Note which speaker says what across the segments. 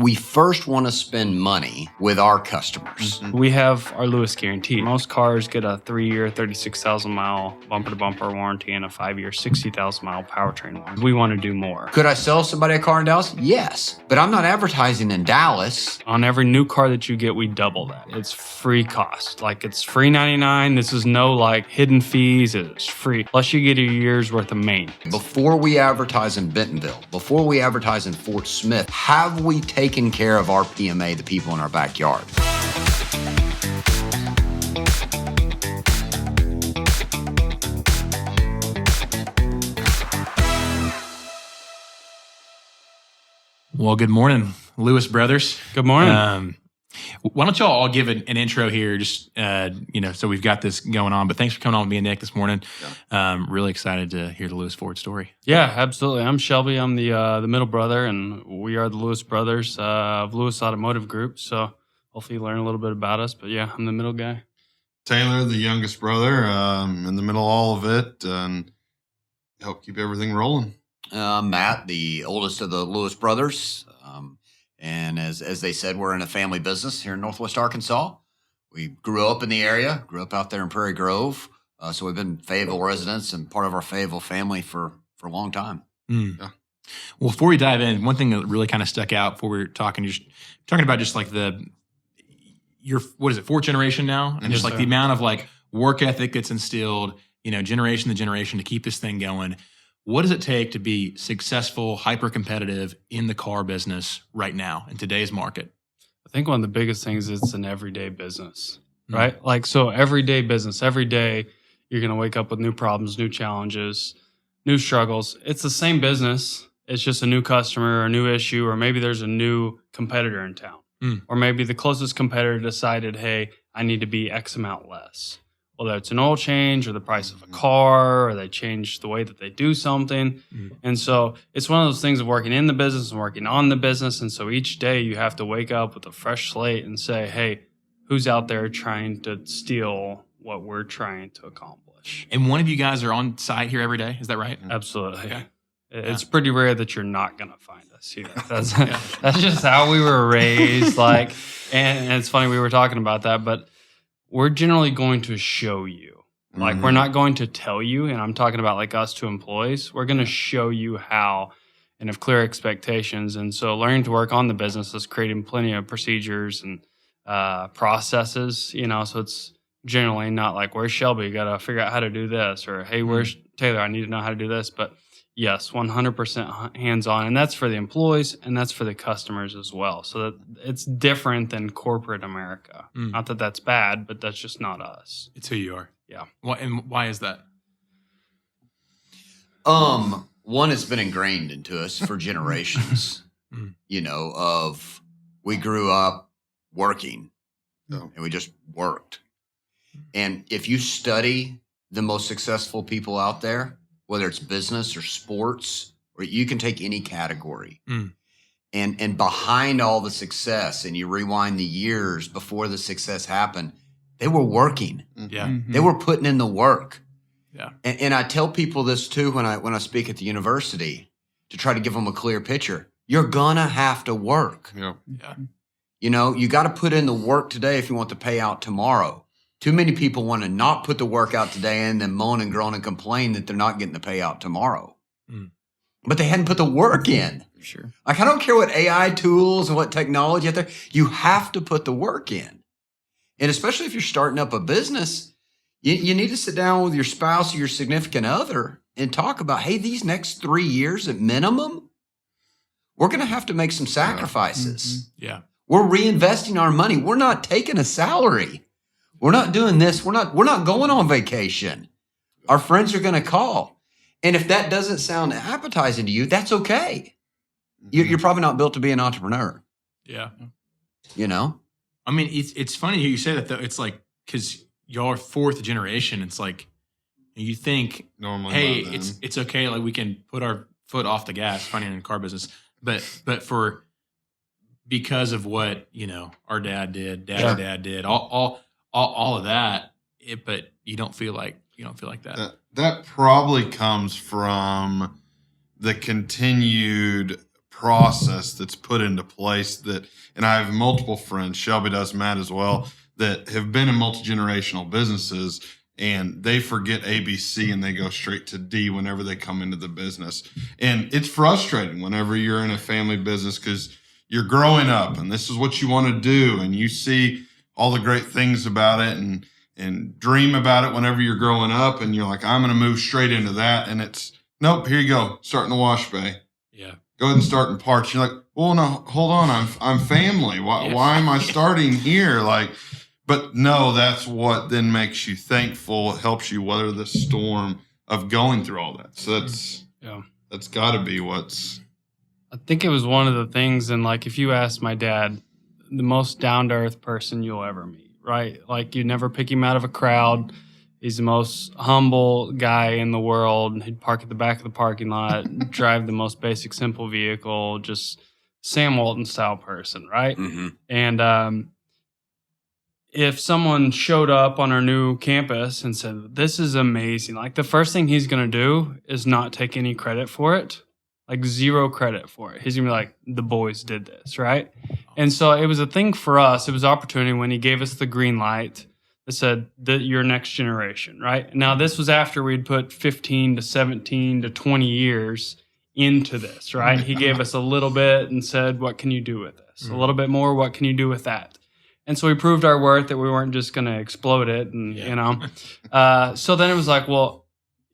Speaker 1: We first want to spend money with our customers.
Speaker 2: Mm-hmm. We have our Lewis guarantee. Most cars get a 3-year, 36,000-mile bumper-to-bumper warranty and a 5-year, 60,000-mile powertrain warranty. We want to do more.
Speaker 1: Could I sell somebody a car in Dallas? Yes, but I'm not advertising in Dallas.
Speaker 2: On every new car that you get, we double that. It's free cost. Like, it's free 99. This is no like hidden fees. It's free. Plus you get a year's worth of maintenance.
Speaker 1: Before we advertise in Bentonville, before we advertise in Fort Smith, have we taken care of our PMA, the people in our backyard?
Speaker 3: Well, good morning, Lewis brothers.
Speaker 2: Good morning.
Speaker 3: Why don't y'all all give an intro here, just so we've got this going on. But thanks for coming on with me and Nick this morning. Yeah. Really excited to hear the Lewis Ford story.
Speaker 2: Yeah, absolutely. I'm Shelby. I'm the middle brother, and we are the Lewis brothers of Lewis Automotive Group. So hopefully you learn a little bit about us. But yeah, I'm the middle guy.
Speaker 4: Taylor, the youngest brother, in the middle of all of it, and help keep everything rolling.
Speaker 1: Matt, the oldest of the Lewis brothers. And as they said, we're in a family business here in Northwest Arkansas. We grew up in the area, grew up out there in Prairie Grove. So we've been Fayetteville residents and part of our Fayetteville family for a long time.
Speaker 3: Mm. Yeah. Well, before we dive in, one thing that really kind of stuck out before we were talking about just like your fourth generation now? And just like the amount of like work ethic that's instilled, generation to generation to keep this thing going. What does it take to be successful, hyper-competitive in the car business right now in today's market?
Speaker 2: I think one of the biggest things is it's an everyday business, right? Like, so everyday business, every day you're going to wake up with new problems, new challenges, new struggles. It's the same business. It's just a new customer or a new issue, or maybe there's a new competitor in town. Or maybe the closest competitor decided, hey, I need to be X amount less. Whether it's an oil change or the price of a car, or they change the way that they do something. And so it's one of those things of working in the business and working on the business. And so each day you have to wake up with a fresh slate and say, hey, who's out there trying to steal what we're trying to accomplish?
Speaker 3: And one of you guys are on site here every day. Is that right?
Speaker 2: Absolutely. Okay. It's pretty rare that you're not going to find us here. That's just how we were raised. And it's funny we were talking about that, but we're generally going to show you. Like, we're not going to tell you, and I'm talking about like us to employees. We're going to show you how and have clear expectations. And so learning to work on the business is creating plenty of procedures and processes, so it's generally not like, where's Shelby? You got to figure out how to do this. Or, hey, where's Taylor? I need to know how to do this. But yes, 100% hands-on. And that's for the employees and that's for the customers as well. So that it's different than corporate America. Not that that's bad, but that's just not us.
Speaker 3: It's who you are.
Speaker 2: Yeah.
Speaker 3: And why is that?
Speaker 1: One, it's been ingrained into us for generations, of we grew up working and we just worked. And if you study the most successful people out there, whether it's business or sports, or you can take any category. And behind all the success, and you rewind the years before the success happened, they were working.
Speaker 3: Yeah.
Speaker 1: They were putting in the work.
Speaker 3: Yeah.
Speaker 1: And I tell people this too when I speak at the university to try to give them a clear picture. You're gonna have to work.
Speaker 4: Yeah.
Speaker 1: You got to put in the work today if you want the payout tomorrow. Too many people want to not put the work out today and then moan and groan and complain that they're not getting the payout tomorrow. But they hadn't put the work in.
Speaker 2: Sure.
Speaker 1: Like, I don't care what AI tools and what technology out there, you have to put the work in. And especially if you're starting up a business, you need to sit down with your spouse or your significant other and talk about, hey, these next 3 years at minimum, we're going to have to make some sacrifices.
Speaker 3: Yeah.
Speaker 1: We're reinvesting our money. We're not taking a salary. We're not doing this. We're not going on vacation. Our friends are going to call. And if that doesn't sound appetizing to you, that's okay. You're probably not built to be an entrepreneur.
Speaker 3: Yeah.
Speaker 1: I
Speaker 3: mean, it's funny you say that, though. It's like, because y'all are fourth generation. It's like, you think, normally, hey, it's okay. Like, we can put our foot off the gas, funny in the car business. But because of what, our dad did, dad did, all of that, but you don't feel like that.
Speaker 4: That probably comes from the continued process that's put into place that, and I have multiple friends, Shelby does, Matt as well, that have been in multi-generational businesses, and they forget ABC and they go straight to D whenever they come into the business. And it's frustrating whenever you're in a family business because you're growing up and this is what you want to do, and you see all the great things about it and dream about it whenever you're growing up, and you're like, I'm going to move straight into that. And it's, nope, here you go, start in the wash bay.
Speaker 3: Yeah.
Speaker 4: Go ahead and start in parts. You're like, well, no, hold on, I'm family. Why am I starting here? Like, but no, that's what then makes you thankful. It helps you weather the storm of going through all that. So that's got to be what's.
Speaker 2: I think it was one of the things, and like if you ask my dad, the most down-to-earth person you'll ever meet, right? Like you never pick him out of a crowd. He's the most humble guy in the world. He'd park at the back of the parking lot, drive the most basic, simple vehicle, just Sam Walton style person, right?
Speaker 1: Mm-hmm.
Speaker 2: And if someone showed up on our new campus and said, this is amazing, like the first thing he's going to do is not take any credit for it, like zero credit for it. He's going to be like, the boys did this, right? And so it was a thing for us. It was opportunity when he gave us the green light that said that your next generation, right? Now, this was after we'd put 15 to 17 to 20 years into this, right? He gave us a little bit and said, what can you do with this? A little bit more, what can you do with that? And so we proved our worth, that we weren't just going to explode it. And, you know, so then it was like, well,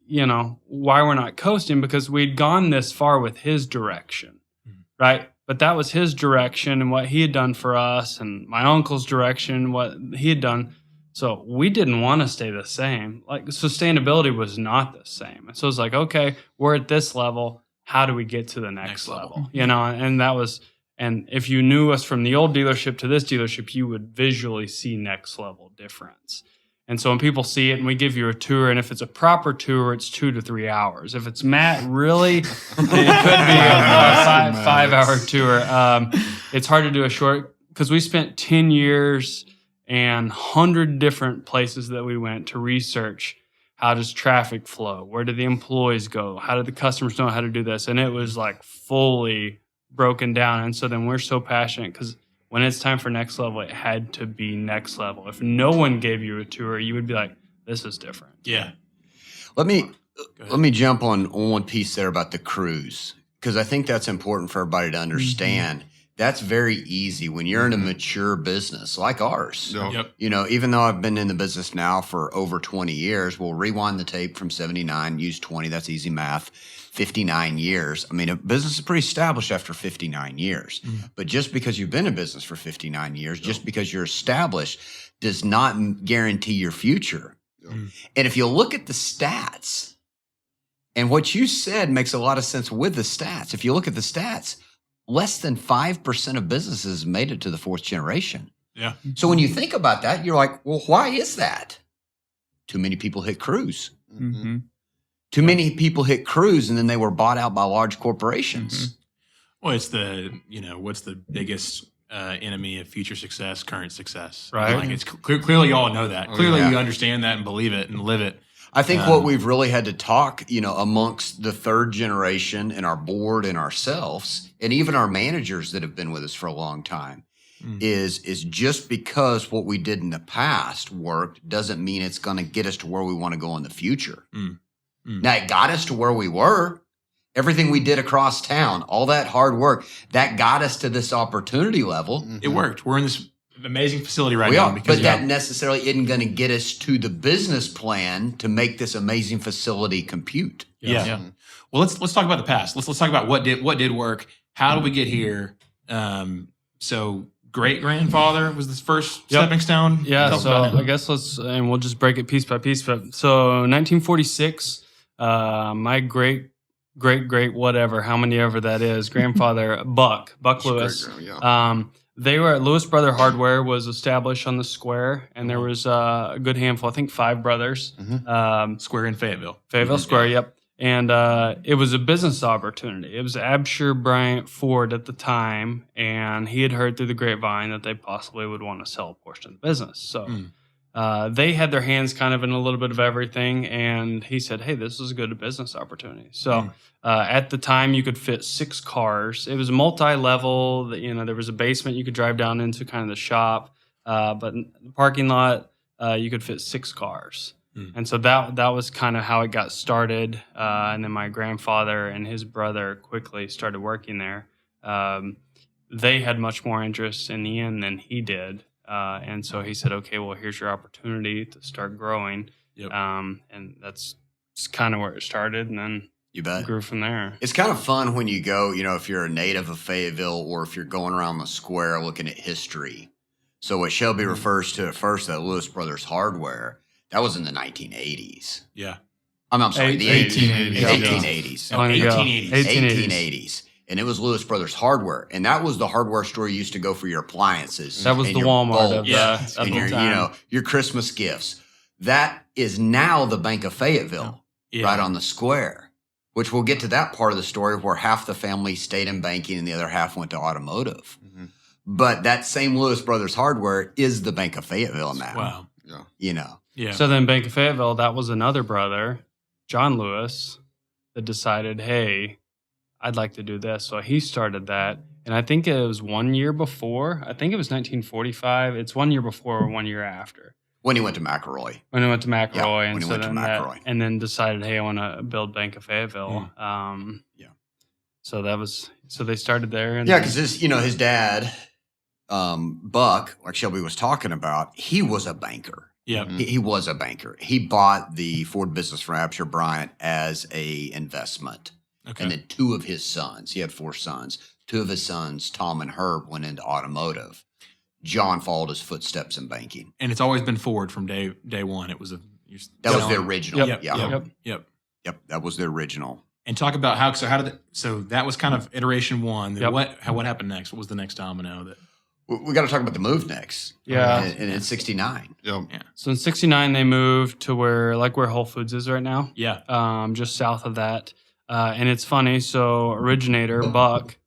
Speaker 2: you know, why we're not coasting? Because we'd gone this far with his direction, right? But that was his direction and what he had done for us, and my uncle's direction, what he had done. So we didn't want to stay the same. Like sustainability was not the same. And so it's like, okay, we're at this level. How do we get to the next level? You know, and that was, and if you knew us from the old dealership to this dealership, you would visually see next level difference. And so when people see it and we give you a tour, and if it's a proper tour, it's 2 to 3 hours. If it's Matt, really, it could be a 5-hour tour. It's hard to do a short, because we spent 10 years and 100 different places that we went to research. How does traffic flow? Where do the employees go? How do the customers know how to do this? And it was like fully broken down. And so then we're so passionate because when it's time for next level, it had to be next level. If no one gave you a tour, you would be like, this is different.
Speaker 3: Yeah.
Speaker 1: Let me jump on one piece there about the cruise, because I think that's important for everybody to understand. That's very easy when you're in a mature business like ours.
Speaker 3: Yep.
Speaker 1: You know, even though I've been in the business now for over 20 years, we'll rewind the tape from 79, use 20, that's easy math, 59 years. I mean, a business is pretty established after 59 years. But just because you've been in business for 59 years, just because you're established, does not guarantee your future. And if you look at the stats, and what you said makes a lot of sense with the stats. If you look at the stats, less than 5% of businesses made it to the fourth generation.
Speaker 3: Yeah.
Speaker 1: So when you think about that, you're like, well, why is that? Too many people hit cruise. Too many people hit cruise, and then they were bought out by large corporations.
Speaker 3: Well, it's the, you know, what's the biggest enemy of future success? Current success.
Speaker 2: Right.
Speaker 3: Like it's clearly you all know that. Clearly you understand that and believe it and live it.
Speaker 1: I think what we've really had to talk, you know, amongst the third generation and our board and ourselves, and even our managers that have been with us for a long time, is just because what we did in the past worked doesn't mean it's going to get us to where we want to go in the future. Now, it got us to where we were. Everything we did across town, all that hard work, that got us to this opportunity level.
Speaker 3: It worked. We're in this amazing facility right now.
Speaker 1: But that necessarily isn't going to get us to the business plan to make this amazing facility compute.
Speaker 3: Yeah. Well, let's talk about the past. Let's talk about what did work. How did we get here? So great grandfather was this first stepping stone.
Speaker 2: Yeah. So I guess and we'll just break it piece by piece. But so 1946, my great whatever, how many ever that is, grandfather Buck Lewis. They were at Lewis Brother Hardware was established on the square, and there was a good handful, I think 5 brothers.
Speaker 3: Square in Fayetteville.
Speaker 2: Square, yep. And it was a business opportunity. It was Absher Bryant Ford at the time, and he had heard through the grapevine that they possibly would want to sell a portion of the business. So they had their hands kind of in a little bit of everything. And he said, hey, this is a good business opportunity. So at the time, you could fit 6 cars. It was multi-level. There was a basement you could drive down into, kind of the shop. But in the parking lot, you could fit 6 cars. And so that was kind of how it got started. And then my grandfather and his brother quickly started working there. They had much more interest in the end than he did. And so he said, okay, well, here's your opportunity to start growing. Yep. And that's kind of where it started. And then
Speaker 1: you bet.
Speaker 2: Grew from there.
Speaker 1: It's kind of fun when you go, if you're a native of Fayetteville or if you're going around the square looking at history. So what Shelby refers to at first, that Lewis Brothers Hardware, that was in the 1980s.
Speaker 3: Yeah.
Speaker 1: I'm sorry, the 1880s.
Speaker 2: 1880s.
Speaker 1: 1880s. And it was Lewis Brothers Hardware. And that was the hardware store you used to go for your appliances.
Speaker 2: That was the Walmart of
Speaker 1: the time. Your Christmas gifts. That is now the Bank of Fayetteville, right on the square, which we'll get to that part of the story where half the family stayed in banking and the other half went to automotive. Mm-hmm. But that same Lewis Brothers Hardware is the Bank of Fayetteville now.
Speaker 3: Wow.
Speaker 1: Yeah.
Speaker 2: Yeah. So then Bank of Fayetteville, that was another brother, John Lewis, that decided, hey, I'd like to do this. So he started that. And I think it was 1 year before. I think it was 1945. It's 1 year before or 1 year after.
Speaker 1: When he went to McElroy.
Speaker 2: And then decided, hey, I want to build Bank of Fayetteville. So they started there.
Speaker 1: And because his dad, Buck, like Shelby was talking about, he was a banker.
Speaker 3: Yeah,
Speaker 1: he was a banker. He bought the Ford business from Absher Bryant as a investment. Okay. And then 2 of his sons, he had 4 sons. 2 of his sons, Tom and Herb, went into automotive. John followed his footsteps in banking.
Speaker 3: And it's always been Ford from day one. It was
Speaker 1: that was the original.
Speaker 3: Yep.
Speaker 1: That was the original.
Speaker 3: And talk about so that was kind of iteration 1. Then what happened next? What was the next domino?
Speaker 1: We got to talk about the move next.
Speaker 2: Yeah.
Speaker 1: And in 69.
Speaker 4: Yeah.
Speaker 2: So in 69, they moved to where Whole Foods is right now.
Speaker 3: Yeah.
Speaker 2: Just south of that. And it's funny. So originator, Buck,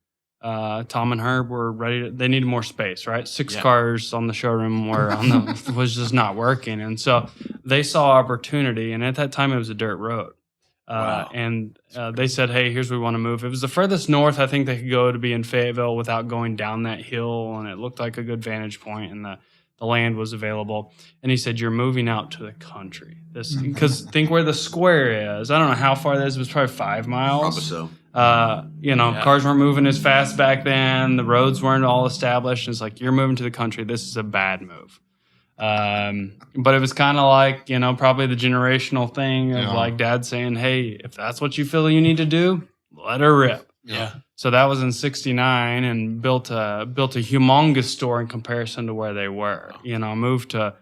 Speaker 2: Tom and Herb were ready. They needed more space, right? 6 cars on the showroom was just not working. And so they saw opportunity. And at that time, it was a dirt road. And they said, hey, here's where we want to move. It was the furthest north I think they could go to be in Fayetteville without going down that hill. And it looked like a good vantage point, and the land was available. And he said, you're moving out to the country. Because think where the square is. I don't know how far that is. It was probably 5 miles.
Speaker 1: Probably so.
Speaker 2: Cars weren't moving as fast back then. The roads weren't all established. It's like, you're moving to the country. This is a bad move. But it was kind of like, probably the generational thing of like dad saying, hey, if that's what you feel you need to do, let her rip.
Speaker 3: Yeah.
Speaker 2: So that was in 69 and built a humongous store in comparison to where they were. Moved to,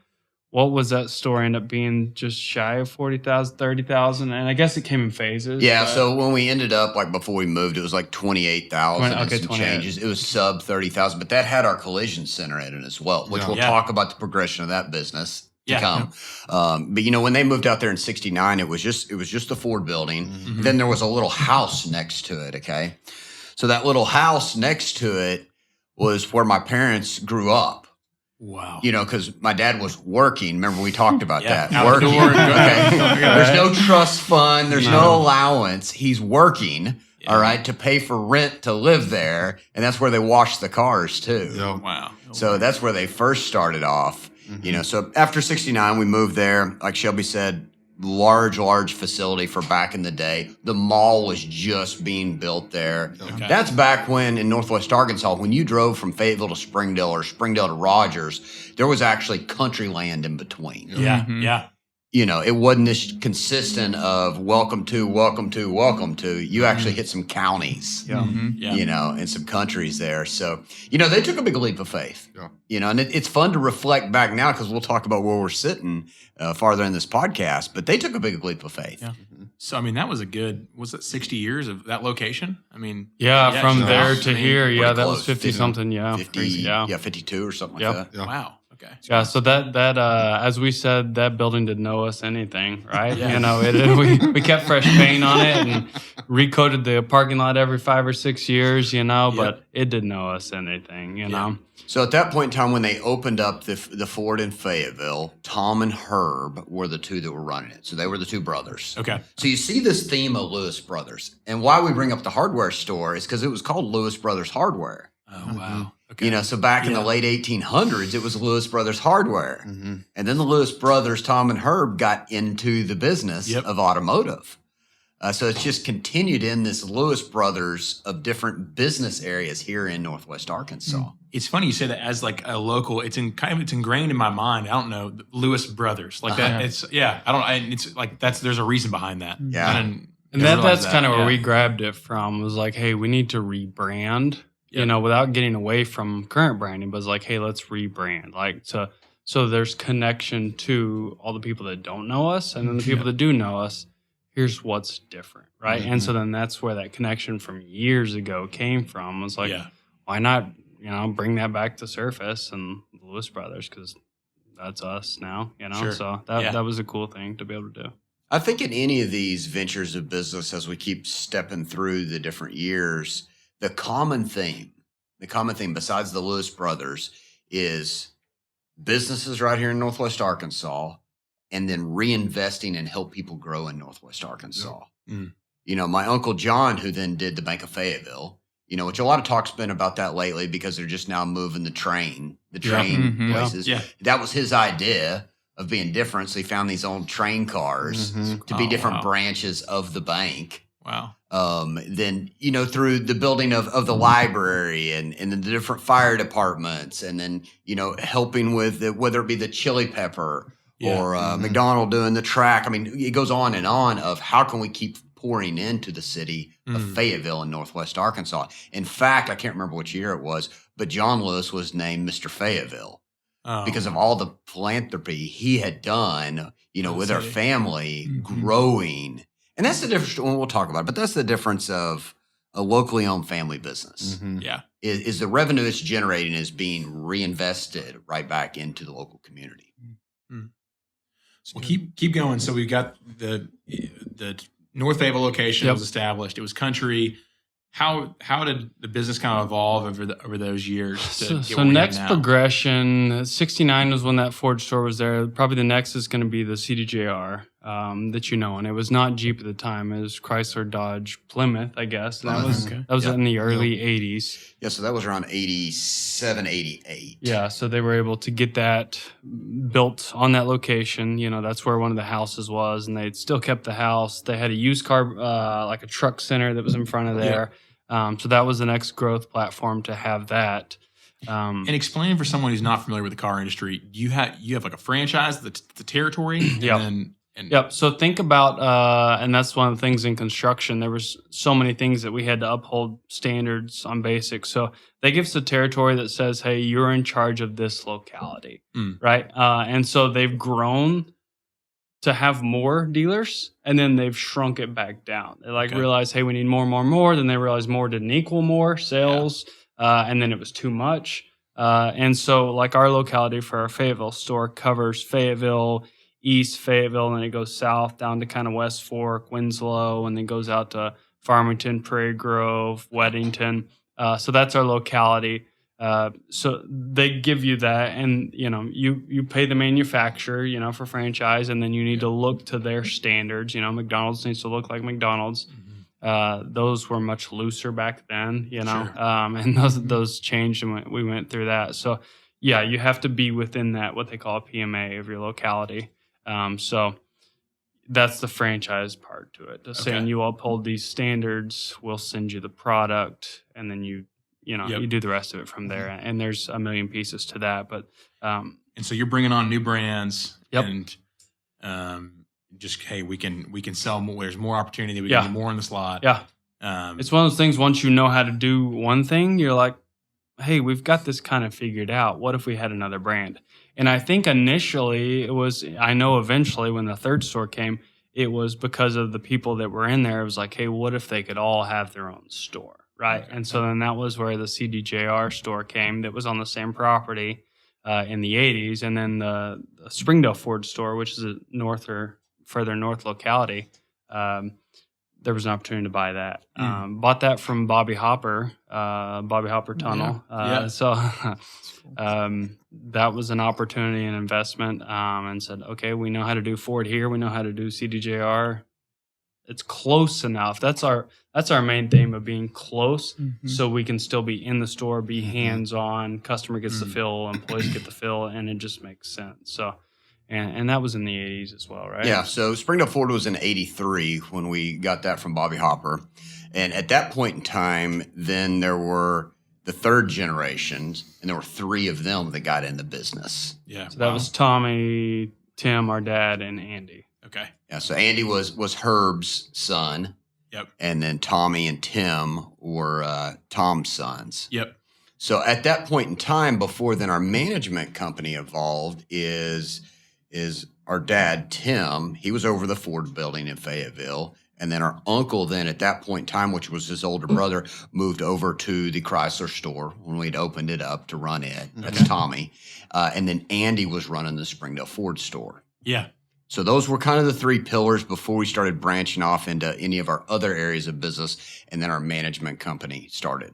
Speaker 2: what was that store end up being, just shy of 40,000, 30,000? And I guess it came in phases.
Speaker 1: Yeah, so when we ended up, before we moved, it was 28,000 and some changes. It was sub 30,000, but that had our collision center in it as well, which we'll talk about the progression of that business to come. But when they moved out there in 69, it was just the Ford building. Mm-hmm. Then there was a little house next to it, okay? So that little house next to it was where my parents grew up.
Speaker 3: Wow.
Speaker 1: Because my dad was working. Remember, we talked about that.
Speaker 3: Working.
Speaker 1: Okay. There's no trust fund. There's no allowance. He's working, all right, to pay for rent to live there. And that's where they wash the cars, too.
Speaker 4: Yeah.
Speaker 3: Wow.
Speaker 1: So that's where they first started off. Mm-hmm. So after 69, we moved there. Like Shelby said, large facility for back in the day. The mall was just being built there. Okay. That's back when in Northwest Arkansas, when you drove from Fayetteville to Springdale or Springdale to Rogers, there was actually country land in between.
Speaker 3: Yeah. Mm-hmm. Yeah.
Speaker 1: It wasn't this consistent of welcome to. You actually hit some counties, and some countries there. So, they took a big leap of faith. Yeah. And it's fun to reflect back now because we'll talk about where we're sitting farther in this podcast, but they took a big leap of faith.
Speaker 3: Yeah. So, that was was it 60 years of that location?
Speaker 2: From there to here, that was 50 something. Yeah.
Speaker 1: 50, 52 or something like that.
Speaker 3: Yeah. Wow. Okay.
Speaker 2: Yeah, so that as we said, that building didn't know us anything, right?
Speaker 3: Yeah.
Speaker 2: You know, we kept fresh paint on it and recoated the parking lot every 5 or 6 years, you know, but it didn't know us anything, you know.
Speaker 1: So at that point in time, when they opened up the Ford in Fayetteville, Tom and Herb were the two that were running it. So they were the two brothers.
Speaker 3: Okay.
Speaker 1: So you see this theme of Lewis Brothers. And why we bring up the hardware store is because it was called Lewis Brothers Hardware.
Speaker 3: Oh, wow. Okay.
Speaker 1: You know, so back in the late 1800s, it was Lewis Brothers Hardware. And then the Lewis brothers, Tom and Herb, got into the business of automotive. So it's just continued in this Lewis Brothers of different business areas here in Northwest Arkansas.
Speaker 3: It's funny you say that as like a local. It's ingrained in my mind. I don't know, Lewis Brothers like that. It's it's like there's a reason behind that.
Speaker 1: Yeah,
Speaker 2: and that's kind of where we grabbed it from. It was like, hey, we need to rebrand. You know, without getting away from current branding, but it's like, hey, let's rebrand. Like so there's connection to all the people that don't know us, and then the people that do know us. Here's what's different, right? And so then that's where that connection from years ago came from. It was like, why not, you know, bring that back to surface and the Lewis Brothers, because that's us now, you know? So that was a cool thing to be able to do.
Speaker 1: I think in any of these ventures of business, as we keep stepping through the different years, the common theme besides the Lewis Brothers is businesses right here in Northwest Arkansas, and then reinvesting and help people grow in Northwest Arkansas. You know, my Uncle John, who then did the Bank of Fayetteville, you know, which a lot of talk's been about that lately because they're just now moving the train places. That was his idea of being different. So he found these old train cars to be different branches of the bank.
Speaker 3: Wow.
Speaker 1: Then, you know, through the building of the library and the different fire departments, and then, you know, helping with whether it be the chili pepper or McDonald doing the track. I mean, it goes on and on of how can we keep pouring into the city of Fayetteville in Northwest Arkansas. In fact, I can't remember which year it was, but John Lewis was named Mr. Fayetteville because of all the philanthropy he had done, you know, with our family growing. And that's the difference, we'll talk about it, but that's the difference of a locally owned family business. Is the revenue it's generating is being reinvested right back into the local community.
Speaker 3: Well, keep going. So we've got the North Fayetteville location was established. It was country. How did the business kind of evolve over those years?
Speaker 2: So next progression, 69 was when that Ford store was there. Probably the next is going to be the CDJR that you know, and it was not Jeep at the time. It was Chrysler, Dodge, Plymouth, I guess. And that was in the early 80s.
Speaker 1: Yeah, so that was around 87, 88.
Speaker 2: Yeah, so they were able to get that built on that location. You know, that's where one of the houses was, and they still kept the house. They had a used car, like a truck center that was in front of there. So that was the next growth platform to have that.
Speaker 3: And explain for someone who's not familiar with the car industry, you have like a franchise, the territory,
Speaker 2: Yep. So think about, and that's one of the things in construction. There was so many things that we had to uphold standards on basics. So they give us a territory that says, hey, you're in charge of this locality, right? And so they've grown to have more dealers, and then they've shrunk it back down. They realized, hey, we need more. Then they realized more didn't equal more sales, and then it was too much. And so like our locality for our Fayetteville store covers Fayetteville, East Fayetteville, and then it goes south down to kind of West Fork, Winslow, and then goes out to Farmington, Prairie Grove, Weddington. So that's our locality. So they give you that, and you know, you pay the manufacturer, you know, for franchise, and then you need to look to their standards. You know, McDonald's needs to look like McDonald's. Those were much looser back then, you know, and those changed, and we went through that. So yeah, you have to be within that, what they call a PMA of your locality. So that's the franchise part to it. Just saying you uphold these standards, we'll send you the product, and then you do the rest of it from there. And there's a million pieces to that. But
Speaker 3: and so you're bringing on new brands, and just hey, we can sell more. There's more opportunity. We can do more in the slot.
Speaker 2: Yeah, it's one of those things. Once you know how to do one thing, you're like, hey, we've got this kind of figured out. What if we had another brand? And I think initially it was, I know eventually when the third store came, it was because of the people that were in there. It was like, hey, what if they could all have their own store, right? And so then that was where the CDJR store came that was on the same property. in the 80s. And then the Springdale Ford store, which is a further north locality, there was an opportunity to buy that. Bought that from Bobby Hopper Tunnel. So that was an opportunity and investment, and said, okay, we know how to do Ford here. We know how to do CDJR. It's close enough. That's our main theme of being close, so we can still be in the store, be hands-on. Customer gets the feel, employees get the feel, and it just makes sense. So, and that was in the 80s as well, right?
Speaker 1: Yeah. So Springdale Ford was in 83 when we got that from Bobby Hopper, and at that point in time, then there were the third generations, and there were 3 of them that got in the business.
Speaker 3: Yeah.
Speaker 2: So that was Tommy, Tim, our dad, and Andy.
Speaker 3: Okay.
Speaker 1: Yeah, so Andy was Herb's son.
Speaker 3: Yep.
Speaker 1: And then Tommy and Tim were Tom's sons.
Speaker 3: Yep.
Speaker 1: So at that point in time, before then our management company evolved, is our dad, Tim. He was over the Ford building in Fayetteville. And then our uncle then at that point in time, which was his older brother, moved over to the Chrysler store when we'd opened it up to run it. That's Tommy. And then Andy was running the Springdale Ford store.
Speaker 3: Yeah.
Speaker 1: So those were kind of the 3 pillars before we started branching off into any of our other areas of business, and then our management company started.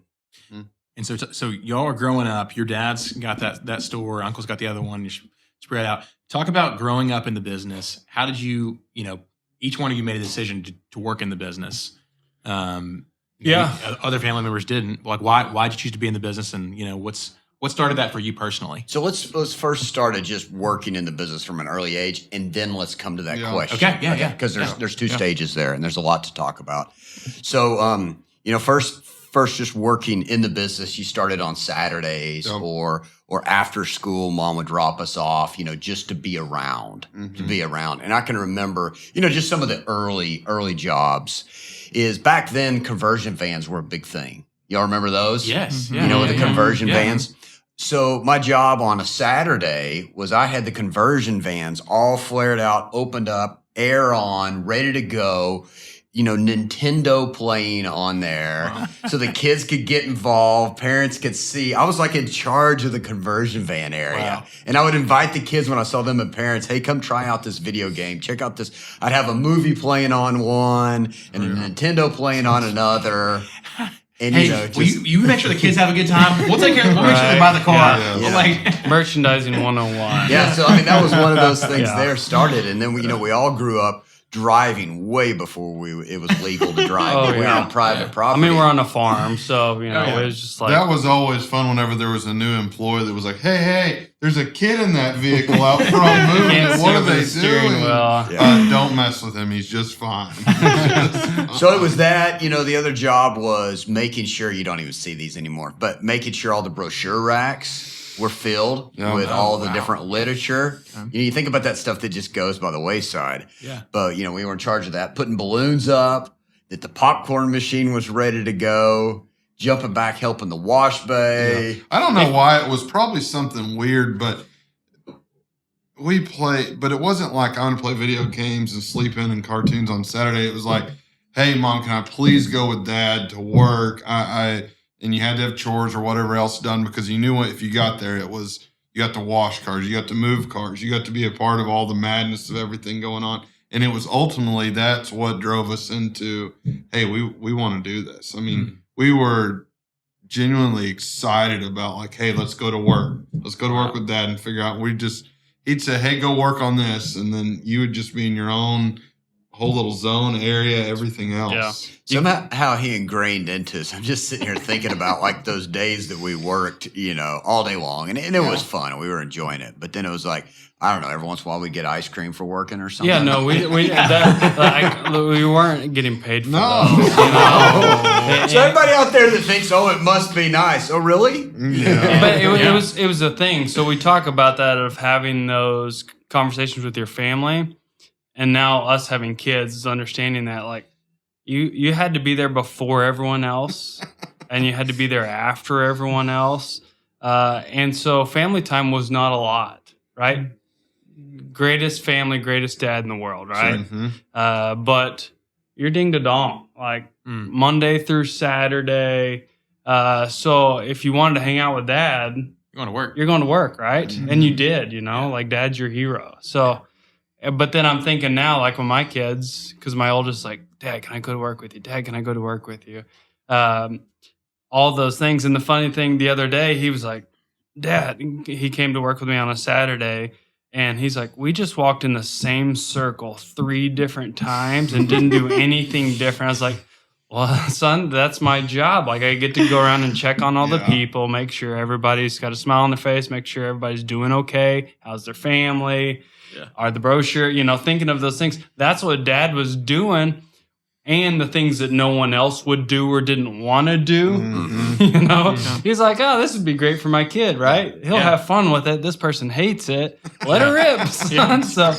Speaker 3: And so y'all are growing up. Your dad's got that store. Uncle's got the other one. You spread out. Talk about growing up in the business. How did you each one of you made a decision to work in the business? Other family members didn't. Like, why'd you choose to be in the business? And what started that for you personally?
Speaker 1: So let's first start at just working in the business from an early age, and then let's come to that question.
Speaker 3: Okay, yeah.
Speaker 1: Because there's 2 stages there, and there's a lot to talk about. So, first just working in the business, you started on Saturdays or after school, mom would drop us off, just to be around, And I can remember, just some of the early jobs is back then conversion vans were a big thing. Y'all remember those?
Speaker 3: Yes.
Speaker 1: With the conversion vans. So my job on a Saturday was I had the conversion vans all flared out, opened up, air on, ready to go, Nintendo playing on there so the kids could get involved, parents could see. I was like in charge of the conversion van area.
Speaker 3: Wow.
Speaker 1: And I would invite the kids when I saw them and parents, hey, come try out this video game. Check out this. I'd have a movie playing on one and a Nintendo playing on another. And
Speaker 3: hey, you make sure the kids have a good time. We'll take care. We'll make sure they buy the car.
Speaker 1: Yeah.
Speaker 2: Merchandising 101.
Speaker 1: Yeah, so that was one of those things there started, and then we all grew up driving way before it was legal to drive. We were on private property.
Speaker 2: I mean, we're on a farm, so it was just like
Speaker 4: that was always fun. Whenever there was a new employee that was like, "Hey, there's a kid in that vehicle out front moving. What are they doing? Don't mess with him. He's just fine."
Speaker 1: So it was that. The other job was making sure you don't even see these anymore, but making sure all the brochure racks were filled with all the different literature. You think about that stuff that just goes by the wayside.
Speaker 3: Yeah.
Speaker 1: But, we were in charge of that, putting balloons up, that the popcorn machine was ready to go, jumping back, helping the wash bay.
Speaker 4: Yeah. I don't know why. It was probably something weird, but but it wasn't like I want to play video games and sleep in and cartoons on Saturday. It was like, hey, Mom, can I please go with Dad to work? And you had to have chores or whatever else done because you knew if you got there, it was you got to wash cars, you got to move cars, you got to be a part of all the madness of everything going on. And it was ultimately that's what drove us into, hey, we want to do this. I mean, we were genuinely excited about like, hey, let's go to work. Let's go to work with Dad and figure out. He'd say, hey, go work on this. And then you would just be in your own whole little zone area, everything else.
Speaker 2: Yeah.
Speaker 1: Somehow he ingrained into us. I'm just sitting here thinking about like those days that we worked, all day long. And it was fun and we were enjoying it. But then it was like, I don't know, every once in a while we'd get ice cream for working or something.
Speaker 2: Yeah, no, we weren't getting paid for those.
Speaker 1: So everybody out there that thinks, it must be nice. Oh, really?
Speaker 4: Yeah.
Speaker 2: But it was a thing. So we talk about that of having those conversations with your family. And now us having kids is understanding that like you had to be there before everyone else and you had to be there after everyone else. And so family time was not a lot, right? Greatest family, greatest dad in the world, right?
Speaker 4: Sure.
Speaker 2: But you're ding to dong, like Monday through Saturday. So if you wanted to hang out with Dad,
Speaker 3: You want to work.
Speaker 2: You're going to work, right? Mm-hmm. And you did, like dad's your hero. So, but then I'm thinking now, like with my kids, because my oldest is like, Dad, can I go to work with you? Dad, can I go to work with you? All those things. And the funny thing, the other day, he was like, Dad, he came to work with me on a Saturday, and he's like, we just walked in the same circle 3 different times and didn't do anything different. I was like, well, son, that's my job. Like, I get to go around and check on all the people, make sure everybody's got a smile on their face, make sure everybody's doing okay. How's their family? Yeah. Are the brochure, thinking of those things. That's what Dad was doing. And the things that no one else would do or didn't want to do, He's like, oh, this would be great for my kid, right? He'll have fun with it. This person hates it. Let her rip, son. So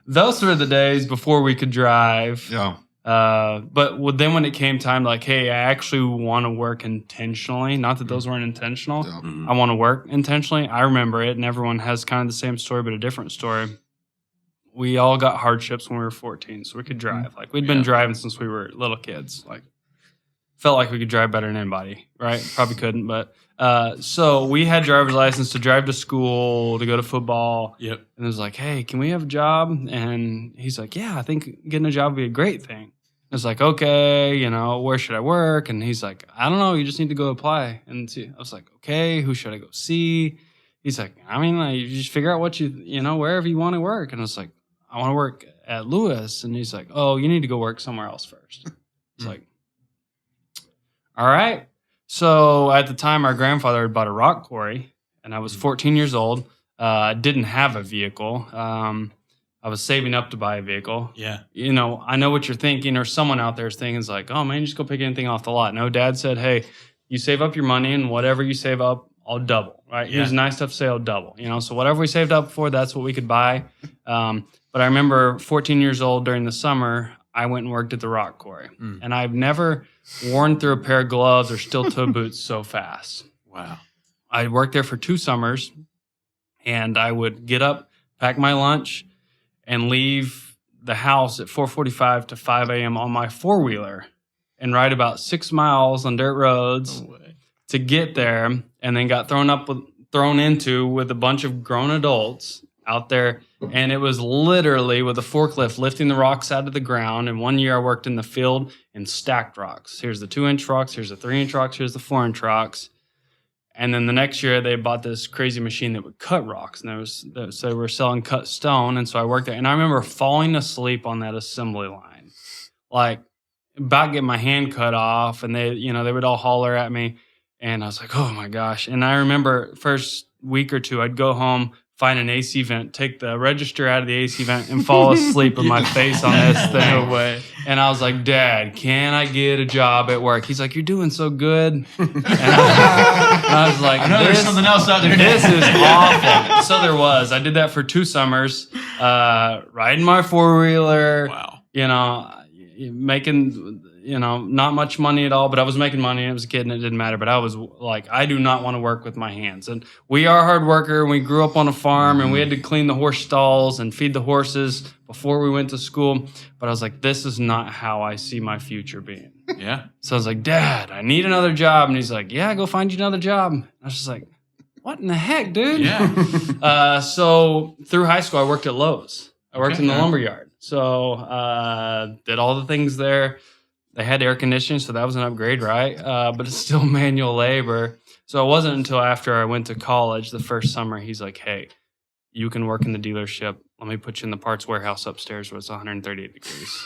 Speaker 2: those were the days before we could drive.
Speaker 4: Yeah.
Speaker 2: But then when it came time, like, hey, I actually want to work intentionally. Not that those weren't intentional. Yeah. Mm-hmm. I want to work intentionally. I remember it, and everyone has kind of the same story, but a different story. We all got hardships when we were 14, so we could drive. Like, we'd been driving since we were little kids. Like, felt like we could drive better than anybody, right? Probably couldn't, but so we had driver's license to drive to school, to go to football. Yep. And it was like, hey, can we have a job? And he's like, yeah, I think getting a job would be a great thing. I was like, okay, where should I work? And he's like, I don't know, you just need to go apply and see. I was like, okay, who should I go see? He's like, you just figure out what wherever you want to work. And I was like, I want to work at Lewis. And he's like, oh, you need to go work somewhere else first. It's like, all right. So at the time, our grandfather had bought a rock quarry, and I was 14 years old. I didn't have a vehicle. I was saving up to buy a vehicle. Yeah. I know what you're thinking, or someone out there is thinking, is like, oh, man, just go pick anything off the lot. No, Dad said, hey, you save up your money, and whatever you save up, I'll double, right? Yeah. He was nice enough to say I'll double, so whatever we saved up for, that's what we could buy. But I remember 14 years old during the summer, I went and worked at the rock quarry. And I've never worn through a pair of gloves or steel-toe boots so fast. Wow. I worked there for 2 summers, and I would get up, pack my lunch, and leave the house at 4:45 to 5 a.m. on my four-wheeler and ride about 6 miles on dirt roads to get there, and then got thrown into with a bunch of grown adults out there. And it was literally with a forklift lifting the rocks out of the ground. And one year I worked in the field and stacked rocks. Here's the 2-inch rocks, here's the 3-inch rocks, here's the 4-inch rocks. And then the next year they bought this crazy machine that would cut rocks. And so they were selling cut stone. And so I worked there. And I remember falling asleep on that assembly line, like about getting my hand cut off. And they would all holler at me. And I was like, oh my gosh. And I remember first week or two, I'd go home, find an AC vent, take the register out of the AC vent, and fall asleep with my face on this thing. No way. And I was like, Dad, can I get a job at work? He's like, you're doing so good. And I was like,
Speaker 3: I know there's something else out there.
Speaker 2: This is awful. So there was. I did that for 2 summers, riding my four-wheeler. Wow. Making, not much money at all, but I was making money. I was a kid and it didn't matter. But I was like, I do not want to work with my hands. And we are hard worker. And we grew up on a farm and we had to clean the horse stalls and feed the horses before we went to school. But I was like, this is not how I see my future being. Yeah. So I was like, Dad, I need another job. And he's like, yeah, go find you another job. And I was just like, what in the heck, dude? Yeah. So through high school, I worked at Lowe's. I worked in the lumber yard. So did all the things there. They had air conditioning, so that was an upgrade, right? But it's still manual labor. So it wasn't until after I went to college, the first summer, he's like, hey, you can work in the dealership. Let me put you in the parts warehouse upstairs where it's 138 degrees.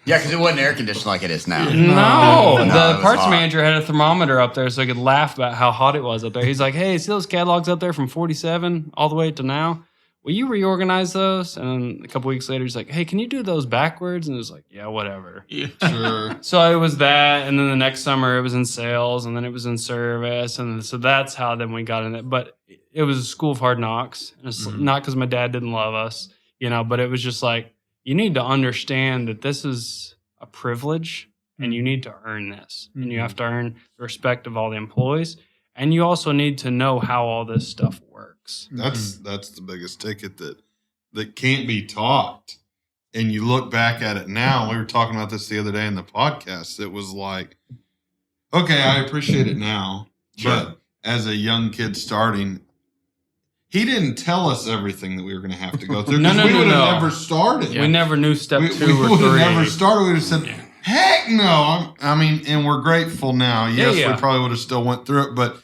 Speaker 1: Yeah, because it wasn't air conditioned like it is now.
Speaker 2: No, the parts manager had a thermometer up there so he could laugh about how hot it was up there. He's like, hey, see those catalogs up there from 47 all the way to now? Will you reorganize those? And then a couple weeks later, he's like, hey, can you do those backwards? And it was like, yeah, whatever. Yeah, sure. So it was that. And then the next summer, it was in sales. And then it was in service. And so that's how then we got in it. But it was a school of hard knocks. And it's not because my dad didn't love us, but it was just like, you need to understand that this is a privilege and you need to earn this. And you have to earn the respect of all the employees. And you also need to know how all this stuff works.
Speaker 4: That's the biggest ticket that can't be taught. And you look back at it now. We were talking about this the other day in the podcast. It was like, okay, I appreciate it now, but as a young kid starting, he didn't tell us everything that we were going to have to go through.
Speaker 2: No,
Speaker 4: we would have
Speaker 2: no.
Speaker 4: never started.
Speaker 2: We never knew step 2
Speaker 4: we
Speaker 2: or 3.
Speaker 4: would have never started. We would have said, heck no. And we're grateful now. Yes, we probably would have still went through it. But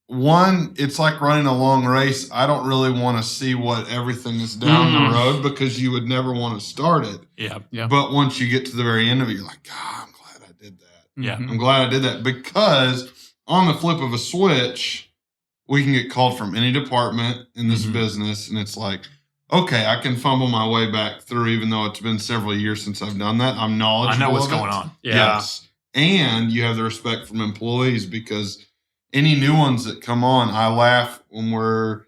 Speaker 4: it's like running a long race. I don't really want to see what everything is down the road because you would never want to start it.
Speaker 3: Yeah.
Speaker 4: But once you get to the very end of it, you're like, God, I'm glad I did that.
Speaker 3: Yeah.
Speaker 4: I'm glad I did that because on the flip of a switch, we can get called from any department in this business. And it's like, okay, I can fumble my way back through, even though it's been several years since I've done that. I'm knowledgeable.
Speaker 3: I know what's going on.
Speaker 2: Yeah.
Speaker 4: Yes. And you have the respect from employees because any new ones that come on, I laugh when we're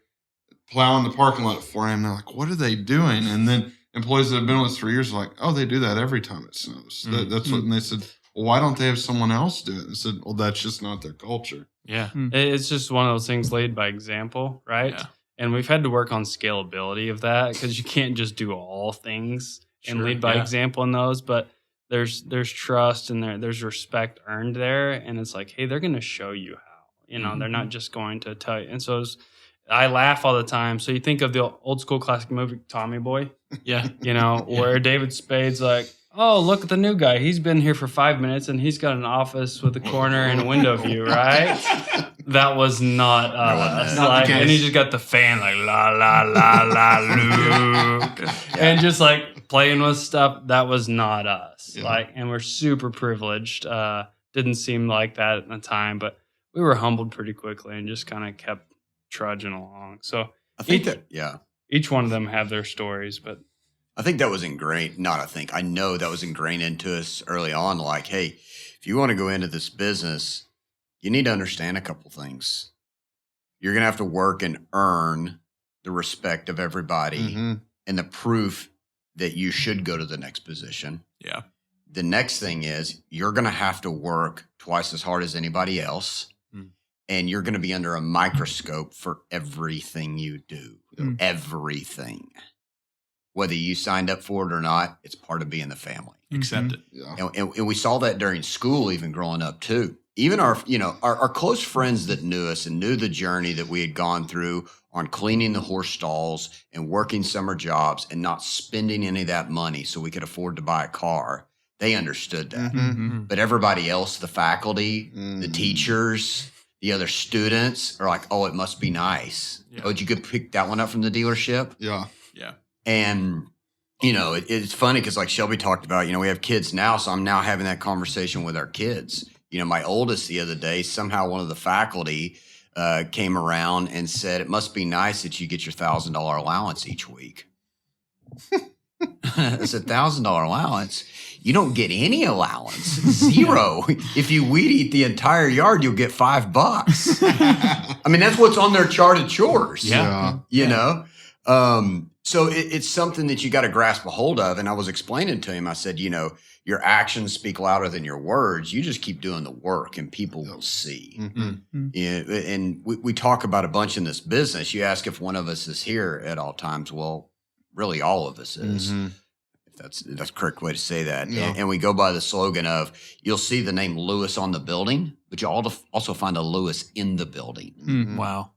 Speaker 4: plowing the parking lot at 4 a.m. They're like, what are they doing? And then employees that have been with us for years are like, oh, they do that every time it snows. That's what, and they said, well, why don't they have someone else do it? I said, well, that's just not their culture.
Speaker 3: Yeah.
Speaker 2: It's just one of those things laid by example, right?
Speaker 3: Yeah.
Speaker 2: And we've had to work on scalability of that because you can't just do all things and lead by example in those. But there's trust and there's respect earned there. And it's like, hey, they're going to show you how. You know, they're not just going to tell you. And so I laugh all the time. So you think of the old school classic movie, Tommy Boy.
Speaker 3: Yeah.
Speaker 2: You know, where David Spade's like, oh, look at the new guy. He's been here for 5 minutes and he's got an office with a corner and a window view, right? That was not us.
Speaker 3: Not the case.
Speaker 2: And he just got the fan like, la, la, la, la, Luke. And just like playing with stuff. That was not us.
Speaker 4: Yeah.
Speaker 2: Like, and we're super privileged. Didn't seem like that at the time, but we were humbled pretty quickly and just kind of kept trudging along. So
Speaker 1: I think
Speaker 2: each one of them have their stories, but
Speaker 1: I think that was ingrained. I know that was ingrained into us early on. Like, hey, if you want to go into this business, you need to understand a couple things. You're going to have to work and earn the respect of everybody and the proof that you should go to the next position.
Speaker 3: Yeah.
Speaker 1: The next thing is you're going to have to work twice as hard as anybody else. And you're going to be under a microscope for everything you do. Everything. Whether you signed up for it or not, it's part of being the family.
Speaker 3: Accept it.
Speaker 4: Yeah.
Speaker 1: And we saw that during school, even growing up too. Even our close friends that knew us and knew the journey that we had gone through on cleaning the horse stalls and working summer jobs and not spending any of that money so we could afford to buy a car. They understood that. But everybody else, the faculty, the teachers, the other students are like, oh, it must be nice. Yeah. Oh, did you go pick that one up from the dealership?
Speaker 4: Yeah.
Speaker 3: Yeah.
Speaker 1: And, it's funny because like Shelby talked about, we have kids now. So I'm now having that conversation with our kids. My oldest the other day, somehow one of the faculty came around and said, it must be nice that you get your $1,000 allowance each week. It's $1,000 allowance. You don't get any allowance. Zero. If you weed eat the entire yard, you'll get $5. I mean, that's what's on their chart of chores.
Speaker 3: Yeah.
Speaker 1: You know? So it's something that you got to grasp a hold of. And I was explaining to him, I said, your actions speak louder than your words. You just keep doing the work and people will see. Yeah, and we talk about a bunch in this business. You ask if one of us is here at all times. Well, really all of us is. That's the correct way to say that. Yeah. And we go by the slogan of, you'll see the name Lewis on the building, but you'll also find a Lewis in the building.
Speaker 3: Wow.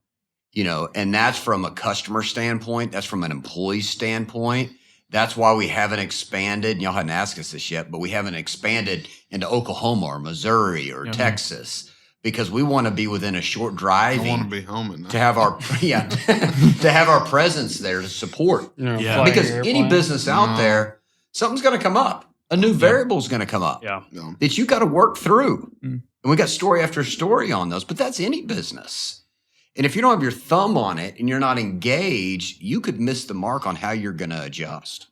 Speaker 1: And that's from a customer standpoint. That's from an employee standpoint. That's why we haven't expanded. And y'all hadn't asked us this yet, but we haven't expanded into Oklahoma or Missouri or Texas because we want to be within a short drive.
Speaker 4: I want to be home at night.
Speaker 1: To have our to have our presence there to support. Because any business out there, something's going to come up. A new variable is going to come up that you got to work through. And we got story after story on those, but that's any business. And if you don't have your thumb on it and you're not engaged, you could miss the mark on how you're going to adjust.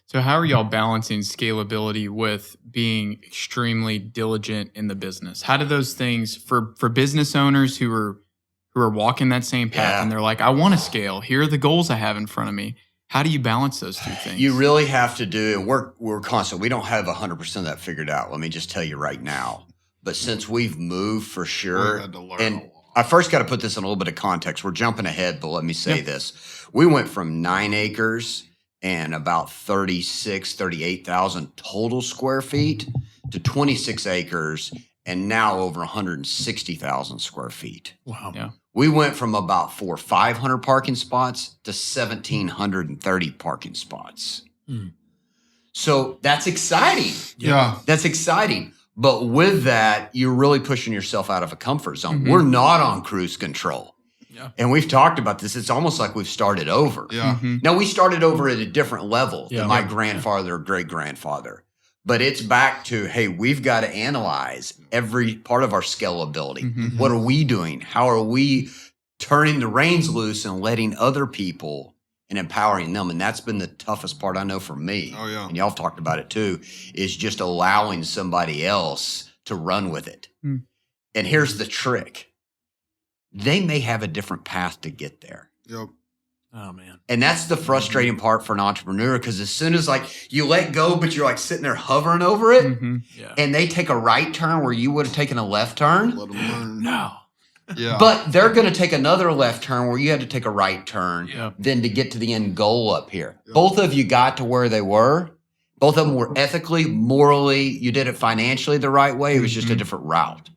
Speaker 5: So how are y'all balancing scalability with being extremely diligent in the business? How do those things for business owners who are walking that same path and they're like, I want to scale. Here are the goals I have in front of me. How do you balance those two things?
Speaker 1: You really have to do, and we're constant. We don't have 100% of that figured out. Let me just tell you right now. But since we've moved for sure, and I first got to put this in a little bit of context. We're jumping ahead, but let me say this. We went from 9 acres and about 38,000 total square feet to 26 acres and now over 160,000 square feet.
Speaker 3: Wow.
Speaker 5: Yeah.
Speaker 1: We went from about 400 or 500 parking spots to 1,730 parking spots. So that's exciting.
Speaker 4: Yeah.
Speaker 1: That's exciting. But with that, you're really pushing yourself out of a comfort zone. We're not on cruise control.
Speaker 3: Yeah.
Speaker 1: And we've talked about this. It's almost like we've started over.
Speaker 4: Yeah.
Speaker 1: Now, we started over at a different level
Speaker 3: Yeah.
Speaker 1: than my grandfather or great-grandfather. But it's back to, hey, we've got to analyze every part of our scalability. What are we doing? How are we turning the reins loose and letting other people and empowering them? And that's been the toughest part I know for me.
Speaker 4: Oh, yeah.
Speaker 1: And y'all have talked about it too, is just allowing somebody else to run with it. And here's the trick. They may have a different path to get there.
Speaker 4: Yep.
Speaker 3: Oh, man.
Speaker 1: And that's the frustrating part for an entrepreneur, because as soon as like you let go, but you're like sitting there hovering over it,
Speaker 3: Yeah.
Speaker 1: and they take a right turn where you would have taken a left turn,
Speaker 4: Let them learn.
Speaker 3: No.
Speaker 4: Yeah.
Speaker 1: but they're going to take another left turn where you had to take a right turn
Speaker 3: Yeah.
Speaker 1: then to get to the end goal up here. Both of you got to where they were. Both of them were ethically, morally, you did it financially the right way. It was just a different route.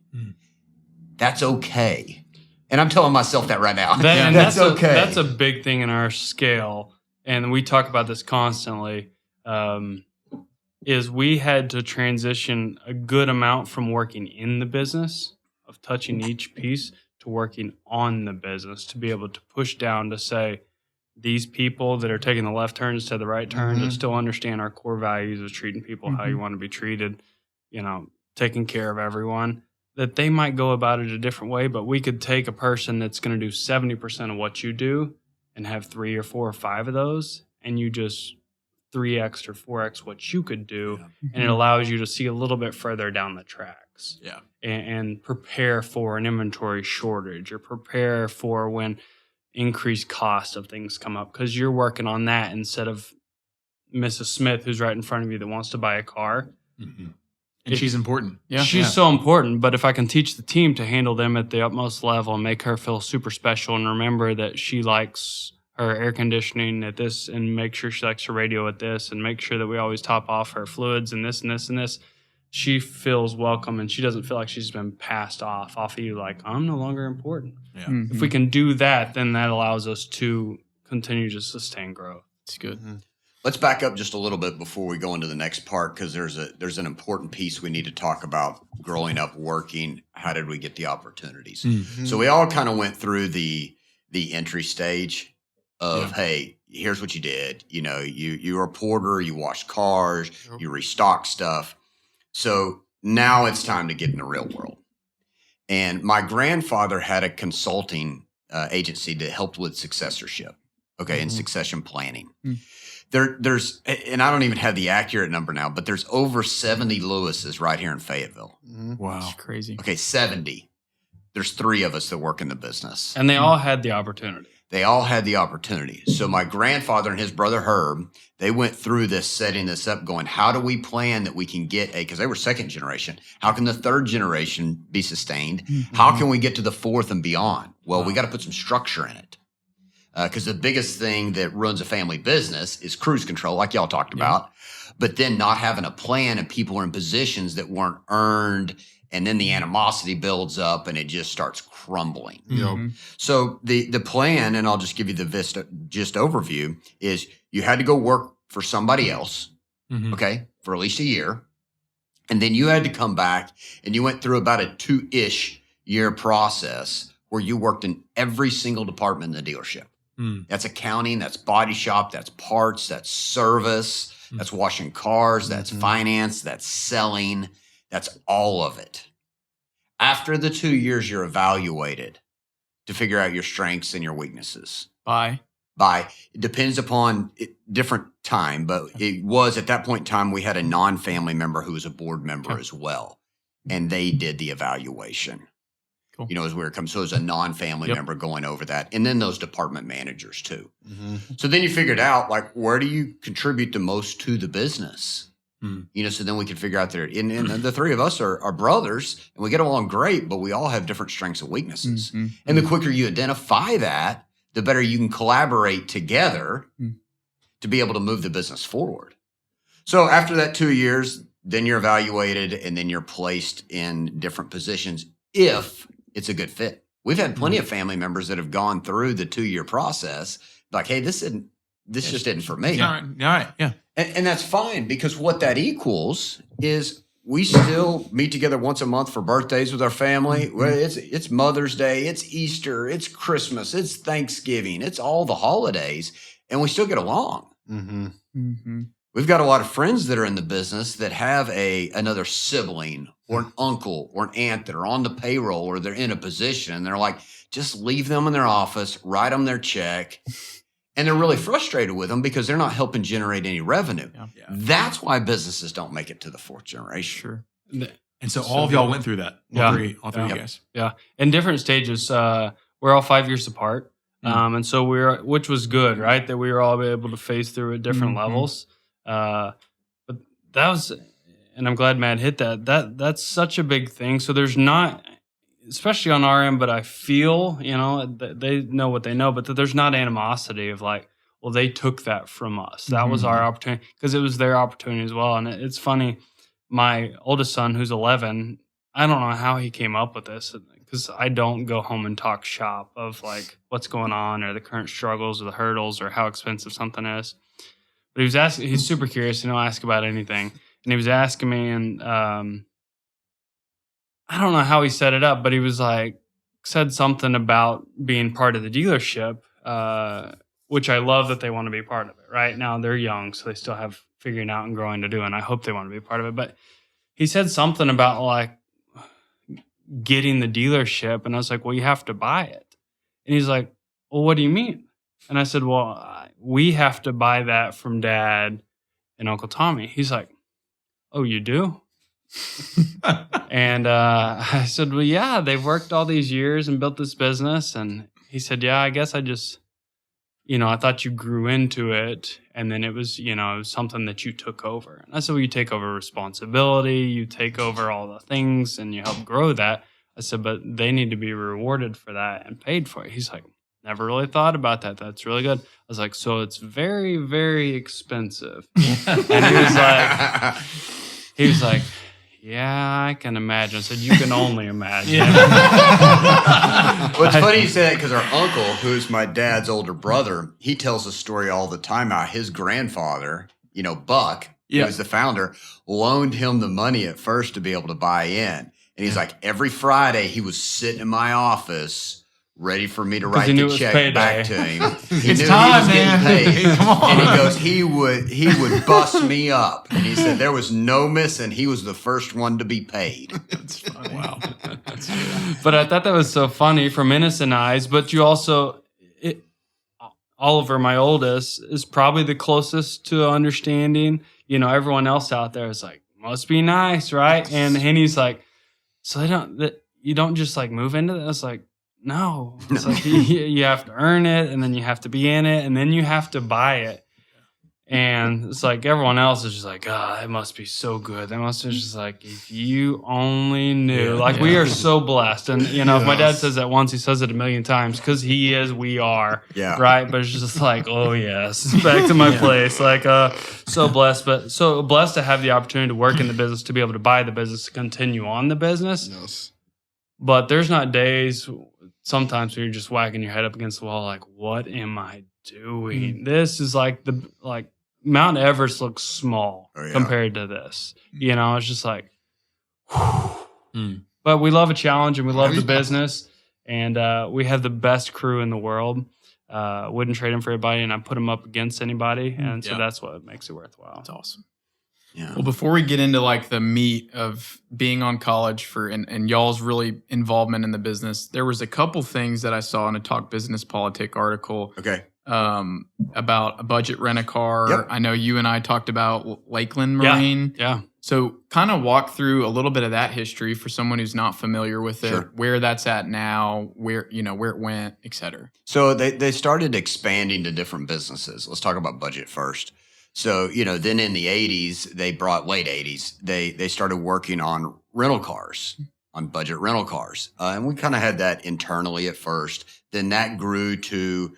Speaker 1: That's okay. And I'm telling myself that right now.
Speaker 2: And
Speaker 1: that's okay.
Speaker 2: That's a big thing in our scale, and we talk about this constantly. Is we had to transition a good amount from working in the business of touching each piece to working on the business to be able to push down to say these people that are taking the left turn instead of the right turn that still understand our core values of treating people how you want to be treated, taking care of everyone. That they might go about it a different way, but we could take a person that's going to do 70% of what you do and have 3 or 4 or 5 of those, and you just 3x or 4x what you could do, and it allows you to see a little bit further down the tracks.
Speaker 3: Yeah.
Speaker 2: And prepare for an inventory shortage or prepare for when increased cost of things come up, because you're working on that instead of Mrs. Smith who's right in front of you that wants to buy a car.
Speaker 3: And she's important.
Speaker 5: Yeah.
Speaker 2: She's so important, but if I can teach the team to handle them at the utmost level and make her feel super special and remember that she likes her air conditioning at this and make sure she likes her radio at this and make sure that we always top off her fluids and this and this and this, she feels welcome and she doesn't feel like she's been passed off of you like, I'm no longer important.
Speaker 3: Yeah.
Speaker 2: If we can do that, then that allows us to continue to sustain growth.
Speaker 5: It's good.
Speaker 1: Let's back up just a little bit before we go into the next part, because there's an important piece we need to talk about. Growing up, working, how did we get the opportunities? So we all kind of went through the entry stage of, hey, here's what you did. You were a porter, you washed cars, you restocked stuff. So now it's time to get in the real world. And my grandfather had a consulting agency that helped with successorship, and succession planning. There's, and I don't even have the accurate number now, but there's over 70 Lewises right here in Fayetteville.
Speaker 3: Wow.
Speaker 5: It's crazy.
Speaker 1: Okay, 70. There's 3 of us that work in the business.
Speaker 2: And they all had the opportunity.
Speaker 1: They all had the opportunity. So my grandfather and his brother Herb, they went through this, setting this up, going, how do we plan that we can get because they were second generation. How can the third generation be sustained? How can we get to the fourth and beyond? Well, we got to put some structure in it. Because the biggest thing that runs a family business is cruise control, like y'all talked about, but then not having a plan and people are in positions that weren't earned, and then the animosity builds up and it just starts crumbling. So the plan, and I'll just give you the gist overview, is you had to go work for somebody else, for at least a year, and then you had to come back and you went through about a 2-ish year process where you worked in every single department in the dealership. That's accounting, that's body shop, that's parts, that's service, that's washing cars, that's finance, that's selling, that's all of it. After the 2 years, you're evaluated to figure out your strengths and your weaknesses.
Speaker 5: Bye.
Speaker 1: It depends upon different time, but it was at that point in time, we had a non-family member who was a board member as well, and they did the evaluation.
Speaker 5: Cool.
Speaker 1: As where it comes. So it was a non-family member going over that. And then those department managers too. So then you figured out, like, where do you contribute the most to the business? So then we could figure out there. And the 3 of us are brothers and we get along great, but we all have different strengths and weaknesses. And the quicker you identify that, the better you can collaborate together to be able to move the business forward. So after that 2 years, then you're evaluated, and then you're placed in different positions if it's a good fit. We've had plenty of family members that have gone through the 2-year process, like, hey, this just isn't for me.
Speaker 3: All right. Yeah.
Speaker 1: And that's fine, because what that equals is we still meet together once a month for birthdays with our family. Well, it's Mother's Day, it's Easter, it's Christmas, it's Thanksgiving, it's all the holidays, and we still get along. We've got a lot of friends that are in the business that have another sibling or an uncle or an aunt that are on the payroll, or they're in a position, and they're like, just leave them in their office, write them their check. And they're really frustrated with them because they're not helping generate any revenue. Yeah. That's why businesses don't make it to the 4th generation.
Speaker 2: Sure.
Speaker 3: And so all of y'all went through that. All three of you guys.
Speaker 2: Yeah. In different stages. We're all 5 years apart. And so which was good, right? That we were all able to phase through at different levels. But that was, and I'm glad Matt hit that. That's such a big thing. So there's not, especially on our end, but I feel, they know what they know, but that there's not animosity of like, well, they took that from us. That was our opportunity, because it was their opportunity as well. And it's funny, my oldest son, who's 11, I don't know how he came up with this, because I don't go home and talk shop of like what's going on or the current struggles or the hurdles or how expensive something is. But he was asking, he's super curious, and he'll ask about anything. And he was asking me, and I don't know how he set it up, but he was like, said something about being part of the dealership, which I love that they want to be part of it. Right now they're young, so they still have figuring out and growing to do, and I hope they want to be part of it. But he said something about like getting the dealership, and I was like, well, you have to buy it. And he's like, well, what do you mean? And I said, well, we have to buy that from Dad and Uncle Tommy. He's like, oh, you do? And I said, well, yeah, they've worked all these years and built this business. And he said, yeah, I guess I just, I thought you grew into it, and then it was, it was something that you took over. And I said, well, you take over responsibility, you take over all the things, and you help grow that. I said, but they need to be rewarded for that and paid for it. He's like, never really thought about that. That's really good. I was like, so it's very, very expensive. And he was like, yeah, I can imagine. I said, you can only imagine.
Speaker 1: Well, it's funny you say that, because our uncle, who's my dad's older brother, he tells a story all the time how his grandfather, Buck, who was the founder, loaned him the money at first to be able to buy in. And he's like, every Friday he was sitting in my office ready for me to write the check back to him. He knew
Speaker 3: time,
Speaker 1: he was getting paid.
Speaker 3: Come on.
Speaker 1: And he goes, he would bust me up. And he said there was no missing. He was the first one to be paid.
Speaker 3: That's funny. Wow. That's
Speaker 2: But I thought that was so funny from innocent eyes. But you also, Oliver, my oldest, is probably the closest to understanding. Everyone else out there is like, must be nice, right? And Henny's like, so you don't just like move into this? Like, no. It's like you have to earn it, and then you have to be in it, and then you have to buy it. And it's like everyone else is just like, it must be so good. They must be just like, if you only knew. We are so blessed. And, if my dad says that once, he says it a million times, because he is, we are.
Speaker 1: Yeah.
Speaker 2: Right? But it's just like, oh, yes. Back to my place. Like, so blessed. But so blessed to have the opportunity to work in the business, to be able to buy the business, to continue on the business.
Speaker 4: Yes.
Speaker 2: But there's not days sometimes where you're just whacking your head up against the wall, like, what am I doing? This is like Mount Everest looks small compared to this. It's just like, but we love a challenge, and we love the business, and we have the best crew in the world. Wouldn't trade them for anybody, and I put them up against anybody. And so that's what makes it worthwhile.
Speaker 5: That's awesome.
Speaker 1: Yeah.
Speaker 5: Well, before we get into like the meat of being on college and y'all's really involvement in the business, there was a couple things that I saw in a Talk Business Politic article.
Speaker 1: Okay.
Speaker 5: About a budget rent-a-car.
Speaker 1: Yep.
Speaker 5: I know you and I talked about Lakeland Marine.
Speaker 2: Yeah.
Speaker 5: So kind of walk through a little bit of that history for someone who's not familiar with it, where that's at now, where it went, et cetera.
Speaker 1: So they started expanding to different businesses. Let's talk about budget first. So, then in the 80s, late 80s, they started working on rental cars, on budget rental cars. And we kind of had that internally at first. Then that grew to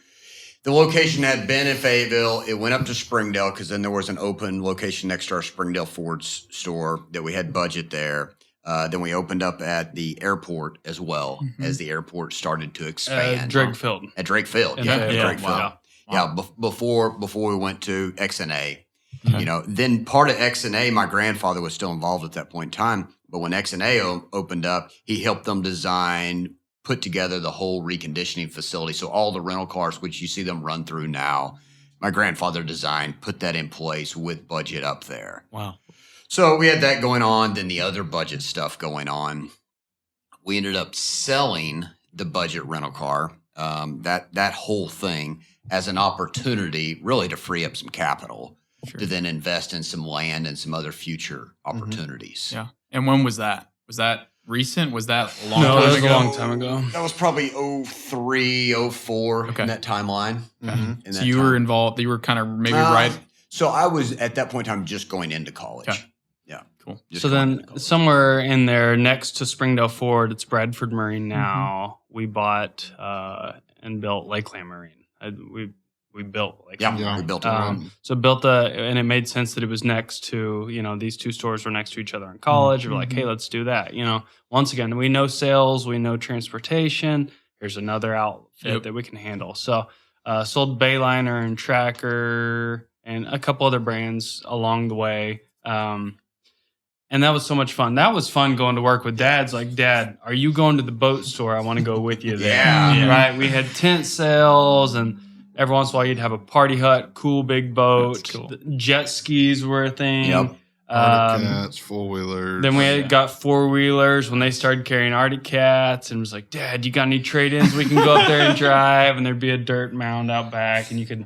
Speaker 1: The location had been in Fayetteville. It went up to Springdale because then there was an open location next to our Springdale Ford store that we had budget there. Then we opened up at the airport as well as the airport started to expand.
Speaker 2: Drake Field.
Speaker 1: At Drake Field, Drake Field.
Speaker 2: Wow.
Speaker 1: Yeah, before we went to XNA. You know, then part of XNA, my grandfather was still involved at that point in time. But when XNA opened up, he helped them design, put together the whole reconditioning facility. So all the rental cars, which you see them run through now, my grandfather designed, put that in place with budget up there.
Speaker 3: Wow.
Speaker 1: So we had that going on, then the other budget stuff going on. We ended up selling the budget rental car, that whole thing as an opportunity really to free up some capital to then invest in some land and some other future opportunities.
Speaker 5: Yeah. And when was that? Was that recent? Was that a long
Speaker 2: No,
Speaker 5: time
Speaker 2: it was
Speaker 5: ago?
Speaker 2: a long time ago.
Speaker 1: That was probably 03, 04 in that timeline. In
Speaker 5: So
Speaker 1: that
Speaker 5: you
Speaker 1: time.
Speaker 5: were involved. You were kind of maybe right.
Speaker 1: So I was at that point in time just going into college.
Speaker 5: Okay.
Speaker 1: Yeah.
Speaker 5: Cool.
Speaker 1: Just
Speaker 2: So
Speaker 1: going
Speaker 2: then
Speaker 1: into college.
Speaker 2: somewhere in there next to Springdale Ford, it's Bradford Marine now. We bought and built Lakeland Marine. We built Lakeland.
Speaker 1: Yeah, we built it.
Speaker 2: So built and it made sense that it was next to, these two stores were next to each other in college. We're like, hey, let's do that. Once again, we know sales, we know transportation. Here's another outfit that we can handle. So sold Bayliner and Tracker and a couple other brands along the way. And that was so much fun. That was fun going to work with dads. Like, Dad, are you going to the boat store? I want to go with you there.
Speaker 1: Yeah.
Speaker 2: Right? We had tent sales, and every once in a while you'd have a party hut, cool big boat.
Speaker 5: That's cool.
Speaker 2: Jet skis were a thing.
Speaker 1: Yep.
Speaker 4: Arctic Cats, 4-wheelers.
Speaker 2: Then we got 4-wheelers when they started carrying Arctic Cats, and was like, Dad, you got any trade-ins? We can go up there and drive, and there'd be a dirt mound out back, and you could...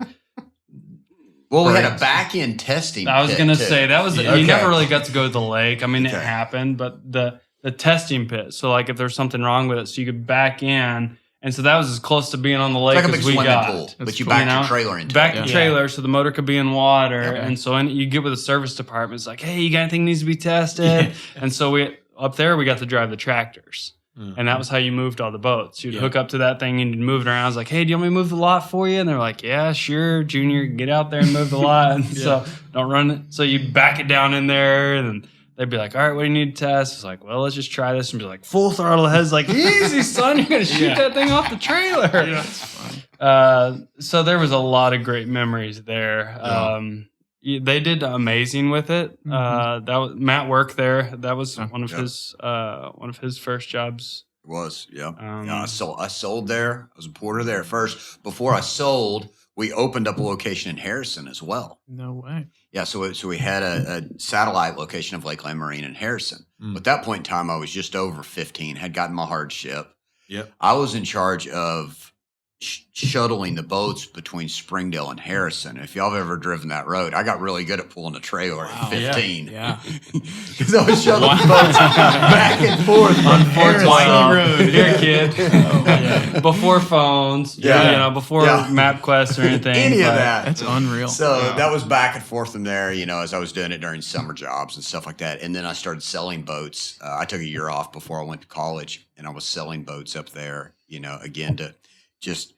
Speaker 1: Well, we had a back-end testing
Speaker 2: I was
Speaker 1: pit,
Speaker 2: going to
Speaker 1: too.
Speaker 2: say, that was,
Speaker 1: Okay.
Speaker 2: you never really got to go to the lake. I mean, it
Speaker 1: Okay.
Speaker 2: happened, but the testing pit. So, like, if there's something wrong with it, so you could back in. And so that was as close to being on the lake
Speaker 1: It's like a big
Speaker 2: as we
Speaker 1: swimming
Speaker 2: got.
Speaker 1: pool, but
Speaker 5: That's
Speaker 1: you
Speaker 5: cool.
Speaker 1: back
Speaker 2: You know?
Speaker 1: your trailer into
Speaker 2: Back
Speaker 1: it.
Speaker 2: the trailer so the motor could be in water.
Speaker 1: Yeah.
Speaker 2: And so you get with the service department. It's like, hey, you got anything that needs to be tested? And so we got to drive the tractors. And that was how you moved all the boats. You'd hook up to that thing and you'd move it around. I was like, hey, do you want me to move the lot for you? And they're like, yeah, sure, Junior, get out there and move the lot. And so don't run it. So you back it down in there and they'd be like, all right, what do you need to test? It's like, well, let's just try this. And be like, full throttle ahead. It's like, easy, son. You're going to shoot that thing off the trailer.
Speaker 5: Yeah, that's funny.
Speaker 2: So there was a lot of great memories there. They did amazing with it. That was Matt worked there. That was one of his first jobs.
Speaker 1: It was, yeah.
Speaker 2: Um,
Speaker 1: I sold there. I was a porter there first. Before I sold, we opened up a location in Harrison as well.
Speaker 5: No way.
Speaker 1: Yeah, so we had a satellite location of Lakeland Marine in Harrison. At that point in time, I was just over 15, had gotten my hardship.
Speaker 3: Yep.
Speaker 1: I was in charge of shuttling the boats between Springdale and Harrison. If y'all have ever driven that road, I got really good at pulling a trailer at 15.
Speaker 5: Yeah.
Speaker 1: Because I was shuttling boats back and forth on Harrison.
Speaker 2: Road. Here, kid. Before phones. Before MapQuest or anything.
Speaker 1: Any of
Speaker 2: but-
Speaker 1: that.
Speaker 5: That's unreal.
Speaker 1: So that was back and forth from there, as I was doing it during summer jobs and stuff like that. And then I started selling boats. I took a year off before I went to college, and I was selling boats up there, again, to just,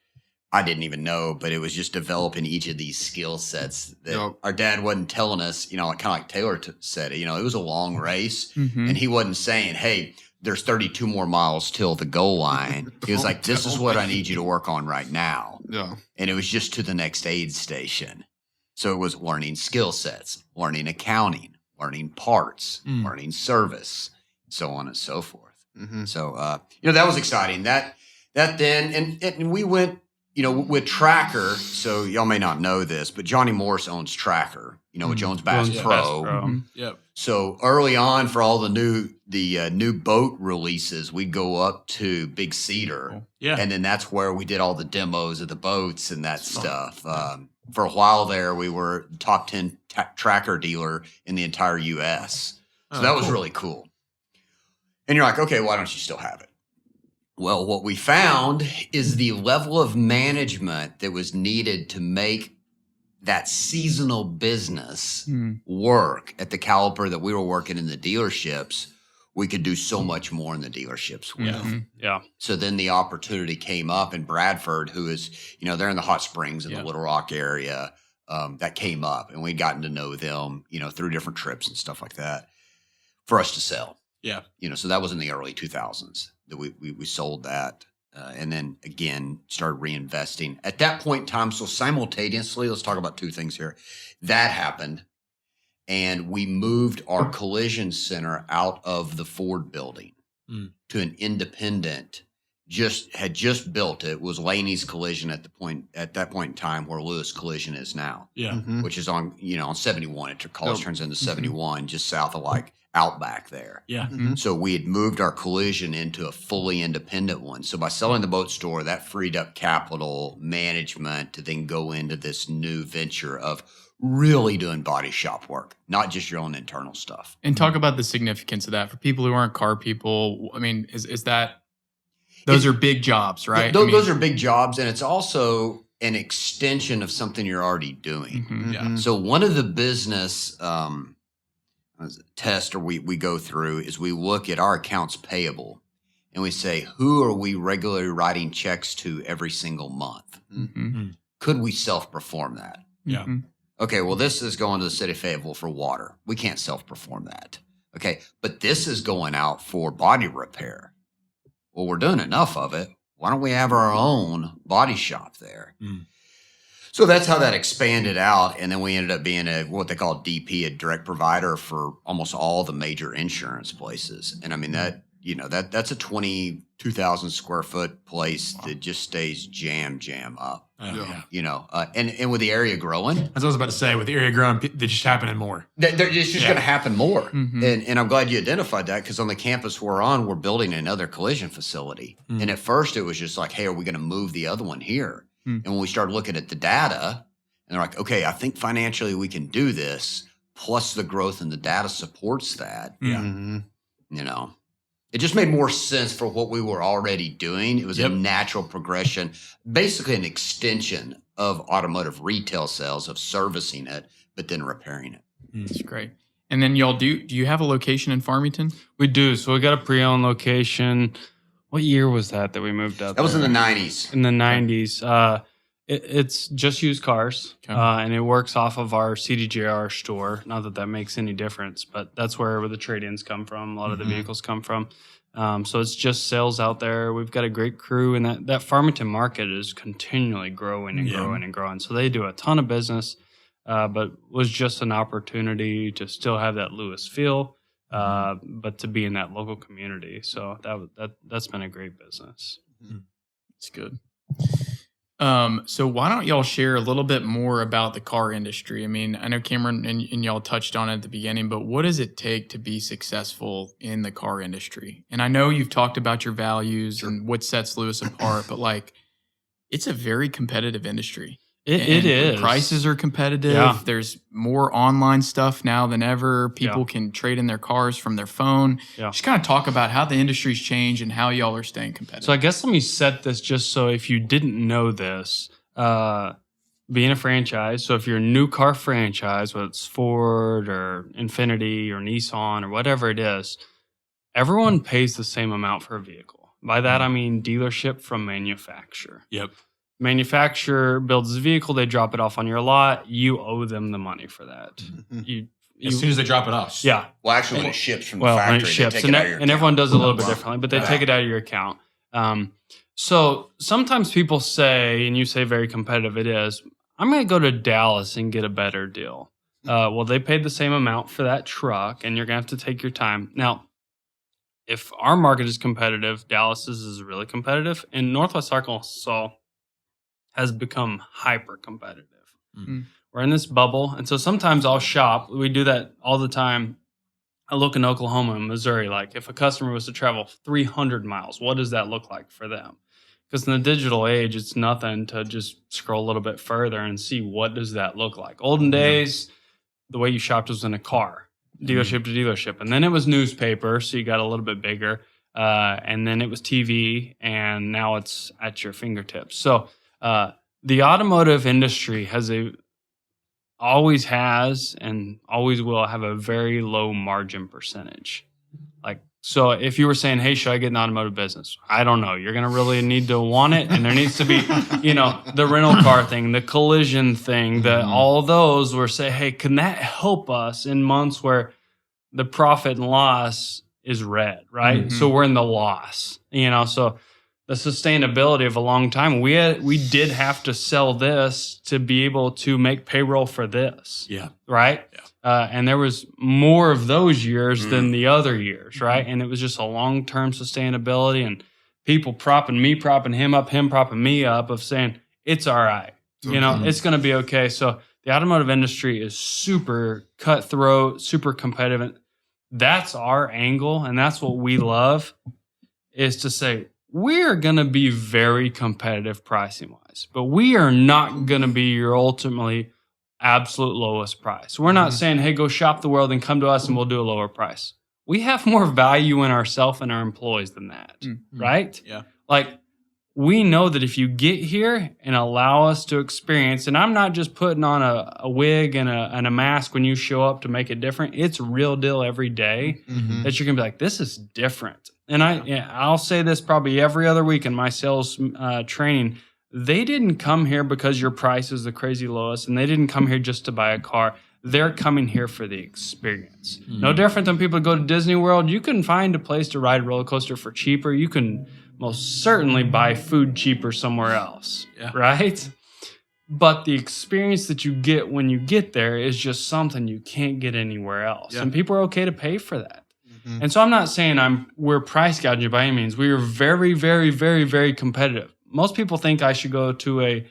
Speaker 1: I didn't even know, but it was just developing each of these skill sets that our dad wasn't telling us, kind of like Taylor said, it was a long race. And he wasn't saying, hey, there's 32 more miles till the goal line. He was like, this is what I need you to work on right now.
Speaker 4: Yeah.
Speaker 1: And it was just to the next aid station. So it was learning skill sets, learning accounting, learning parts, learning service, so on and so forth. So, that was exciting. That then, and we went, with Tracker. So y'all may not know this, but Johnny Morris owns Tracker, with Jones Bass Pro.
Speaker 3: Yep.
Speaker 1: So early on, for all the new boat releases, we'd go up to Big Cedar.
Speaker 3: Yeah.
Speaker 1: And then that's where we did all the demos of the boats and that stuff. For a while there, we were top 10 tracker dealer in the entire U.S. So that was really cool. And you're like, okay, why don't you still have it? Well, what we found is the level of management that was needed to make that seasonal business work at the caliber that we were working in the dealerships we could do so much more in the dealerships with.
Speaker 2: Yeah.
Speaker 1: So then the opportunity came up in Bradford, who is, they're in the Hot Springs in the Little Rock area. That came up, and we'd gotten to know them, through different trips and stuff like that for us to sell.
Speaker 3: Yeah.
Speaker 1: So that was in the early 2000s that we sold that. And then again, started reinvesting at that point in time. So simultaneously, let's talk about two things here. That happened. And we moved our collision center out of the Ford building to an independent, had just built it, was Laney's Collision at that point in time where Lewis Collision is now.
Speaker 3: Yeah.
Speaker 1: Which is on 71. It turns into 71, just south of like Outback there.
Speaker 3: Yeah.
Speaker 1: So we had moved our collision into a fully independent one. So by selling the boat store, that freed up capital management to then go into this new venture of really doing body shop work, not just your own internal stuff.
Speaker 5: And talk about the significance of that for people who aren't car people. I mean, is that those are big jobs, right?
Speaker 1: Those are big jobs, and it's also an extension of something you're already doing.
Speaker 3: Yeah.
Speaker 1: So one of the business tests we go through is we look at our accounts payable, and we say, who are we regularly writing checks to every single month? Could we self-perform that?
Speaker 3: Yeah.
Speaker 1: Okay, well, this is going to the city of Fayetteville for water. We can't self-perform that. Okay, but this is going out for body repair. Well, we're doing enough of it. Why don't we have our own body shop there? So that's how that expanded out. And then we ended up being what they call DP, a direct provider for almost all the major insurance places. And I mean, that's a 22,000 square foot place that just stays jam up. And with the area growing.
Speaker 3: As I was about to say, with the area growing, they're just happening more.
Speaker 1: It's just going to happen more. And I'm glad you identified that, because on the campus we're on, we're building another collision facility. And at first it was just like, hey, are we going to move the other one here? And when we started looking at the data, and they're like, okay, I think financially we can do this, plus the growth in the data supports that. It just made more sense for what we were already doing. It was a natural progression, basically an extension of automotive retail sales, of servicing it, but then repairing it.
Speaker 5: That's great. And then y'all do you have a location in Farmington?
Speaker 2: We do. So we got a pre-owned location. What year was that we moved up?
Speaker 1: That was in the 90s.
Speaker 2: In the 90s. It's just used cars, and it works off of our CDJR store. Not that makes any difference, but that's where the trade-ins come from. A lot of the vehicles come from. So it's just sales out there. We've got a great crew, and that Farmington market is continually growing and growing and growing. So they do a ton of business, but was just an opportunity to still have that Lewis feel, but to be in that local community. So that's been a great business.
Speaker 5: It's good. So why don't y'all share a little bit more about the car industry? I mean, I know Cameron and y'all touched on it at the beginning, but what does it take to be successful in the car industry? And I know you've talked about your values and what sets Lewis apart, but it's a very competitive industry.
Speaker 2: It is.
Speaker 5: Prices are competitive.
Speaker 2: Yeah.
Speaker 5: There's more online stuff now than ever. People can trade in their cars from their phone.
Speaker 2: Yeah.
Speaker 5: Just kind of talk about how the industry's changed and how y'all are staying competitive.
Speaker 2: So I guess let me set this just so if you didn't know this, being a franchise, so if you're a new car franchise, whether it's Ford or Infiniti or Nissan or whatever it is, everyone pays the same amount for a vehicle. By that, I mean dealership from manufacturer.
Speaker 3: Yep.
Speaker 2: Manufacturer builds the vehicle, they drop it off on your lot, you owe them the money for that.
Speaker 3: As soon as they drop it off.
Speaker 2: Yeah.
Speaker 1: Well, actually, when it ships from the
Speaker 2: When
Speaker 1: factory,
Speaker 2: it ships,
Speaker 1: they take it out of your
Speaker 2: and everyone
Speaker 1: account.
Speaker 2: does it a little bit differently, but they take it out of your account. So sometimes people say, and you say very competitive it is, I'm going to go to Dallas and get a better deal. Well, they paid the same amount for that truck, and you're going to have to take your time. Now, if our market is competitive, Dallas's is really competitive, and Northwest Arkansas has become hyper competitive. We're in this bubble. And so sometimes I'll shop. We do that all the time. I look in Oklahoma and Missouri, if a customer was to travel 300 miles, what does that look like for them? Because in the digital age, it's nothing to just scroll a little bit further and see what does that look like. Olden days, the way you shopped was in a car, dealership to dealership. And then it was newspaper, so you got a little bit bigger. And then it was TV, and now it's at your fingertips. So the automotive industry always has and always will have a very low margin percentage. So if you were saying, hey, should I get in the automotive business? I don't know. You're going to really need to want it. And there needs to be, the rental car thing, the collision thing, all those where say, hey, can that help us in months where the profit and loss is red, right?
Speaker 5: Mm-hmm.
Speaker 2: So we're in the loss, so the sustainability of a long time, we did have to sell this to be able to make payroll for this.
Speaker 3: Yeah.
Speaker 2: Right. Yeah. And there was more of those years than the other years, right? And it was just a long-term sustainability and people propping him up, him propping me up of saying, it's all right. It's going to be okay. So the automotive industry is super cutthroat, super competitive. And that's our angle. And that's what we love is to say, we're going to be very competitive pricing-wise, but we are not going to be your ultimately absolute lowest price. We're not saying, hey, go shop the world and come to us and we'll do a lower price. We have more value in ourselves and our employees than that, right?
Speaker 3: Yeah.
Speaker 2: Like, we know that if you get here and allow us to experience, and I'm not just putting on a wig and a mask when you show up to make it different. It's real deal every day that you're going to be like, this is different. And I'll say this probably every other week in my sales training. They didn't come here because your price is the crazy lowest, and they didn't come here just to buy a car. They're coming here for the experience. No different than people go to Disney World. You can find a place to ride a roller coaster for cheaper. You can most certainly buy food cheaper somewhere else, right? But the experience that you get when you get there is just something you can't get anywhere else. And people are okay to pay for that. And so I'm not saying we're price gouging by any means. We are very, very, very, very competitive. Most people think I should go to a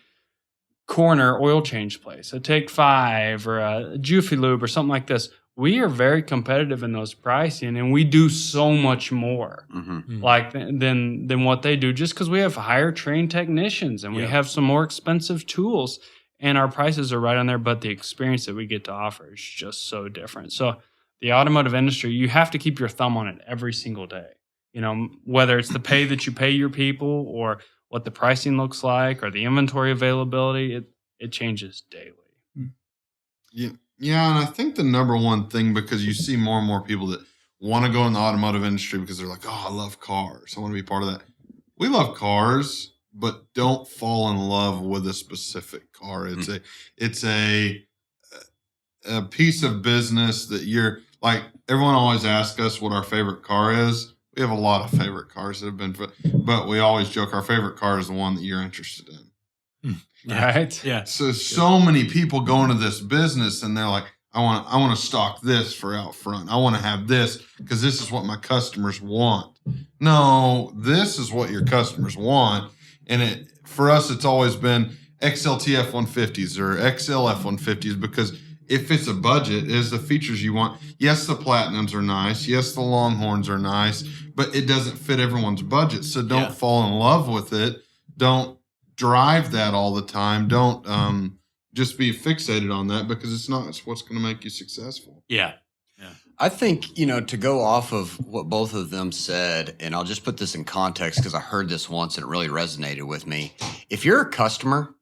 Speaker 2: corner oil change place, a Take 5 or a Jiffy Lube or something like this. We are very competitive in those pricing, and we do so much more than what they do, just because we have higher trained technicians and we have some more expensive tools, and our prices are right on there. But the experience that we get to offer is just so different. So the automotive industry, you have to keep your thumb on it every single day. Whether it's the pay that you pay your people or what the pricing looks like or the inventory availability, it changes daily.
Speaker 4: Yeah, and I think the number one thing, because you see more and more people that want to go in the automotive industry because they're like, oh, I love cars. I want to be part of that. We love cars, but don't fall in love with a specific car. It's a piece of business that you're like, everyone always asks us what our favorite car is. We have a lot of favorite cars that have been, but we always joke our favorite car is the one that you're interested in.
Speaker 2: Right?
Speaker 3: Yeah.
Speaker 4: So many people go into this business and they're like, I want to stock this for out front. I want to have this because this is what my customers want. No, this is what your customers want. And for us, it's always been XLT F-150s or XL F-150s because if it's a budget, it is the features you want. Yes, the Platinums are nice. Yes, the Longhorns are nice, but it doesn't fit everyone's budget. So don't fall in love with it. Don't drive that all the time. Don't just be fixated on that because it's what's going to make you successful.
Speaker 3: Yeah.
Speaker 1: I think, to go off of what both of them said, and I'll just put this in context because I heard this once and it really resonated with me. If you're a customer,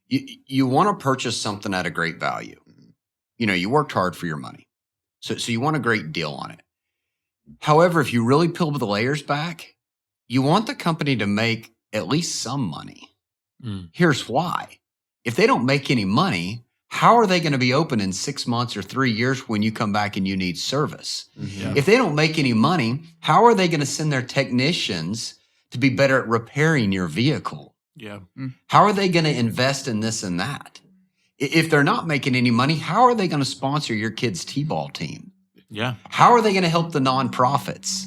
Speaker 1: you want to purchase something at a great value. You worked hard for your money. So you want a great deal on it. However, if you really peel the layers back, you want the company to make at least some money. Here's why. If they don't make any money, how are they going to be open in 6 months or 3 years when you come back and you need service? If they don't make any money, how are they going to send their technicians to be better at repairing your vehicle? How are they going to invest in this and that? If they're not making any money, how are they going to sponsor your kid's T-ball team? How are they going to help the nonprofits?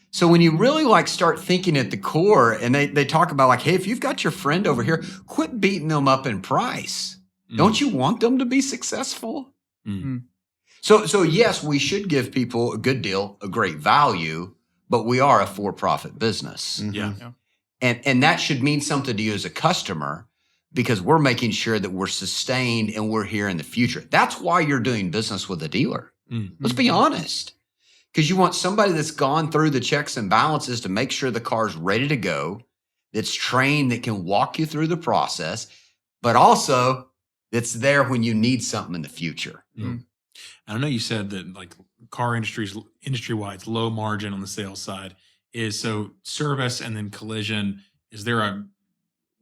Speaker 1: So when you really start thinking at the core, and they talk about hey, if you've got your friend over here, quit beating them up in price. Don't you want them to be successful? So yes, we should give people a good deal, a great value, but we are a for-profit business. And that should mean something to you as a customer because we're making sure that we're sustained and we're here in the future. That's why you're doing business with a dealer. Let's be honest. Because you want somebody that's gone through the checks and balances to make sure the car's ready to go, that's trained, that can walk you through the process, but also that's there when you need something in the future.
Speaker 3: I know you said that like car industry-wide, low margin on the sales side is so service and then collision. Is there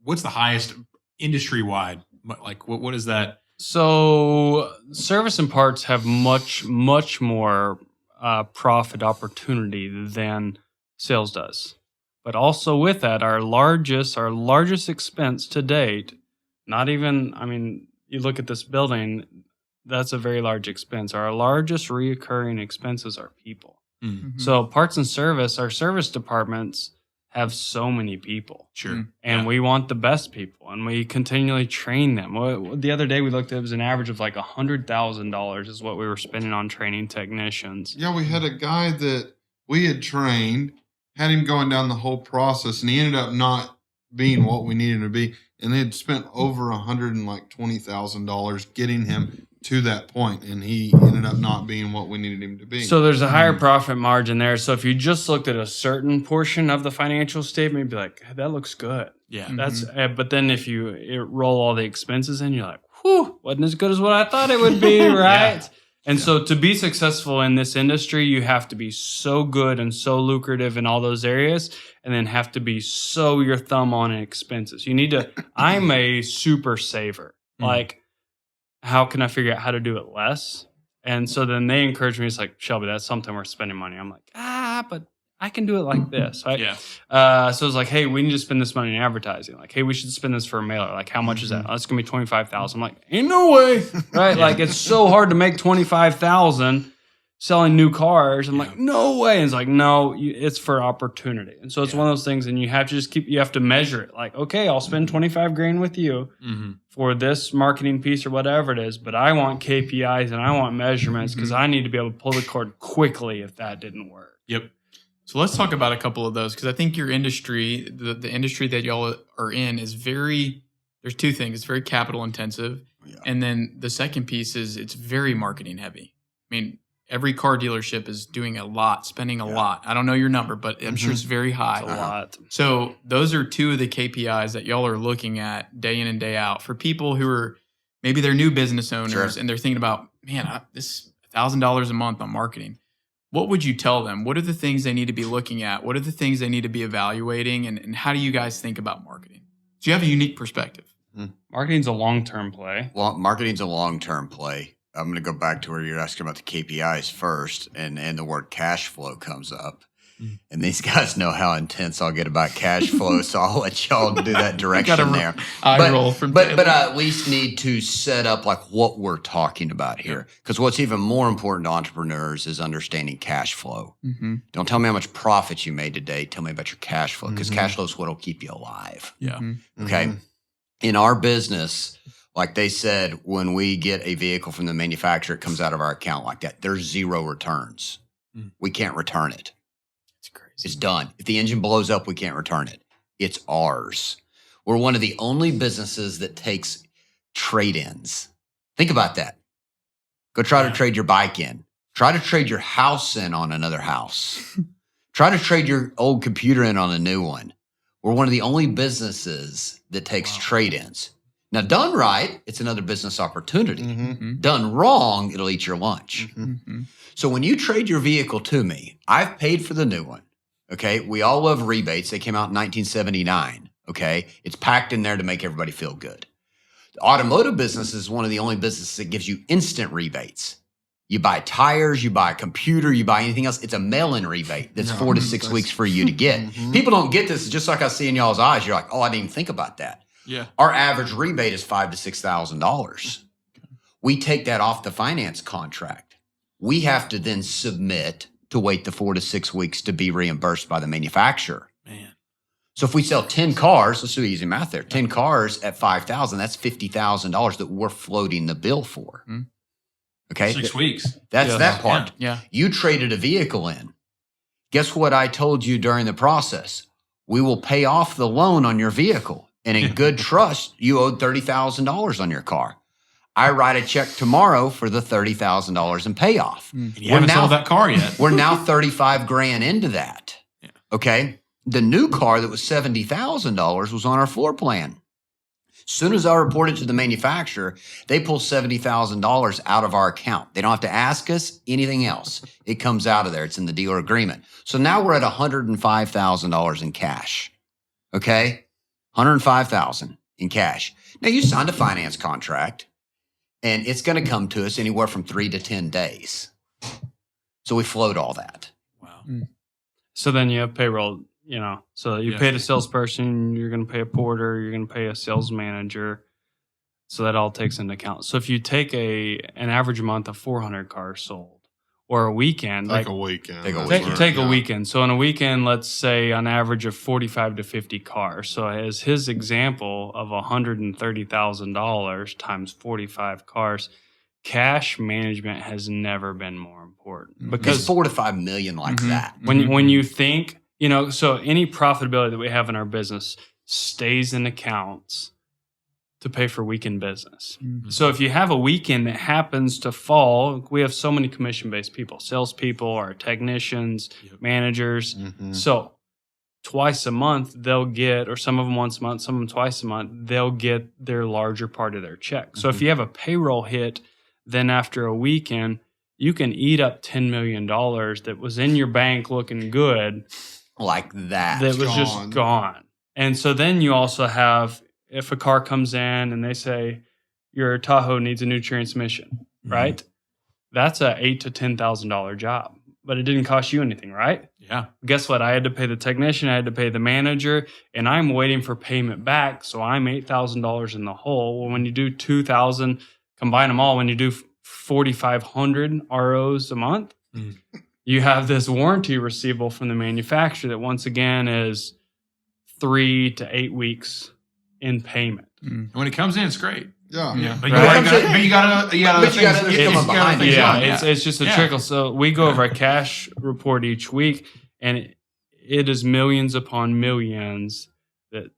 Speaker 3: what's the highest industry-wide? Like what is that?
Speaker 2: So service and parts have much more profit opportunity than sales does. But also with that, our largest expense to date, not even, I mean, you look at this building, that's a very large expense. Our largest reoccurring expenses are people.
Speaker 3: Mm-hmm.
Speaker 2: So parts and service, our service departments have so many people.
Speaker 3: Sure.
Speaker 2: And we want the best people, and we continually train them. The other day we looked at, it was an average of like $100,000 is what we were spending on training technicians.
Speaker 4: Yeah, we had a guy that we had trained, had him going down the whole process, and he ended up not being what we needed him to be. And they had spent over $120,000 getting him to that point, and he ended up not being what we needed him to be.
Speaker 2: So there's a higher profit margin there. So if you just looked at a certain portion of the financial statement, you'd be like, hey, that looks good.
Speaker 3: Yeah.
Speaker 2: That's. But then if you roll all the expenses in, you're like, whew, wasn't as good as what I thought it would be, right? And so to be successful in this industry, you have to be so good and so lucrative in all those areas, and then have to be so your thumb on expenses. You need to, I'm a super saver. Like, how can I figure out how to do it less? And so then they encourage me. It's like, Shelby, that's something worth spending money. I'm like, but I can do it like this. Right?
Speaker 3: Yeah.
Speaker 2: So it's like, hey, we need to spend this money in advertising. Like, hey, we should spend this for a mailer. Like, how much is that? Oh, that's going to be $25,000. I'm like, ain't no way. Right? Like, it's so hard to make $25,000 selling new cars. I'm like, no way. And it's like, no, it's for opportunity. And so it's one of those things, and you have to you have to measure it. Like, okay, I'll spend $25,000 with you for this marketing piece or whatever it is, but I want KPIs and I want measurements because I need to be able to pull the cord quickly if that didn't work.
Speaker 3: Yep.
Speaker 5: So let's talk about a couple of those, because I think your industry, the industry that y'all are in, is there's two things. It's very capital intensive. Yeah. And then the second piece is it's very marketing heavy. I mean, every car dealership is doing a lot, spending a lot. I don't know your number, but I'm sure it's very high.
Speaker 2: It's a lot.
Speaker 5: So those are two of the KPIs that y'all are looking at day in and day out for people who are, maybe they're new business owners and they're thinking about, man, this $1,000 a month on marketing. What would you tell them? What are the things they need to be looking at? What are the things they need to be evaluating? And how do you guys think about marketing? So you have a unique perspective.
Speaker 2: Marketing's a long-term play.
Speaker 1: Well, marketing's a long-term play. I'm going to go back to where you're asking about the KPIs first, and the word cash flow comes up. And these guys know how intense I'll get about cash flow, so I'll let y'all do that direction there. But I at least need to set up like what we're talking about here, because what's even more important to entrepreneurs is understanding cash flow. Don't tell me how much profit you made today. Tell me about your cash flow, because cash flow is what will keep you alive.
Speaker 3: Yeah.
Speaker 1: Okay. In our business, like they said, when we get a vehicle from the manufacturer, it comes out of our account like that. There's 0 returns. We can't return it. It's done. If the engine blows up, we can't return it. It's ours. We're one of the only businesses that takes trade-ins. Think about that. Go try to trade your bike in. Try to trade your house in on another house. Try to trade your old computer in on a new one. We're one of the only businesses that takes trade-ins. Now, done right, it's another business opportunity. Done wrong, it'll eat your lunch. So when you trade your vehicle to me, I've paid for the new one. Okay, we all love rebates. They came out in 1979. Okay, it's packed in there to make everybody feel good. The automotive business is one of the only businesses that gives you instant rebates. You buy tires, you buy a computer, you buy anything else. It's a mail-in rebate that's 4 to 6 weeks for you to get. People don't get this. Just like I see in y'all's eyes, you're like, oh, I didn't even think about that.
Speaker 3: Yeah.
Speaker 1: Our average rebate is $5,000 to $6,000. We take that off the finance contract. We have to then submit to wait the 4 to 6 weeks to be reimbursed by the manufacturer.
Speaker 3: Man.
Speaker 1: So if we sell 10 cars, let's do easy math there. 10 cars at $5,000, that's $50,000 that we're floating the bill for. Okay.
Speaker 3: 6 weeks.
Speaker 1: That's that part.
Speaker 5: Yeah.
Speaker 1: You traded a vehicle in. Guess what I told you during the process? We will pay off the loan on your vehicle. And in good trust, you owed $30,000 on your car. I write a check tomorrow for the $30,000 in payoff.
Speaker 3: And you haven't sold that car yet.
Speaker 1: We're now $35,000 into that. Okay. The new car that was $70,000 was on our floor plan. Soon as I report it to the manufacturer, they pull $70,000 out of our account. They don't have to ask us anything else. It comes out of there. It's in the dealer agreement. So now we're at $105,000 in cash. Okay? $105,000 in cash. Now you signed a finance contract and it's going to come to us anywhere from 3 to 10 days. So we float all that.
Speaker 3: Wow.
Speaker 2: So then you have payroll, so you paid a salesperson, you're going to pay a porter, you're going to pay a sales manager. So that all takes into account. So if you take an average month of 400 cars sold or a weekend,
Speaker 4: Take a weekend.
Speaker 2: Take a weekend. So on a weekend, let's say on average of 45 to 50 cars. So as his example of $130,000 times 45 cars, cash management has never been more important
Speaker 1: Because it's 4 to 5 million like that.
Speaker 2: When you think, so any profitability that we have in our business stays in accounts to pay for weekend business. So if you have a weekend that happens to fall, we have so many commission-based people, salespeople, our technicians, managers. So twice a month they'll get, or some of them once a month, some of them twice a month, they'll get their larger part of their check. So if you have a payroll hit, then after a weekend, you can eat up $10 million that was in your bank looking good.
Speaker 1: Like that.
Speaker 2: That was just gone. And so then you also have, if a car comes in and they say your Tahoe needs a new transmission, right? That's a $8,000 to $10,000 job, but it didn't cost you anything, right?
Speaker 3: Yeah.
Speaker 2: Guess what? I had to pay the technician, I had to pay the manager, and I'm waiting for payment back. So I'm $8,000 in the hole. Well, when you do 2,000, combine them all, when you do 4,500 ROs a month, you have this warranty receivable from the manufacturer that once again is 3 to 8 weeks in payment.
Speaker 3: And when it comes in, it's great.
Speaker 4: Yeah.
Speaker 3: But you gotta
Speaker 2: it's just a trickle. So we go over a cash report each week, and it is millions upon millions that,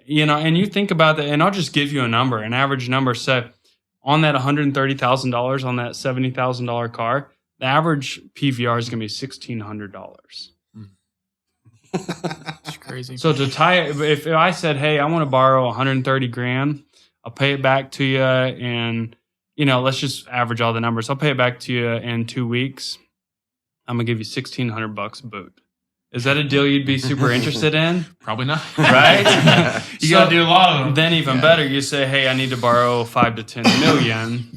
Speaker 2: and you think about that, and I'll just give you a number, an average number. So on that $130,000 on that $70,000 car, the average PVR is going to be $1,600.
Speaker 5: It's crazy.
Speaker 2: So to tie it, if I said, hey, I want to borrow $130,000, I'll pay it back to you, and let's just average all the numbers. I'll pay it back to you in 2 weeks. I'm gonna give you $1,600 boot. Is that a deal you'd be super interested in?
Speaker 3: Probably not.
Speaker 2: Right?
Speaker 3: You gotta do a lot of them.
Speaker 2: Then even better, you say, hey, I need to borrow 5 to 10 million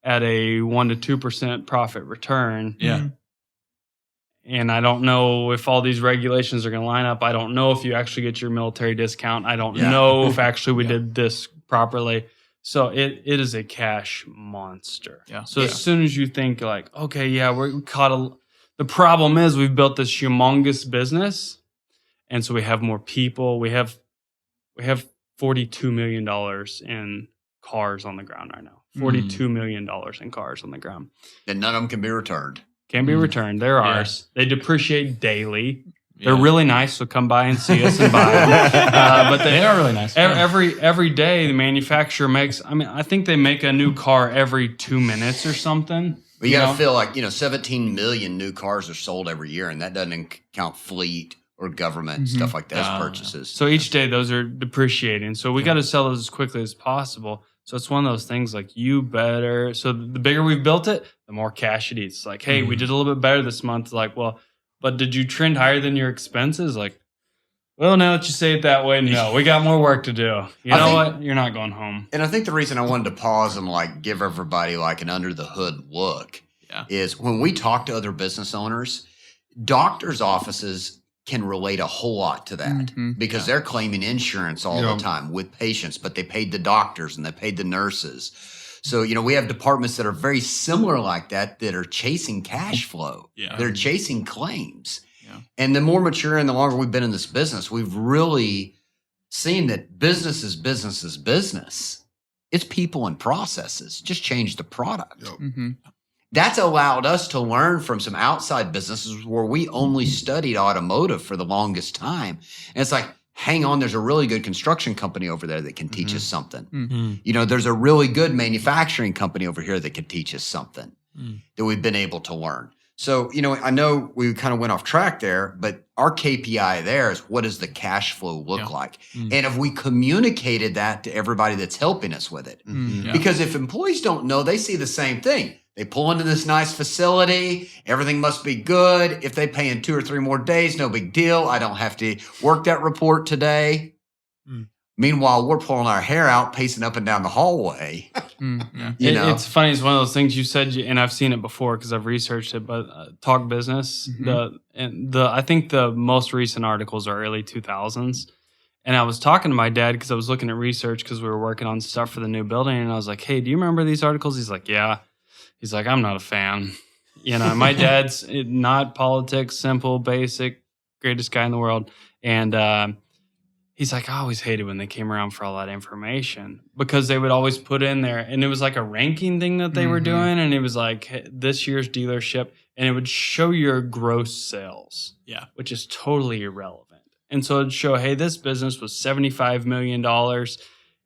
Speaker 2: at a 1 to 2% profit return.
Speaker 3: Yeah.
Speaker 2: And I don't know if all these regulations are going to line up. I don't know if you actually get your military discount. I don't know if actually we did this properly. So it is a cash monster.
Speaker 5: Yeah.
Speaker 2: So as soon as you think like, okay, we caught the problem is we've built this humongous business. And so we have more people. We have $42 million in cars on the ground right now. $42 million in cars on the ground.
Speaker 1: And none of them can be returned.
Speaker 2: Can be returned. They're ours. They depreciate daily. They're really nice, so come by and see us and buy them. But they are really nice. Every day, the manufacturer makes. I think they make a new car every 2 minutes or something.
Speaker 1: But you got to feel like 17 million new cars are sold every year, and that doesn't count fleet or government stuff like those purchases.
Speaker 2: So each day, those are depreciating. So we got to sell those as quickly as possible. So it's one of those things like you better. So the bigger we've built it, the more cash it eats. Like, hey, we did a little bit better this month. Like, well, but did you trend higher than your expenses? Like, well, now that you say it that way, no, we got more work to do. You know what? You're not going home.
Speaker 1: And I think the reason I wanted to pause and give everybody an under the hood look is when we talk to other business owners, doctors' offices can relate a whole lot to that because they're claiming insurance all the time with patients, but they paid the doctors and they paid the nurses. So, we have departments that are very similar like that are chasing cash flow. Yeah. They're chasing claims. Yeah. And the more mature and the longer we've been in this business, we've really seen that business is business is business. It's people and processes. Just change the product. Yep. That's allowed us to learn from some outside businesses where we only studied automotive for the longest time. And it's like, hang on, there's a really good construction company over there that can teach us something. There's a really good manufacturing company over here that can teach us something that we've been able to learn. So, I know we kind of went off track there, but our KPI there is what does the cash flow look like? And have we communicated that to everybody that's helping us with it? Because if employees don't know, they see the same thing. They pull into this nice facility. Everything must be good. If they pay in 2 or 3 more days, no big deal. I don't have to work that report today. Meanwhile, we're pulling our hair out, pacing up and down the hallway.
Speaker 2: It's funny. It's one of those things you said, and I've seen it before because I've researched it. But Talk Business, I think the most recent articles are early 2000s. And I was talking to my dad because I was looking at research because we were working on stuff for the new building. And I was like, "Hey, do you remember these articles?" He's like, "Yeah." He's like, "I'm not a fan." My dad's not politics, simple, basic, greatest guy in the world, and. He's like, "I always hated when they came around for all that information because they would always put in there, and it was like a ranking thing that they were doing, and it was like hey, this year's dealership, and it would show your gross sales, which is totally irrelevant. And so it'd show, hey, this business was $75 million,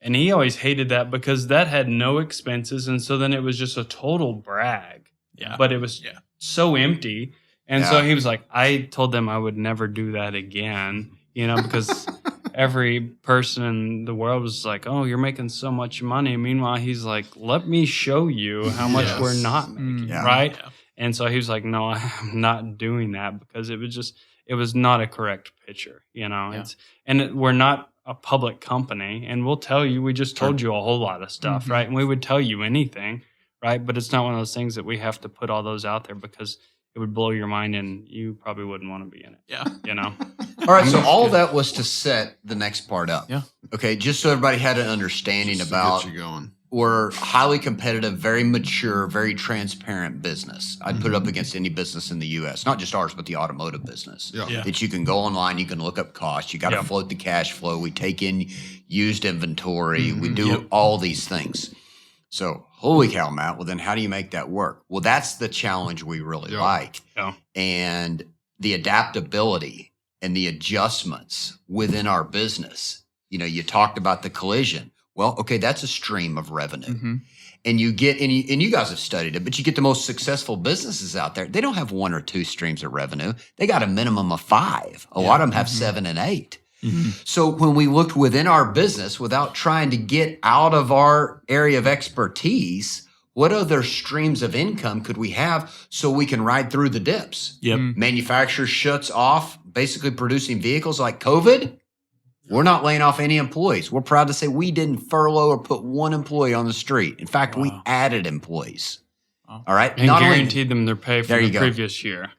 Speaker 2: and he always hated that because that had no expenses, and so then it was just a total brag, but it was so empty, and so he was like, I told them I would never do that again, because." Every person in the world was like, "Oh, you're making so much money." Meanwhile, he's like, "Let me show you how much we're not making, right?" Yeah. And so he was like, "No, I'm not doing that because it was not a correct picture, we're not a public company, and we'll tell you. We just told you a whole lot of stuff, right? And we would tell you anything, right? But it's not one of those things that we have to put all those out there because it would blow your mind, and you probably wouldn't want to be in it. Yeah,
Speaker 1: All right, so all that was to set the next part up.
Speaker 5: Yeah.
Speaker 1: Okay, just so everybody had an understanding about
Speaker 4: get you going.
Speaker 1: We're highly competitive, very mature, very transparent business. I'd put it up against any business in the U.S., not just ours, but the automotive business. That you can go online, you can look up costs, you got to float the cash flow. We take in used inventory, we do all these things. So, holy cow, Matt. Well, then how do you make that work? Well, that's the challenge we really like. And the adaptability and the adjustments within our business. You talked about the collision. Well, okay, that's a stream of revenue. And you get, and you guys have studied it, but you get the most successful businesses out there. They don't have 1 or 2 streams of revenue. They got a minimum of 5. A lot of them have 7 and 8. So when we looked within our business, without trying to get out of our area of expertise, what other streams of income could we have so we can ride through the dips? Manufacturer shuts off, basically producing vehicles like COVID. We're not laying off any employees. We're proud to say we didn't furlough or put 1 employee on the street. In fact, we added employees. All right.
Speaker 2: And guaranteed them their pay for the previous year.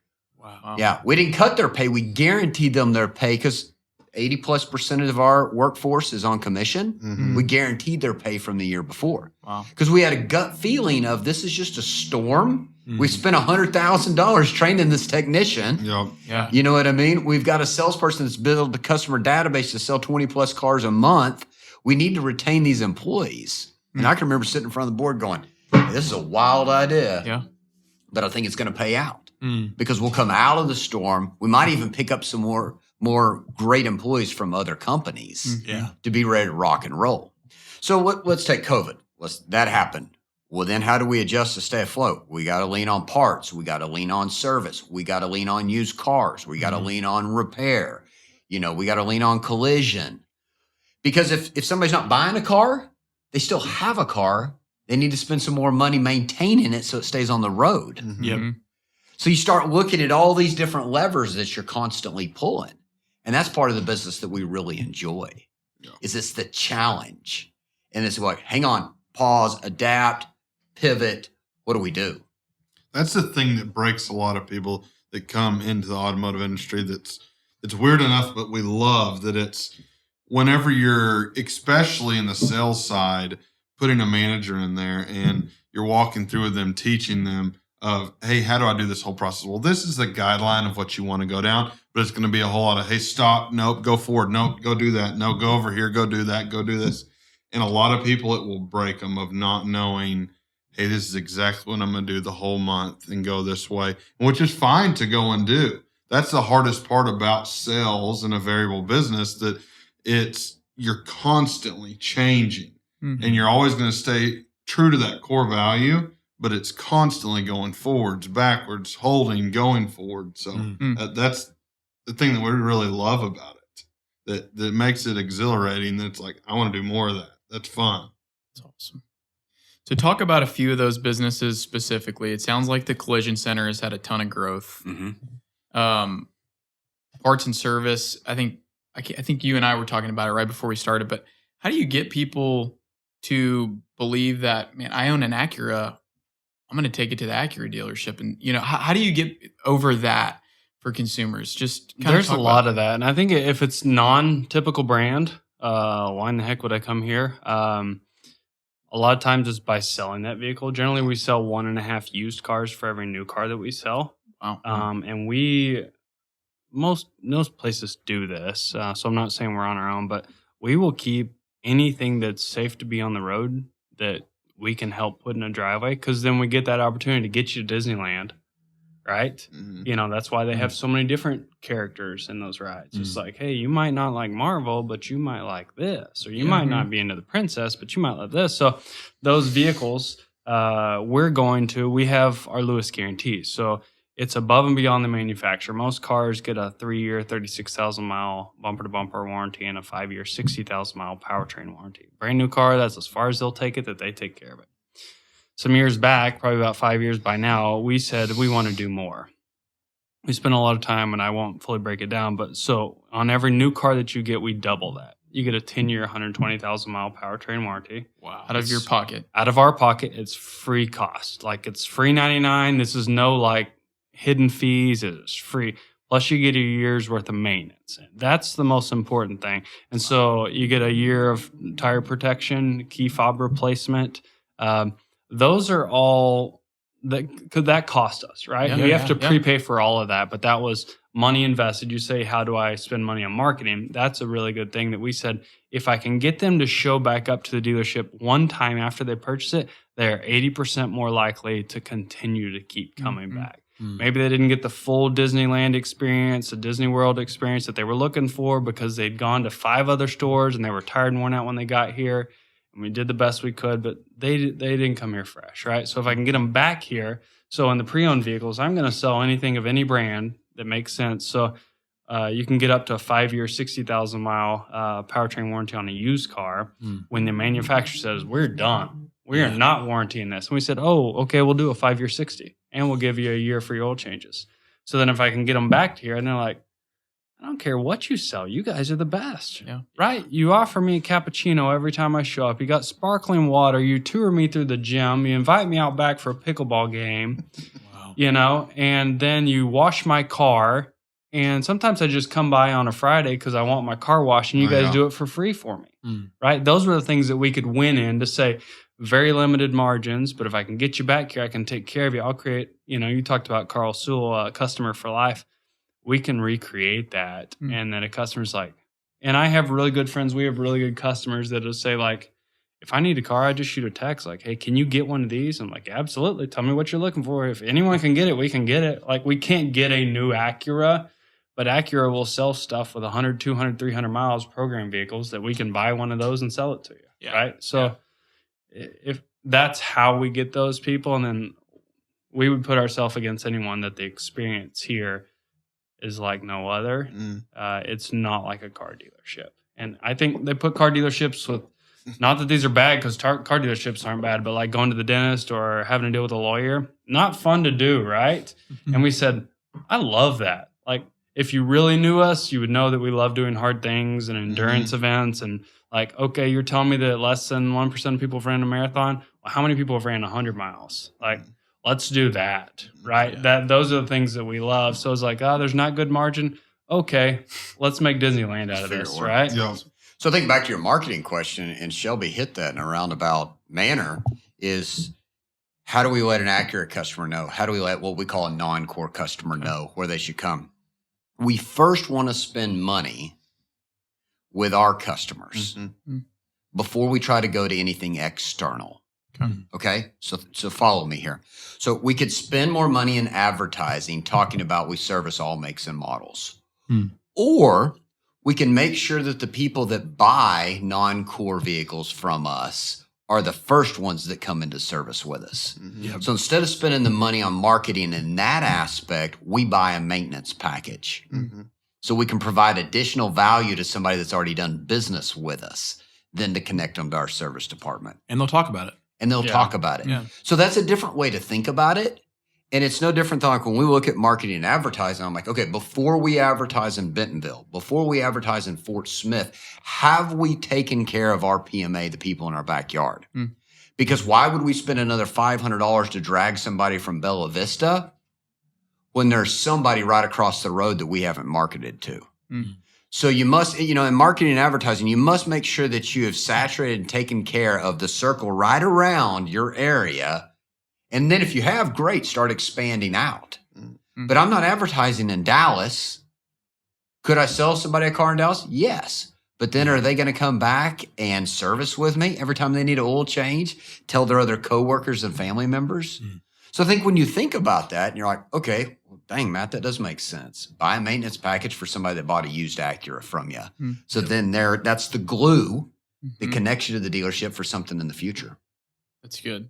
Speaker 1: Yeah. We didn't cut their pay. We guaranteed them their pay because 80+% of our workforce is on commission. We guaranteed their pay from the year before. Because we had a gut feeling of this is just a storm. We spent $100,000 training this technician. You know what I mean? We've got a salesperson that's built a customer database to sell 20+ cars a month. We need to retain these employees. And I can remember sitting in front of the board going, hey, this is a wild idea. But I think it's going to pay out because we'll come out of the storm. We might even pick up some more great employees from other companies to be ready to rock and roll. So let's take COVID. That happened. Well, then how do we adjust to stay afloat? We got to lean on parts. We got to lean on service. We got to lean on used cars. We got to lean on repair. We got to lean on collision. Because if somebody's not buying a car, they still have a car. They need to spend some more money maintaining it so it stays on the road. So you start looking at all these different levers that you're constantly pulling. And that's part of the business that we really enjoy. Is it's the challenge. And it's like, hang on, pause, adapt, pivot. What do we do?
Speaker 4: That's the thing that breaks a lot of people that come into the automotive industry. It's weird enough, but we love that it's whenever you're, especially in the sales side, putting a manager in there and you're walking through with them, teaching them of, hey, how do I do this whole process? Well, this is the guideline of what you want to go down, but it's going to be a whole lot of, hey, stop, nope, go forward, nope, go do that, no, go over here, go do that, go do this. And a lot of people, it will break them of not knowing, hey, this is exactly what I'm going to do the whole month and go this way, which is fine to go and do. That's the hardest part about sales in a variable business, that you're constantly changing and you're always going to stay true to that core value, but it's constantly going forwards, backwards, holding, going forward. So that's the thing that we really love about it, that makes it exhilarating. That's like, I want to do more of that. That's fun.
Speaker 5: That's awesome. So talk about a few of those businesses specifically. It sounds like the collision center has had a ton of growth. Parts and service. I think you and I were talking about it right before we started, but how do you get people to believe that, man, I own an Acura, I'm going to take it to the Acura dealership? And, how do you get over that for consumers? Just
Speaker 2: there's a lot of that. And I think if it's non-typical brand, why in the heck would I come here? A lot of times it's by selling that vehicle. Generally, we sell 1.5 used cars for every new car that we sell.
Speaker 5: Wow.
Speaker 2: And most places do this. So I'm not saying we're on our own, but we will keep anything that's safe to be on the road that we can help put in a driveway, because then we get that opportunity to get you to Disneyland, right? That's why they have so many different characters in those rides. It's like, hey, you might not like Marvel, but you might like this, or you might not be into the princess, but you might love this. So those vehicles, we have our Lewis guarantees. So it's above and beyond the manufacturer. Most cars get a 3-year, 36,000-mile bumper-to-bumper warranty and a 5-year, 60,000-mile powertrain warranty. Brand new car, that's as far as they'll take it, that they take care of it. Some years back, probably about 5 years by now, we said we want to do more. We spent a lot of time, and I won't fully break it down, but so on every new car that you get, we double that. You get a 10-year, 120,000-mile powertrain warranty.
Speaker 5: Wow. Out of your pocket.
Speaker 2: Out of our pocket, it's free cost. Like, it's free $99. This is no, hidden fees. It's free. Plus, you get a year's worth of maintenance. That's the most important thing. And so you get a year of tire protection, key fob replacement. Those are all that cost us, right? We have to prepay for all of that, but that was money invested. You say, how do I spend money on marketing? That's a really good thing that we said, if I can get them to show back up to the dealership one time after they purchase it, they're 80% more likely to continue to keep coming back. Maybe they didn't get the full Disneyland experience, the Disney World experience that they were looking for because they'd gone to 5 other stores and they were tired and worn out when they got here. And we did the best we could, but they didn't come here fresh, right? So if I can get them back here, so in the pre-owned vehicles, I'm going to sell anything of any brand that makes sense. So you can get up to a 5-year, 60,000-mile powertrain warranty on a used car when the manufacturer says, we're done. We are not warranting this. And we said, oh, okay, we'll do a 5-year 60, and we'll give you a year for your oil changes. So then if I can get them back here, and they're like, I don't care what you sell. You guys are the best, right? You offer me a cappuccino every time I show up. You got sparkling water. You tour me through the gym. You invite me out back for a pickleball game, and then you wash my car. And sometimes I just come by on a Friday because I want my car washed, and you guys do it for free for me, right? Those were the things that we could win in to say, very limited margins, but if I can get you back here, I can take care of you. I'll create, you talked about Carl Sewell, customer for life. We can recreate that. And then a customer's like, and I have really good friends. We have really good customers that'll say, like, if I need a car, I just shoot a text like, hey, can you get one of these? I'm like, absolutely. Tell me what you're looking for. If anyone can get it, we can get it. Like, we can't get a new Acura, but Acura will sell stuff with 100, 200, 300 miles program vehicles that we can buy one of those and sell it to you. Right. So if that's how we get those people, and then we would put ourselves against anyone that the experience here is like no other. It's not like a car dealership. And I think they put car dealerships with, not that these are bad, because car dealerships aren't bad, but like going to the dentist or having to deal with a lawyer, not fun to do, right? And we said, I love that. Like, if you really knew us, you would know that we love doing hard things and endurance events. And like, okay, you're telling me that less than 1% of people have ran a marathon. Well, how many people have ran 100 miles? Like, let's do that, right? Those are the things that we love. So it's like, there's not good margin. Okay, let's make Disneyland out of this, right?
Speaker 4: Yeah.
Speaker 1: So I think back to your marketing question, and Shelby hit that in a roundabout manner, is how do we let an accurate customer know? How do we let what we call a non-core customer know where they should come? We first want to spend money with our customers before we try to go to anything external. Okay? So follow me here. So we could spend more money in advertising talking about we service all makes and models. Or we can make sure that the people that buy non-core vehicles from us are the first ones that come into service with us. So instead of spending the money on marketing in that aspect, we buy a maintenance package. So we can provide additional value to somebody that's already done business with us than to connect them to our service department.
Speaker 3: And they'll talk about it.
Speaker 1: And they'll talk about it.
Speaker 3: Yeah.
Speaker 1: So that's a different way to think about it. And it's no different than like when we look at marketing and advertising, I'm like, okay, before we advertise in Bentonville, before we advertise in Fort Smith, have we taken care of our PMA, the people in our backyard? Because why would we spend another $500 to drag somebody from Bella Vista when there's somebody right across the road that we haven't marketed to? So you must, in marketing and advertising, you must make sure that you have saturated and taken care of the circle right around your area. And then if you have, great, start expanding out. But I'm not advertising in Dallas. Could I sell somebody a car in Dallas? Yes. But then are they going to come back and service with me every time they need an oil change, tell their other coworkers and family members? So I think when you think about that, and you're like, okay, well, dang, Matt, that does make sense. Buy a maintenance package for somebody that bought a used Acura from you. So then that's the glue that connects you to the dealership for something in the future.
Speaker 5: That's good.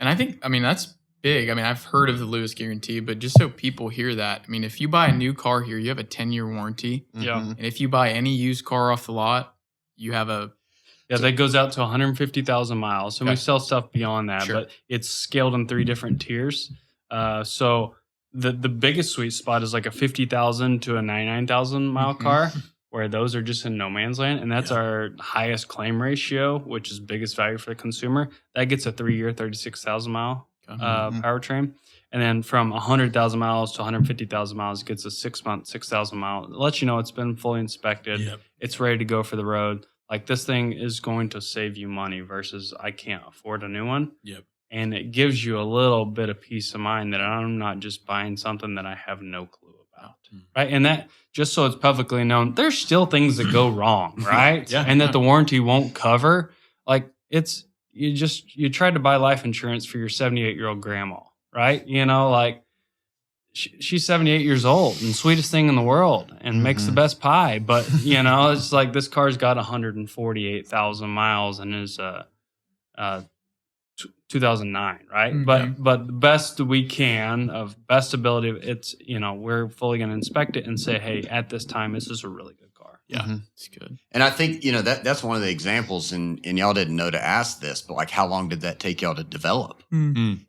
Speaker 5: And I think, that's big. I've heard of the Lewis guarantee, but just so people hear that, if you buy a new car here, you have a 10-year warranty.
Speaker 2: Yeah.
Speaker 5: And if you buy any used car off the lot, you have a...
Speaker 2: Yeah, that goes out to 150,000 miles. And we sell stuff beyond that, but it's scaled in 3 different tiers. So the biggest sweet spot is like a 50,000 to a 99,000 mile car, where those are just in no man's land. And that's our highest claim ratio, which is biggest value for the consumer. That gets a 3-year, 36,000 mile powertrain. And then from 100,000 miles to 150,000 miles, it gets a 6-month, 6,000 mile. It lets you know it's been fully inspected. It's ready to go for the road. Like, this thing is going to save you money versus I can't afford a new one. And it gives you a little bit of peace of mind that I'm not just buying something that I have no clue about. Right. And that, just so it's publicly known, there's still things that go wrong. Right. And that the warranty won't cover. Like, you tried to buy life insurance for your 78-year-old grandma. Right. She's 78 years old and sweetest thing in the world and makes the best pie. But, it's like this car's got 148,000 miles and is 2009, right? But the best we can of best ability, it's, we're fully going to inspect it and say, hey, at this time, this is a really good car.
Speaker 5: It's good.
Speaker 1: And I think, that's one of the examples, and y'all didn't know to ask this, but like, how long did that take y'all to develop?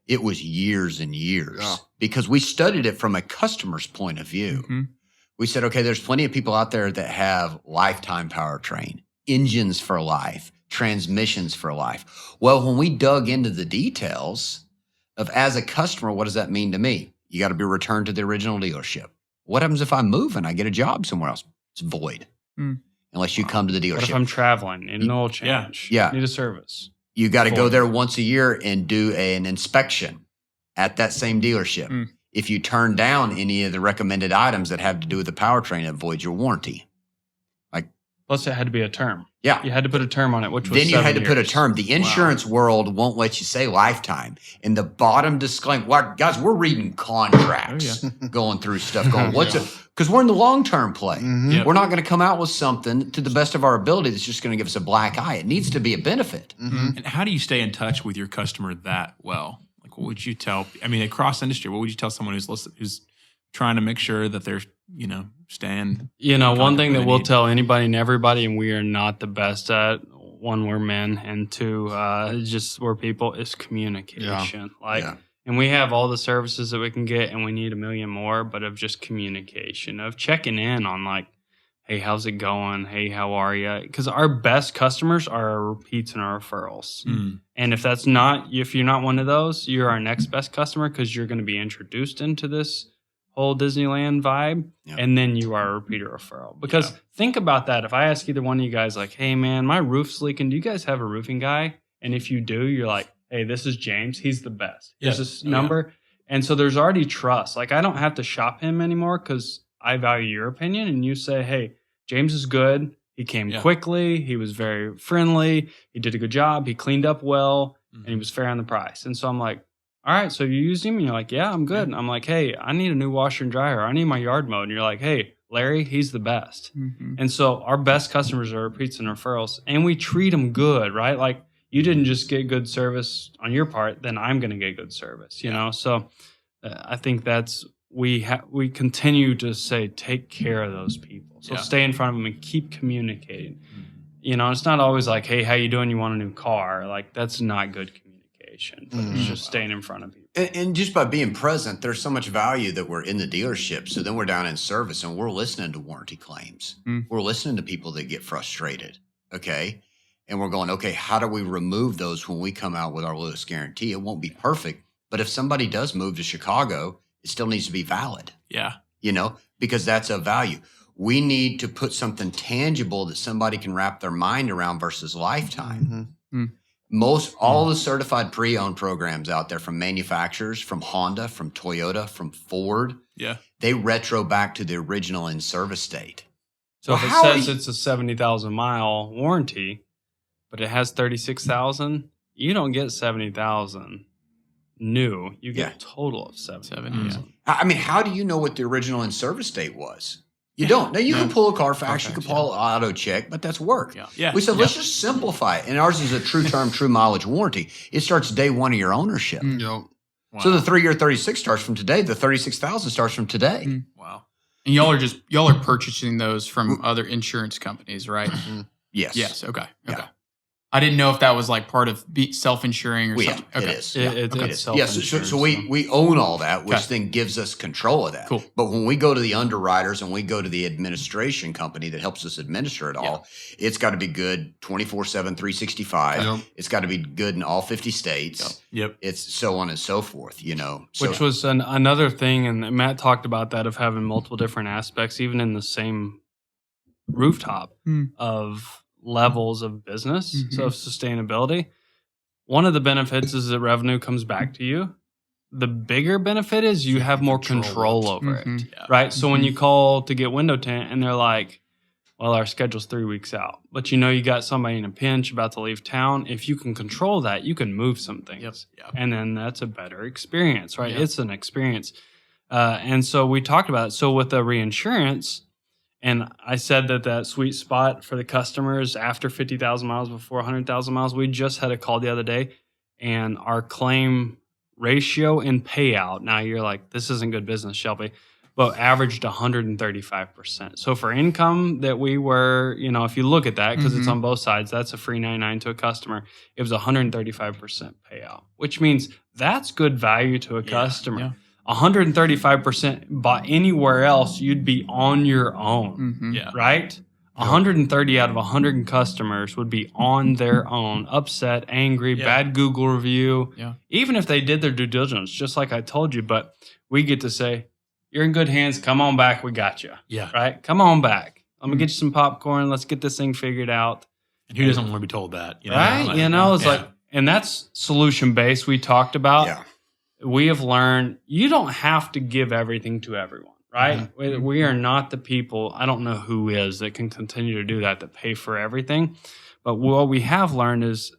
Speaker 1: It was years and years because we studied it from a customer's point of view. We said, okay, there's plenty of people out there that have lifetime powertrain, engines for life, transmissions for life. Well, when we dug into the details of, as a customer, what does that mean to me? You got to be returned to the original dealership. What happens if I move and I get a job somewhere else? It's void. Unless you come to the dealership.
Speaker 2: What if I'm traveling, need an oil change? Need a service.
Speaker 1: You got to go there once a year and do an inspection at that same dealership. If you turn down any of the recommended items that have to do with the powertrain, it voids your warranty.
Speaker 2: Plus, it had to be a term.
Speaker 1: Yeah.
Speaker 2: You had to put a term on it, which was
Speaker 1: then you
Speaker 2: 7
Speaker 1: had to put a
Speaker 2: years.
Speaker 1: term. The insurance world won't let you say lifetime. And the bottom disclaimer, guys, we're reading contracts, going through stuff, going, because we're in the long-term play. We're not going to come out with something to the best of our ability that's just going to give us a black eye. It needs to be a benefit.
Speaker 3: And how do you stay in touch with your customer that well? Like, what would you tell, across industry, what would you tell someone who's trying to make sure that they're, staying?
Speaker 2: One thing that we'll tell anybody and everybody, and we are not the best at, one, we're men, and two, just we're people, is communication. And we have all the services that we can get, and we need a million more, but of just communication, of checking in on like, hey, how's it going? Hey, how are you? Because our best customers are our repeats and our referrals. And if you're not one of those, you're our next best customer because you're going to be introduced into this whole Disneyland vibe, and then you are a repeater referral. Because think about that. If I ask either one of you guys, like, hey, man, my roof's leaking. Do you guys have a roofing guy? And if you do, you're like, hey, this is James. He's the best. Here's this number. And so there's already trust. Like, I don't have to shop him anymore because I value your opinion. And you say, hey, James is good. He came quickly. He was very friendly. He did a good job. He cleaned up well. And he was fair on the price. And so I'm like, all right, so you used him? And you're like, yeah, I'm good. And I'm like, hey, I need a new washer and dryer. I need my yard mowed. And you're like, hey, Larry, he's the best. And so our best customers are repeats and referrals. And we treat them good, right? Like, you didn't just get good service on your part, then I'm going to get good service, you know? So I think that's, we continue to say, take care of those people. So stay in front of them and keep communicating. You know, it's not always like, hey, how you doing? You want a new car? Like, that's not good communication. But it's just staying in front of people.
Speaker 1: And just by being present, there's so much value that we're in the dealership. So then we're down in service and we're listening to warranty claims. We're listening to people that get frustrated. Okay. And we're going, okay, how do we remove those when we come out with our Lewis guarantee? It won't be perfect. But if somebody does move to Chicago, it still needs to be valid.
Speaker 3: Yeah.
Speaker 1: You know, because that's a value. We need to put something tangible that somebody can wrap their mind around versus lifetime. All the certified pre-owned programs out there from manufacturers, from Honda, from Toyota, from Ford, they retro back to the original in-service date.
Speaker 2: So if it says it's a 70,000 mile warranty, but it has 36,000, you don't get 70,000 new. You get a total of 70,000.
Speaker 1: I mean, how do you know what the original in-service date was? You don't. Now, you can pull a Carfax, you can pull auto check, but that's work. We said, let's just simplify it. And ours is a true term, true mileage warranty. It starts day one of your ownership. So the 3-year 36 starts from today. The 36,000 starts from today.
Speaker 5: Wow. And y'all are purchasing those from other insurance companies, right?
Speaker 1: Yes.
Speaker 5: Yes. Okay. I didn't know if that was like part of self-insuring or something.
Speaker 1: It is.
Speaker 2: It's self-insurance.
Speaker 1: So we own all that, which then gives us control of that.
Speaker 5: Cool.
Speaker 1: But when we go to the underwriters and we go to the administration company that helps us administer it all, it's got to be good 24/7, 365. It's got to be good in all 50 states. It's so on and so forth, you know.
Speaker 2: Which was another thing, and Matt talked about that, of having multiple different aspects, even in the same rooftop of levels of business. So sustainability. One of the benefits is that revenue comes back to you. The bigger benefit is you have more control over it, right? So when you call to get window tint and they're like, well, our schedule's 3 weeks out, but you know you got somebody in a pinch about to leave town. If you can control that, you can move some things. And then that's a better experience, right? It's an experience. And so we talked about it. So with the reinsurance, and I said that sweet spot for the customers after 50,000 miles, before 100,000 miles, we just had a call the other day, and our claim ratio and payout, now you're like, this isn't good business, Shelby, but averaged 135%. So for income that we were, you know, if you look at that, because it's on both sides, that's a free 99 to a customer. It was 135% payout, which means that's good value to a customer. 135% by anywhere else, you'd be on your own, right? 130 out of 100 customers would be on their own, upset, angry, bad Google review, even if they did their due diligence, just like I told you. But we get to say, you're in good hands. Come on back. We got you. Right? Come on back. I'm going to get you some popcorn. Let's get this thing figured out.
Speaker 3: And who doesn't want to be told that? You know?
Speaker 2: Right?
Speaker 3: Like,
Speaker 2: you know, it's like, and that's solution-based we talked about. We have learned you don't have to give everything to everyone, right? We are not the people, I don't know who is, that can continue to do that pay for everything. But what we have learned is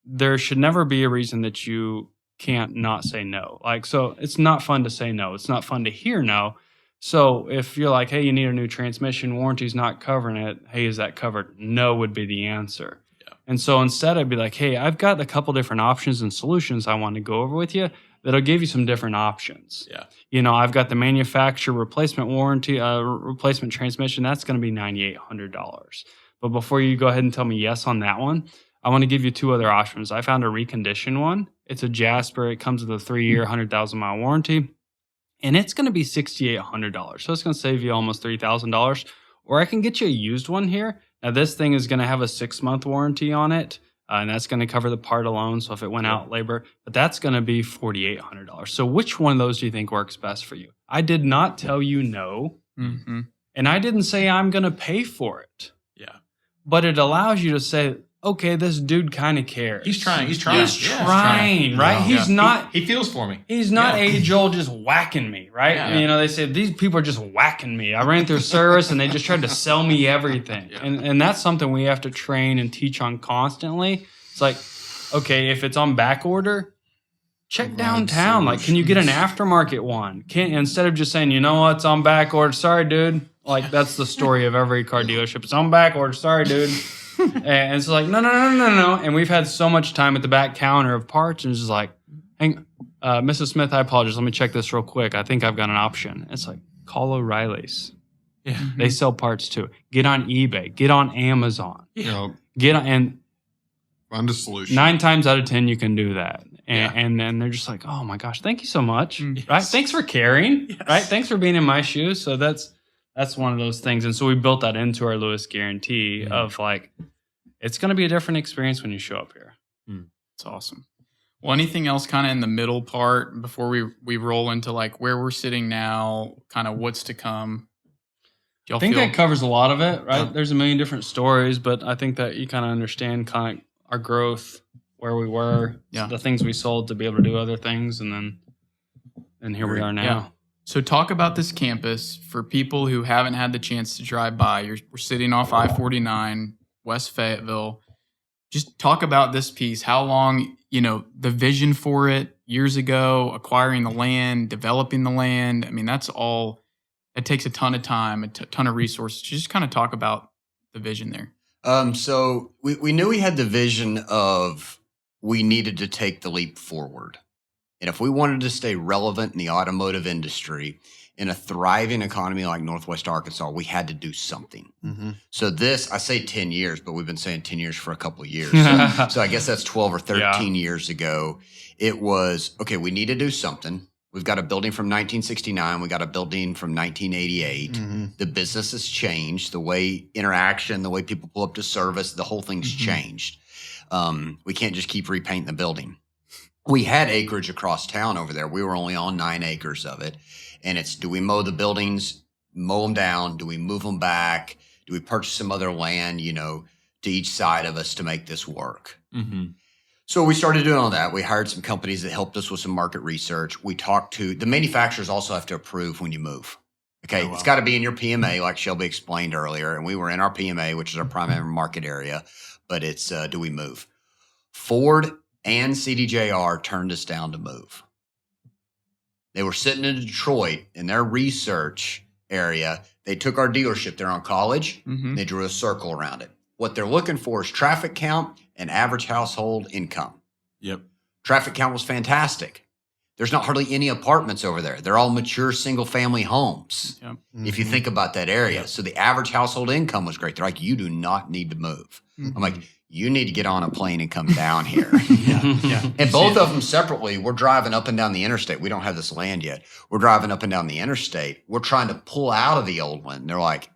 Speaker 2: there should never be a reason that you can't not say no. Like, so it's not fun to say no. It's not fun to hear no. So if you're like, hey, you need a new transmission, warranty's not covering it. Hey, is that covered? No would be the answer. And so instead I'd be like, hey, I've got a couple different options and solutions I want to go over with you that'll give you some different options. You know, I've got the manufacturer replacement warranty, replacement transmission. That's going to be $9,800. But before you go ahead and tell me yes on that one, I want to give you two other options. I found a reconditioned one. It's a Jasper. It comes with a 3-year, 100,000 mile warranty, and it's going to be $6,800. So it's going to save you almost $3,000. Or I can get you a used one here. Now this thing is going to have a 6-month warranty on it. And that's going to cover the part alone. So if it went out labor, but that's going to be $4,800. So which one of those do you think works best for you? I did not tell you no. And I didn't say I'm going to pay for it. But it allows you to say, okay, this dude kind of cares.
Speaker 3: He's trying, right?
Speaker 2: He's not.
Speaker 3: He feels for me.
Speaker 2: He's not age old just whacking me, right? You know, they say these people are just whacking me. I ran through service and they just tried to sell me everything. And that's something we have to train and teach on constantly. It's like, okay, if it's on back order, check downtown. Like, can you get an aftermarket one? Instead of just saying, you know what, it's on back order. Sorry, dude. Like, that's the story of every car dealership. It's on back order. Sorry, dude. And it's like, no. And we've had so much time at the back counter of parts, and it's just like, hang, Mrs. Smith, I apologize. Let me check this real quick. I think I've got an option. It's like, call O'Reilly's.
Speaker 3: Yeah.
Speaker 2: They sell parts too. Get on eBay. Get on Amazon. Get on, and
Speaker 4: Find a solution.
Speaker 2: 9 times out of 10, you can do that. And then they're just like, oh my gosh, thank you so much. Right? Thanks for caring. Right? Thanks for being in my shoes. So that's one of those things. And so we built that into our Lewis guarantee of like, it's going to be a different experience when you show up here.
Speaker 5: It's awesome. Well, anything else kind of in the middle part before we roll into like where we're sitting now, kind of what's to come?
Speaker 2: I think that covers a lot of it, right? There's a million different stories, but I think that you kind of understand kind of our growth, where we were, the things we sold to be able to do other things, and here we are now.
Speaker 5: Yeah. So talk about this campus for people who haven't had the chance to drive by. We're sitting off I-49, West Fayetteville. Just talk about this piece. How long, the vision for it years ago, acquiring the land, developing the land. I mean, that's all. It takes a ton of time, a ton of resources. Just kind of talk about the vision there.
Speaker 1: So we knew we had the vision of we needed to take the leap forward. And if we wanted to stay relevant in the automotive industry in a thriving economy like Northwest Arkansas, we had to do something. So I say 10 years, but we've been saying 10 years for a couple of years. So I guess that's 12 or 13 years ago. It was, okay, we need to do something. We've got a building from 1969. We got a building from 1988. The business has changed. The way interaction, the way people pull up to service, the whole thing's changed. We can't just keep repainting the building. We had acreage across town over there. We were only on 9 acres of it. And it's, do we mow the buildings, mow them down? Do we move them back? Do we purchase some other land, to each side of us to make this work? So we started doing all that. We hired some companies that helped us with some market research. We talked to the manufacturers also have to approve when you move. Okay. It's got to be in your PMA, like Shelby explained earlier. And we were in our PMA, which is our primary market area, but it's, do we move? Ford and CDJR turned us down to move. They were sitting in Detroit in their research area. They took our dealership there on College. They drew a circle around it. What they're looking for is traffic count and average household income. Traffic count was fantastic. There's not hardly any apartments over there. They're all mature single-family homes, if you think about that area. So the average household income was great. They're like, you do not need to move. I'm like, you need to get on a plane and come down here. And both of them separately, we're driving up and down the interstate. We don't have this land yet. We're driving up and down the interstate. We're trying to pull out of the old one. They're like,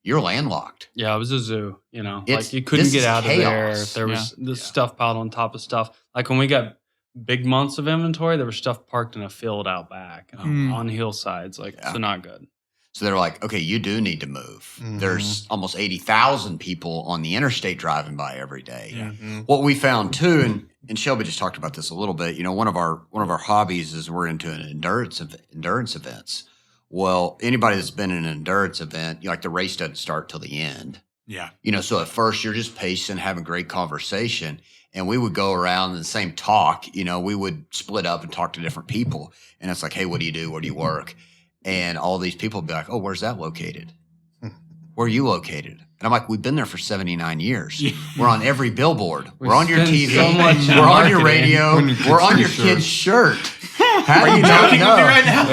Speaker 1: you're landlocked.
Speaker 2: Yeah, it was a zoo, like you couldn't get out of there. There was this stuff piled on top of stuff. Like when we got big months of inventory, there was stuff parked in a field out back on hillsides. So not good.
Speaker 1: So they're like, okay, you do need to move. There's almost 80,000 people on the interstate driving by every day. What we found too, and Shelby just talked about this a little bit, one of our hobbies is we're into an endurance events. Well, anybody that's been in an endurance event, like the race doesn't start till the end. So at first you're just pacing, having great conversation. And we would go around in the same talk, we would split up and talk to different people. And it's like, hey, what do you do? Where do you work? And all these people would be like, oh, where's that located? Where are you located? And I'm like, we've been there for 79 years. We're on every billboard. We're on your TV. We're on your radio. We're on your kid's shirt. How do you not know? Right now?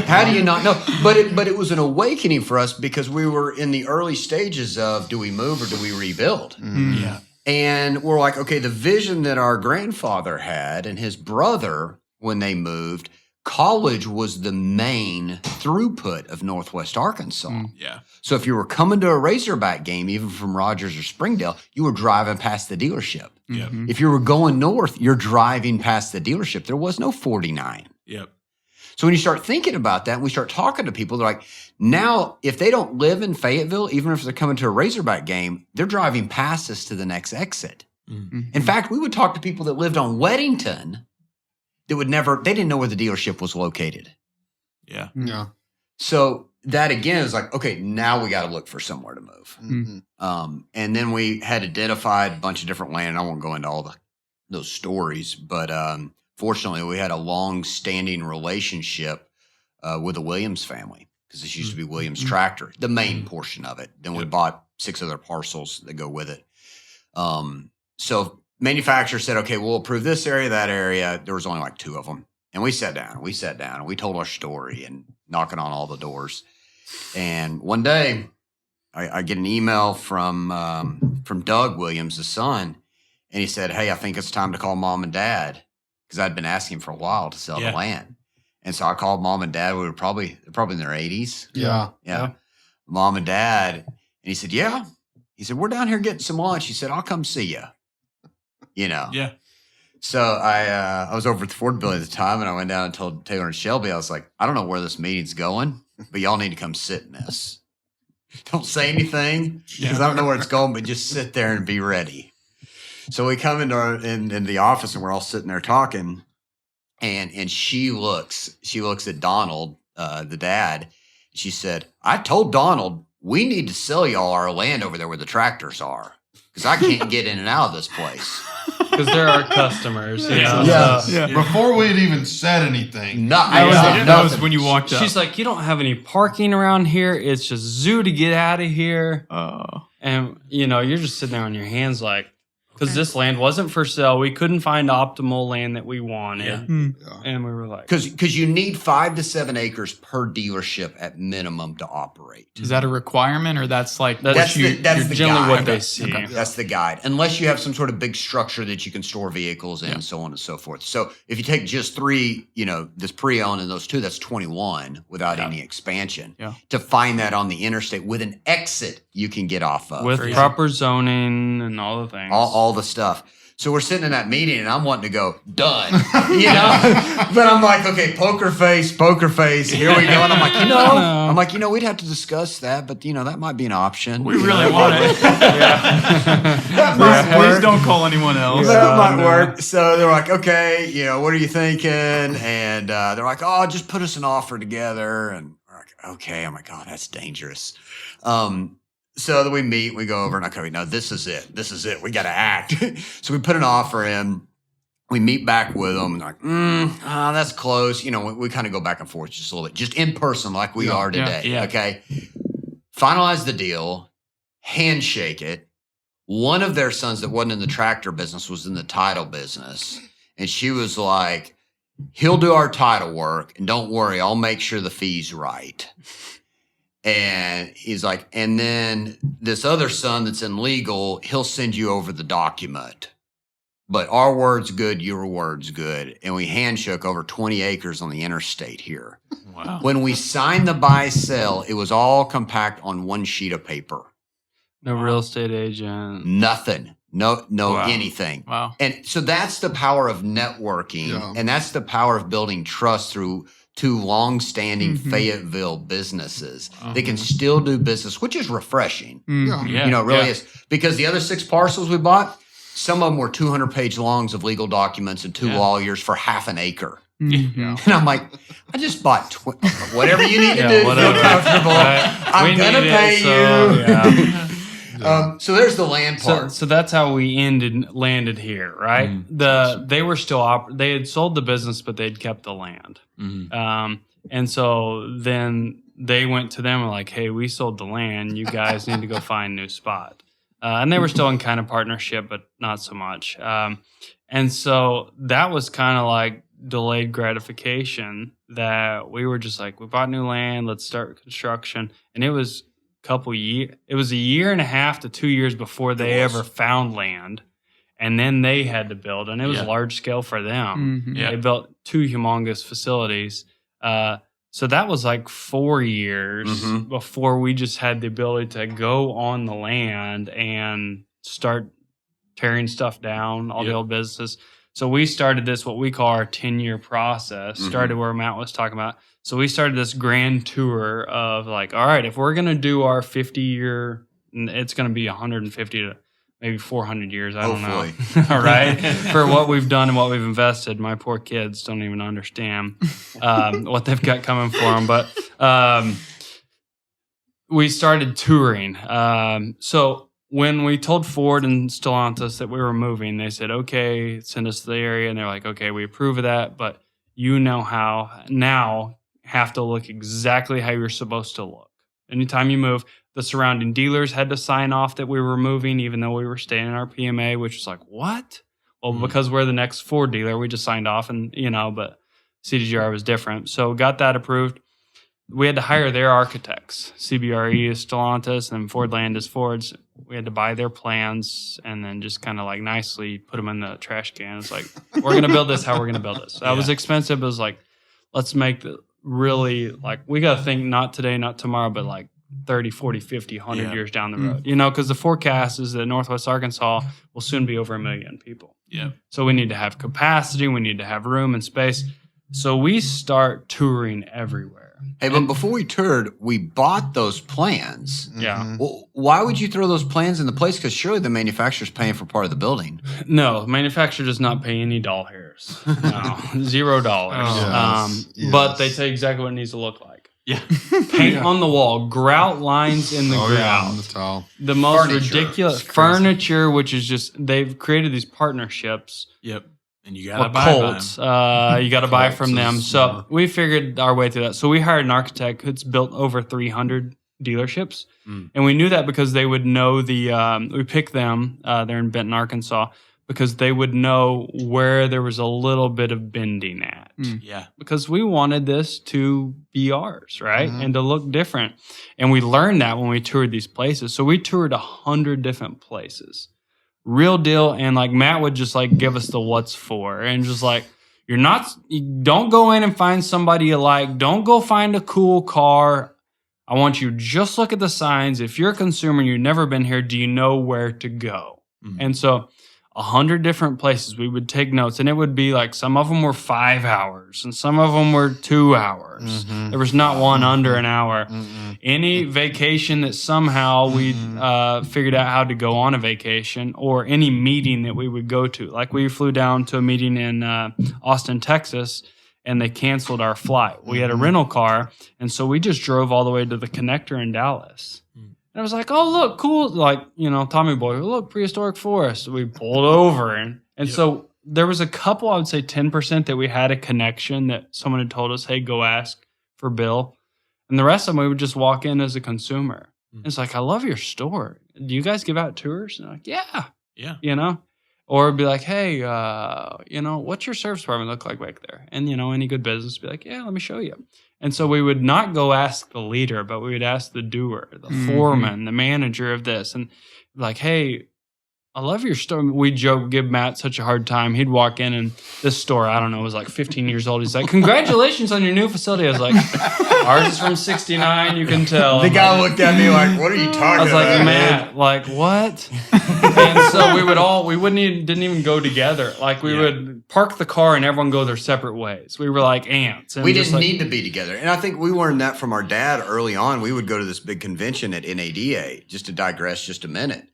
Speaker 1: How do you not know? But it was an awakening for us because we were in the early stages of do we move or do we rebuild? And we're like, okay, the vision that our grandfather had and his brother when they moved, College was the main throughput of Northwest Arkansas. So if you were coming to a Razorback game, even from Rogers or Springdale, you were driving past the dealership. If you were going north, you're driving past the dealership. There was no 49. So when you start thinking about that, and we start talking to people, they're like, now, if they don't live in Fayetteville, even if they're coming to a Razorback game, they're driving past us to the next exit. In fact, we would talk to people that lived on Weddington that they didn't know where the dealership was located. So that again is like, okay, now we got to look for somewhere to move. And then we had identified a bunch of different land. And I won't go into all those stories, but fortunately, we had a long-standing relationship with the Williams family because this used to be Williams Tractor, the main portion of it. Then we bought 6 other parcels that go with it. So manufacturer said, okay, we'll approve this area, that area. There was only like 2 of them. And we sat down and we told our story and knocking on all the doors. And one day I get an email from Doug Williams, the son. And he said, hey, I think it's time to call mom and dad. Because I'd been asking for a while to sell the land. And so I called mom and dad. We were probably in their 80s.
Speaker 4: Yeah.
Speaker 1: Mom and dad. And he said, yeah. He said, we're down here getting some lunch. He said, I'll come see you.
Speaker 3: Yeah.
Speaker 1: So I was over at the Ford building at the time, and I went down and told Taylor and Shelby, I was like, I don't know where this meeting's going, but y'all need to come sit in this. Don't say anything because I don't know where it's going, but just sit there and be ready. So we come into the office, and we're all sitting there talking, and she looks at Donald, the dad. She said, I told Donald we need to sell y'all our land over there where the tractors are because I can't get in and out of this place.
Speaker 2: Because they're our customers. You know?
Speaker 4: Yeah. Before we had even said anything.
Speaker 5: That was when you walked up.
Speaker 2: She's like, you don't have any parking around here. It's just zoo to get out of here. And, you're just sitting there on your hands like, because this land wasn't for sale. We couldn't find optimal land that we wanted.
Speaker 3: Yeah.
Speaker 2: And we were like...
Speaker 1: Because you need 5 to 7 acres per dealership at minimum to operate.
Speaker 5: Is that a requirement or that's like...
Speaker 1: That's the
Speaker 2: generally
Speaker 1: guide.
Speaker 2: what they see.
Speaker 5: Okay.
Speaker 1: That's the guide. Unless you have some sort of big structure that you can store vehicles in, so on and so forth. So if you take just 3, this pre-owned and those 2, that's 21 without any expansion.
Speaker 5: Yeah.
Speaker 1: To find that on the interstate with an exit you can get off of.
Speaker 2: With proper zoning and all the things.
Speaker 1: All the stuff. So we're sitting in that meeting and I'm wanting to go, done, but I'm like, okay, poker face, here we go. And I'm like, we'd have to discuss that, but that might be an option.
Speaker 5: We really want it.
Speaker 1: That might work.
Speaker 5: Please don't call anyone else.
Speaker 1: That might work. So they're like, okay, what are you thinking? And they're like, oh, just put us an offer together. And we're like, okay. I'm like, oh, that's dangerous. So then we meet, we go over, and I go, no, this is it. We got to act. So we put an offer in. We meet back with them. And they're like, that's close. We kind of go back and forth just a little bit, just in person like we are today.
Speaker 2: Yeah.
Speaker 1: Okay. Finalize the deal, handshake it. One of their sons that wasn't in the tractor business was in the title business. And she was like, he'll do our title work. And don't worry, I'll make sure the fee's right. And he's like, and then this other son that's in legal, he'll send you over the document. But our word's good, your word's good. And we handshook over 20 acres on the interstate here.
Speaker 3: Wow.
Speaker 1: When we signed the buy-sell, it was all compact on one sheet of paper.
Speaker 2: No real estate agent.
Speaker 1: Nothing. No anything.
Speaker 5: Wow.
Speaker 1: And so that's the power of networking. And that's the power of building trust through 2 long-standing Fayetteville businesses. They can still do business, which is refreshing. It really is. Because the other 6 parcels we bought, some of them were 200-page longs of legal documents and 2 lawyers for half an acre. And I'm like, I just bought whatever you need to do to feel comfortable. I'm going to pay you. So there's the land part.
Speaker 2: So that's how we landed here, right? They were still they had sold the business, but they'd kept the land. And so then they went to them and like, hey, we sold the land. You guys need to go find a new spot. And they were still in kind of partnership, but not so much. And so that was kind of like delayed gratification that we were just like, we bought new land, let's start construction. And it was a year and a half to 2 years before they ever found land. And then they had to build, and it was large scale for them. They built 2 humongous facilities. So that was like 4 years before we just had the ability to go on the land and start tearing stuff down, all the old businesses. So we started this, what we call our 10-year process, started where Matt was talking about. So we started this grand tour of like, all right, if we're going to do our 50-year, it's going to be 150 to maybe 400 years. I don't know. All right. For what we've done and what we've invested, my poor kids don't even understand what they've got coming for them. But we started touring. So when we told Ford and Stellantis that we were moving, they said, okay, send us to the area. And they're like, okay, we approve of that. But now have to look exactly how you're supposed to look. Anytime you move, The surrounding dealers had to sign off that we were moving, even though we were staying in our PMA, which was like, what? Well, because we're the next Ford dealer, we just signed off, and but CDGR was different. So got that approved. We had to hire their architects. CBRE is Stellantis, and Ford Land is Ford's. We had to buy their plans and then just kind of like nicely put them in the trash can. It's like, we're going to build this how we're going to build this. That was expensive. It was like, let's make the really, like, we got to think not today, not tomorrow, but like 30, 40, 50, 100 years down the road. Because the forecast is that Northwest Arkansas will soon be over 1 million people.
Speaker 3: Yeah.
Speaker 2: So we need to have capacity. We need to have room and space. So we start touring everywhere.
Speaker 1: Hey, but before we toured, we bought those plans.
Speaker 2: Yeah.
Speaker 1: Well, why would you throw those plans in the place? Because surely the manufacturer's paying for part of the buildling.
Speaker 2: No, the manufacturer does not pay any doll hairs. No, $0. But they tell you exactly what it needs to look like.
Speaker 3: Yeah.
Speaker 2: Paint on the wall, grout lines in the grout.
Speaker 4: On the tile.
Speaker 2: The most
Speaker 1: Furniture.
Speaker 2: ridiculous furniture, which is just, they've created these partnerships.
Speaker 3: Yep. And you gotta
Speaker 2: Or
Speaker 3: buy
Speaker 2: Colts. You got to buy from them. So we figured our way through that. So we hired an architect who's built over 300 dealerships. And we knew that because they would know we picked them, they're in Benton, Arkansas, because they would know where there was a little bit of bending at.
Speaker 3: Yeah.
Speaker 2: Because we wanted this to be ours, right? And to look different. And we learned that when we toured these places. So we toured 100 different places. Real deal. And like Matt would just like give us the what's for, and just like, you don't go in and find somebody you like. Don't go find a cool car. I want you just look at the signs. If you're a consumer and you've never been here, do you know where to go? And so 100 different places we would take notes, and it would be like, some of them were 5 hours and some of them were 2 hours. There was not one under an hour. Any vacation that somehow we figured out how to go on a vacation, or any meeting that we would go to. Like we flew down to a meeting in Austin, Texas, and they canceled our flight. We had a rental car, and so we just drove all the way to the connector in Dallas. And I was like, oh, look, cool. Like, Tommy boy, look, prehistoric forest. We pulled over. And so there was a couple, I would say 10% that we had a connection that someone had told us, hey, go ask for Bill. And the rest of them, we would just walk in as a consumer. It's like, I love your store. Do you guys give out tours? And I'm like, yeah.
Speaker 3: Yeah.
Speaker 2: Or it'd be like, hey, what's your service department look like back there? And, any good business would be like, yeah, let me show you. And so we would not go ask the leader, but we would ask the doer, the foreman, the manager of this. And like, hey, I love your store. We joke, give Matt such a hard time. He'd walk in, and this store, I don't know, was like 15 years old. He's like, congratulations on your new facility. I was like, ours is from 69, you can tell.
Speaker 1: The guy looked at me like, what are you talking about?
Speaker 2: I was like, Matt, like, what? And so didn't even go together. Like we would park the car and everyone go their separate ways. We were like ants. And
Speaker 1: we didn't need to be together. And I think we learned that from our dad early on. We would go to this big convention at NADA, just to digress just a minute.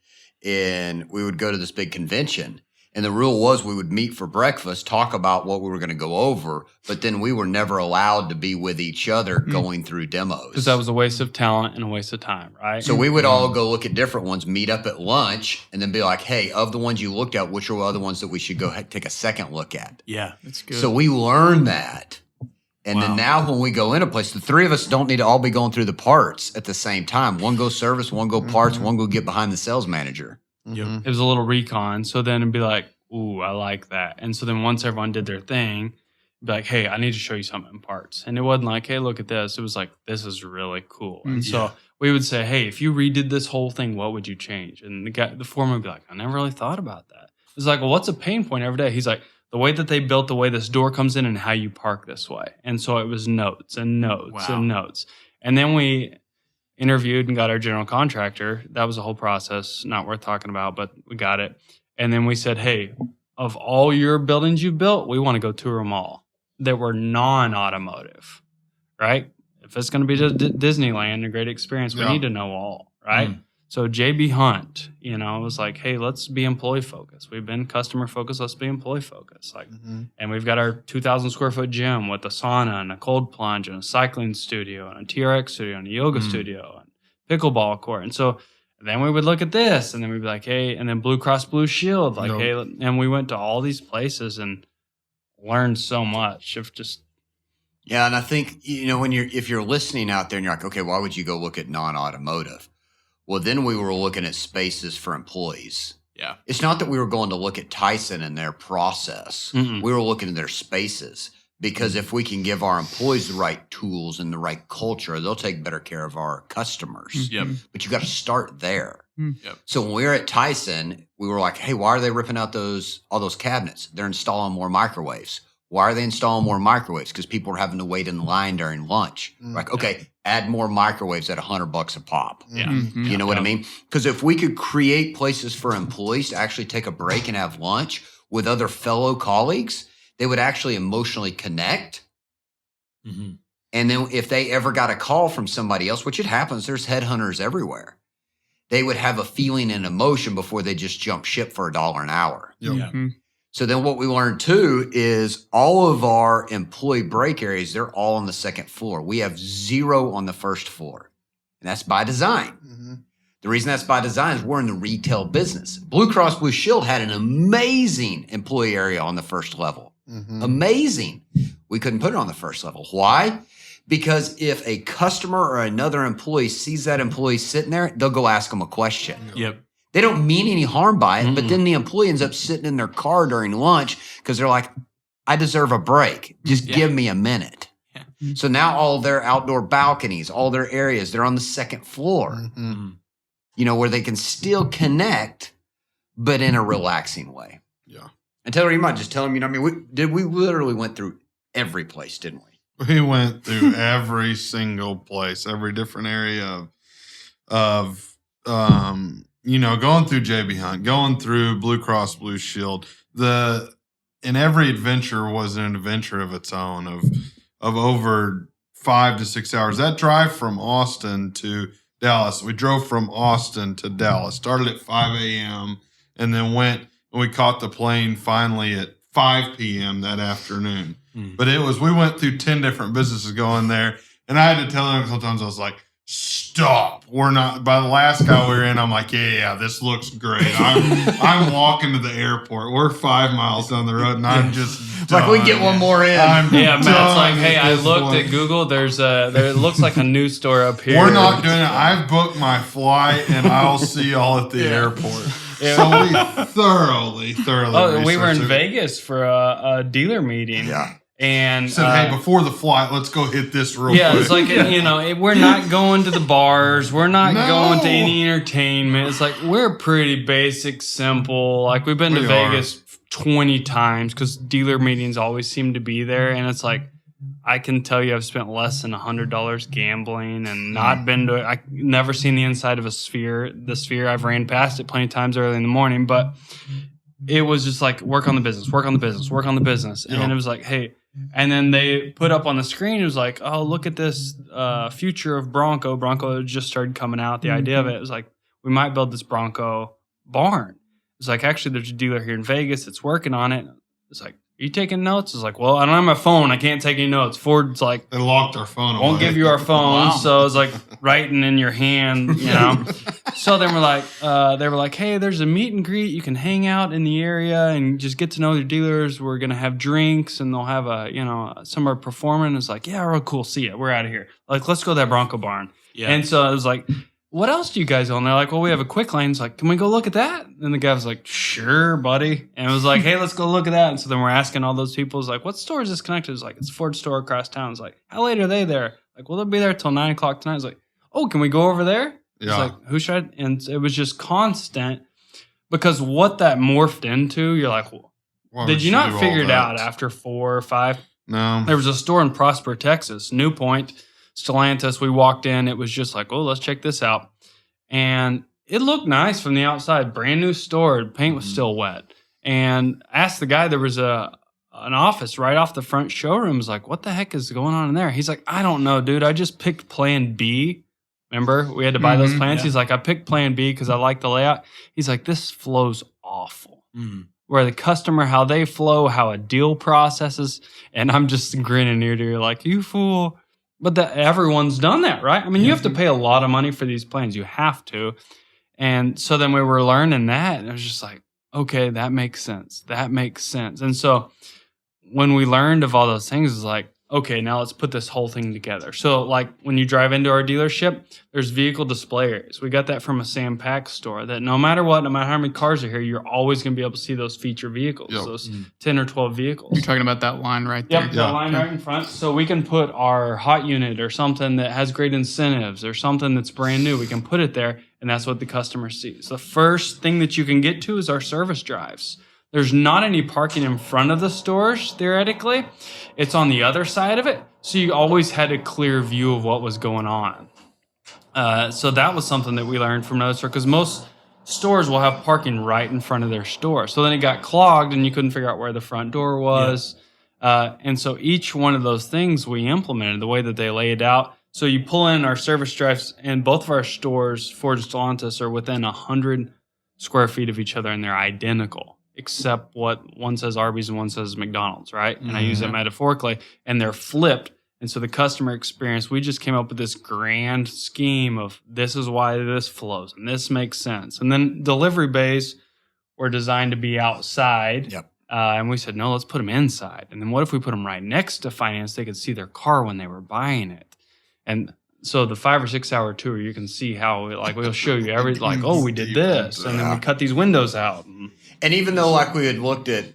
Speaker 1: And we would go to this big convention. And the rule was we would meet for breakfast, talk about what we were going to go over, but then we were never allowed to be with each other going through demos.
Speaker 2: Because that was a waste of talent and a waste of time, right?
Speaker 1: So we would all go look at different ones, meet up at lunch, and then be like, hey, of the ones you looked at, which are other ones that we should go take a second look at?
Speaker 3: Yeah.
Speaker 5: That's good.
Speaker 1: So we learned that. And then now when we go in a place, the three of us don't need to all be going through the parts at the same time. One go service, one go parts, one go get behind the sales manager.
Speaker 2: It was a little recon. So then it'd be like, ooh, I like that. And so then once everyone did their thing, it'd be like, hey, I need to show you something in parts. And it wasn't like, hey, look at this. It was like, this is really cool. And so we would say, hey, if you redid this whole thing, what would you change? And the foreman would be like, I never really thought about that. It's like, well, what's a pain point every day? He's like, the way that they built the way this door comes in and how you park this way. And so it was notes and notes and notes. And then we interviewed and got our general contractor. That was a whole process, not worth talking about, but we got it. And then we said, hey, of all your buildings you built, we want to go tour them all that were non-automotive, right? If it's going to be Disneyland, a great experience, we need to know all, right? So JB Hunt, was like, hey, let's be employee focused. We've been customer focused. Let's be employee focused. Like, and we've got our 2,000 square foot gym with a sauna and a cold plunge and a cycling studio and a TRX studio and a yoga studio and pickleball court. And so then we would look at this, and then we'd be like, hey, and then Blue Cross Blue Shield, like, hey, and we went to all these places and learned so much of just.
Speaker 1: Yeah, and I think if you're listening out there and you're like, okay, why would you go look at non-automotive? Well, then we were looking at spaces for employees.
Speaker 3: Yeah.
Speaker 1: It's not that we were going to look at Tyson and their process.
Speaker 2: Mm-mm.
Speaker 1: We were looking at their spaces, because if we can give our employees the right tools and the right culture, they'll take better care of our customers.
Speaker 3: Yep.
Speaker 1: But you got to start there.
Speaker 3: Yep.
Speaker 1: So when we were at Tyson, we were like, hey, why are they ripping out all those cabinets? They're installing more microwaves. Why are they installing more microwaves? Because people are having to wait in line during lunch. Like, okay, add more microwaves at $100 a pop.
Speaker 3: Yeah.
Speaker 1: You know what I mean? Because if we could create places for employees to actually take a break and have lunch with other fellow colleagues, they would actually emotionally connect.
Speaker 3: Mm-hmm.
Speaker 1: And then if they ever got a call from somebody else, which it happens, there's headhunters everywhere, they would have a feeling and emotion before they just jump ship for $1 an hour.
Speaker 4: Yep.
Speaker 3: Yeah.
Speaker 1: So then what we learned too is all of our employee break areas, they're all on the second floor. We have 0 on the first floor. And that's by design.
Speaker 4: Mm-hmm.
Speaker 1: The reason that's by design is we're in the retail business. Blue Cross Blue Shield had an amazing employee area on the first level.
Speaker 4: Mm-hmm.
Speaker 1: Amazing. We couldn't put it on the first level. Why? Because if a customer or another employee sees that employee sitting there, they'll go ask them a question.
Speaker 3: Yep.
Speaker 1: They don't mean any harm by it, but then the employee ends up sitting in their car during lunch because they're like, I deserve a break. Just give me a minute.
Speaker 3: Yeah.
Speaker 1: So now all their outdoor balconies, all their areas, they're on the second floor,
Speaker 4: Mm-hmm.
Speaker 1: you know, where they can still connect, but in a relaxing way.
Speaker 4: Yeah.
Speaker 1: And Taylor, you might just tell them, you know, I mean, we literally went through every place, didn't we?
Speaker 4: We went through every single place, every different area of you know, going through JB Hunt, going through Blue Cross Blue Shield. And every adventure was an adventure of its own of over 5 to 6 hours. That drive from Austin to Dallas, we drove from Austin to Dallas, started at 5 a.m. and then went and we caught the plane finally at 5 p.m. that afternoon. But we went through 10 different businesses going there. And I had to tell them a couple times, I was like, stop. We're not, by the last guy we were in, I'm like, yeah, this looks great. I'm walking to the airport. We're 5 miles down the road and I'm just done.
Speaker 1: Like we get one more in.
Speaker 2: Matt's like, hey, I looked at Google. There it looks like a news store up here.
Speaker 4: We're not doing it. I've booked my flight and I'll see y'all at the airport.
Speaker 2: Yeah.
Speaker 4: So we thoroughly
Speaker 2: Oh, we were in
Speaker 4: researched it.
Speaker 2: Vegas for a dealer meeting.
Speaker 1: Yeah.
Speaker 2: And
Speaker 4: Said, hey, before the flight, let's go hit this real quick.
Speaker 2: it's like, you know, we're not going to the bars. We're not going to any entertainment. It's like, we're pretty basic, simple. Like, we've been to Vegas 20 times because dealer meetings always seem to be there. And it's like, I can tell you I've spent less than $100 gambling and not been to, I never seen the inside of a sphere. The sphere, I've ran past it plenty of times early in the morning, but it was just like, work on the business, work on the business, work on the business. And it was like, hey, and then they put up on the screen, it was like, oh, look at this future of Bronco. Bronco had just started coming out. The idea of it was like, we might build this Bronco barn. It's like, actually, there's a dealer here in Vegas that's working on it. It's like, are you taking notes? It's like, well, I don't have my phone. I can't take any notes. Ford's like,
Speaker 4: They locked our phone away.
Speaker 2: won't give you our phone. So it's like writing in your hand, you know. So then they were like, hey, there's a meet and greet. You can hang out in the area and just get to know your dealers. We're gonna have drinks and they'll have somewhere performing. It's like, yeah, real cool. See ya. We're out of here. Like, let's go to that Bronco barn.
Speaker 3: Yeah.
Speaker 2: And so I was like, what else do you guys own? They're like, well, we have a quick lane. It's like, can we go look at that? And the guy was like, sure, buddy. And it was like, hey, let's go look at that. And so then we're asking all those people, it's like, what store is this connected? It's like, it's a Ford store across town. It's like, how late are they there? Like, well, they'll be there till 9 o'clock tonight. It's like, oh, can we go over there? It's
Speaker 4: Yeah.
Speaker 2: like, who should I? And it was just constant because what that morphed into, you're like, well,
Speaker 4: Why
Speaker 2: did
Speaker 4: would
Speaker 2: you
Speaker 4: do
Speaker 2: not
Speaker 4: all
Speaker 2: figure it
Speaker 4: that?
Speaker 2: out after 4 or 5?
Speaker 4: No.
Speaker 2: There was a store in Prosper, Texas, New Point, Stellantis. We walked in. It was just like, oh, let's check this out. And it looked nice from the outside. Brand new store. Paint was still wet. And asked the guy, there was an office right off the front showroom. I was like, what the heck is going on in there? He's like, I don't know, dude. I just picked plan B. Remember? We had to buy those plans.
Speaker 3: yeah.
Speaker 2: He's like, I picked plan B because I like the layout. He's like, this flow's awful. Where the customer, how they flow, how a deal processes. And I'm just grinning ear to ear like, you fool. But everyone's done that, right? I mean, you have to pay a lot of money for these plans. You have to. And so then we were learning that. And it was just like, okay, that makes sense. That makes sense. And so when we learned of all those things, it's like, okay, now let's put this whole thing together. So like when you drive into our dealership, there's vehicle display areas. We got that from a Sam Pack store that no matter what, no matter how many cars are here, you're always going to be able to see those feature vehicles, those 10 or 12 vehicles.
Speaker 5: You're talking about that line right there.
Speaker 2: Yep, that line right in front. So we can put our hot unit or something that has great incentives or something that's brand new. We can put it there, and that's what the customer sees. The first thing that you can get to is our service drives. There's not any parking in front of the stores, theoretically. It's on the other side of it. So you always had a clear view of what was going on. So that was something that we learned from another store, because most stores will have parking right in front of their store. So then it got clogged and you couldn't figure out where the front door was. And so each one of those things we implemented, the way that they lay it out. So you pull in our service drives, and both of our stores, Ford and Stellantis, are within 100 square feet of each other, and they're identical, except what one says Arby's and one says McDonald's, right? And I use that metaphorically, and they're flipped. And so the customer experience, we just came up with this grand scheme of this is why this flows and this makes sense. And then delivery bays were designed to be outside.
Speaker 1: Yep.
Speaker 2: And we said, no, let's put them inside. And then what if we put them right next to finance? They could see their car when they were buying it. And so the 5 or 6 hour tour, you can see how, we'll show you oh, we did this. And then we cut these windows out.
Speaker 1: And even though we had looked at,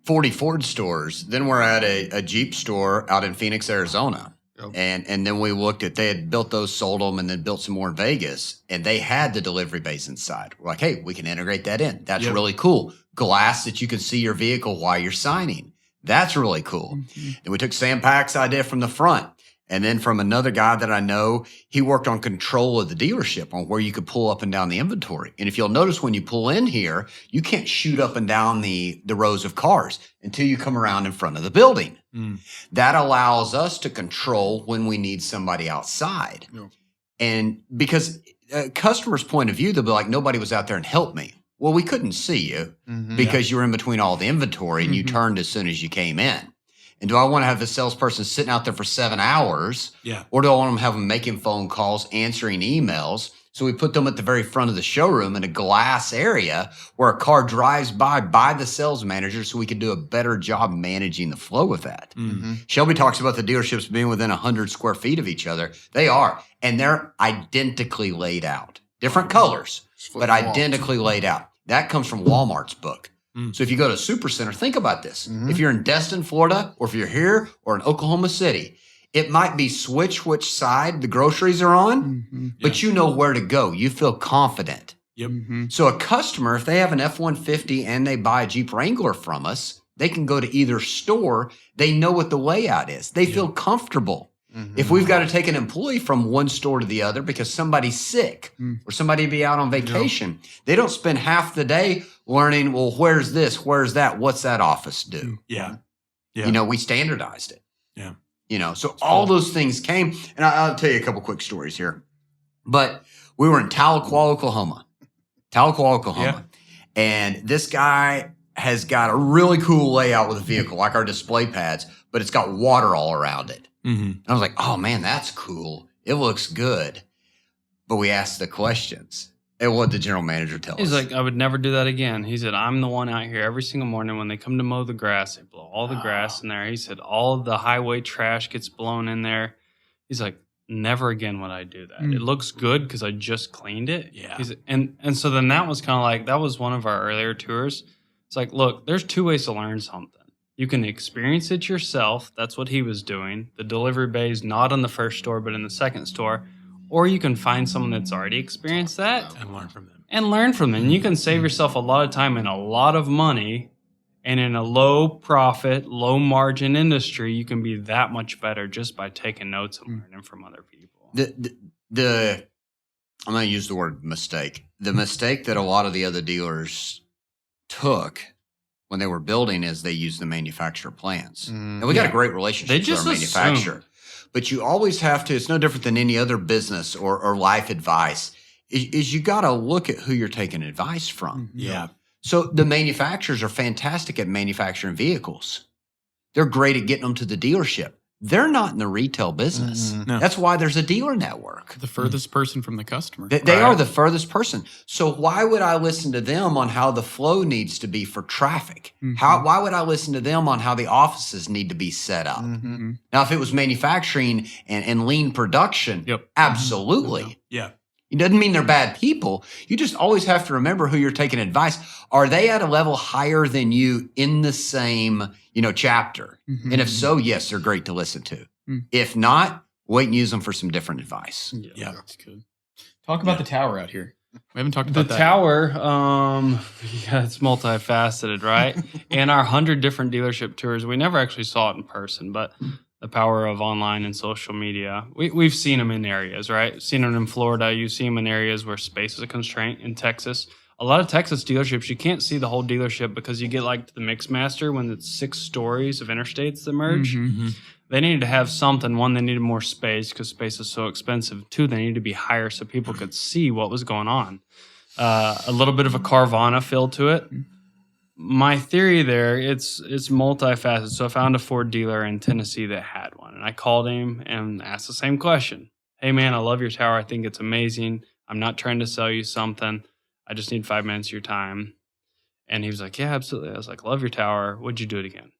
Speaker 1: 40 Ford stores, then we're at a Jeep store out in Phoenix, Arizona. Yep. And then we looked at, they had built those, sold them, and then built some more in Vegas. And they had the delivery base inside. We're like, hey, we can integrate that in. That's really cool. Glass that you can see your vehicle while you're signing. That's really cool. And we took Sam Pack's idea from the front. And then from another guy that I know, he worked on control of the dealership on where you could pull up and down the inventory. And if you'll notice, when you pull in here, you can't shoot up and down the rows of cars until you come around in front of the building. That allows us to control when we need somebody outside. And because customer's point of view, they'll be like, nobody was out there and helped me. Well, we couldn't see you because you were in between all the inventory and you turned as soon as you came in. And do I want to have the salesperson sitting out there for 7 hours? Yeah. Or do I want to have them making phone calls, answering emails? So we put them at the very front of the showroom in a glass area where a car drives by the sales manager, so we can do a better job managing the flow of that. Shelby talks about the dealerships being within 100 square feet of each other. They are. And they're identically laid out. Different colors, but identically laid out. That comes from Walmart's book. So if you go to a Supercenter, think about this. If you're in Destin, Florida, or if you're here or in Oklahoma City, it might be switch which side the groceries are on, but you know where to go. You feel confident. So a customer, if they have an F-150 and they buy a Jeep Wrangler from us, they can go to either store. They know what the layout is. They feel comfortable. If we've got to take an employee from one store to the other because somebody's sick or somebody be out on vacation, they don't spend half the day learning, well, where's this? Where's that? What's that office do? We standardized it. So all those things came. And I'll tell you a couple quick stories here. But we were in Tahlequah, Oklahoma. And this guy has got a really cool layout with a vehicle, like our display pads, but it's got water all around it. And I was like, oh, man, that's cool. It looks good. But we asked the questions. And what did the general manager tell us?
Speaker 2: He's like, I would never do that again. He said, I'm the one out here every single morning when they come to mow the grass. They blow all the grass in there. He said, all of the highway trash gets blown in there. He's like, never again would I do that. It looks good because I just cleaned it. And so then that was kind of like, that was one of our earlier tours. It's like, look, there's two ways to learn something. You can experience it yourself. That's what he was doing. The delivery bay is not in the first store, but in the second store. Or you can find someone that's already experienced that.
Speaker 3: And learn from them.
Speaker 2: And you can save yourself a lot of time and a lot of money. And in a low profit, low margin industry, you can be that much better just by taking notes and learning from other people.
Speaker 1: I'm going to use the word mistake. The mistake that a lot of the other dealers took when they were building is they used the manufacturer plans. And we got a great relationship with our manufacturer. But you always have to, it's no different than any other business or life advice, is you got to look at who you're taking advice from. So the manufacturers are fantastic at manufacturing vehicles. They're great at getting them to the dealership. they're not in the retail business.
Speaker 3: No.
Speaker 1: That's why there's a dealer network.
Speaker 5: The furthest person from the customer.
Speaker 1: They are the furthest person. So why would I listen to them on how the flow needs to be for traffic? Why would I listen to them on how the offices need to be set up? Now, if it was manufacturing and lean production, absolutely.
Speaker 3: Yeah.
Speaker 1: It doesn't mean they're bad people. You just always have to remember who you're taking advice. Are they at a level higher than you in the same, chapter? And if so, yes, they're great to listen to. If not, wait and use them for some different advice.
Speaker 5: Yeah, that's good. Talk about the tower out here. We haven't talked about
Speaker 2: the tower. It's multifaceted, right? In our 100 different dealership tours, we never actually saw it in person, but the power of online and social media. We've seen them in areas, right? Seen them in Florida. You see them in areas where space is a constraint. In Texas, a lot of Texas dealerships, you can't see the whole dealership because you get like to the Mixmaster when it's 6 stories of interstates that merge. They needed to have something. One, they needed more space because space is so expensive. 2, they needed to be higher so people could see what was going on. A little bit of a Carvana feel to it. My theory there, it's multifaceted. So I found a Ford dealer in Tennessee that had one. And I called him and asked the same question. Hey, man, I love your tower. I think it's amazing. I'm not trying to sell you something. I just need 5 minutes of your time. And he was like, yeah, absolutely. I was like, love your tower. Would you do it again?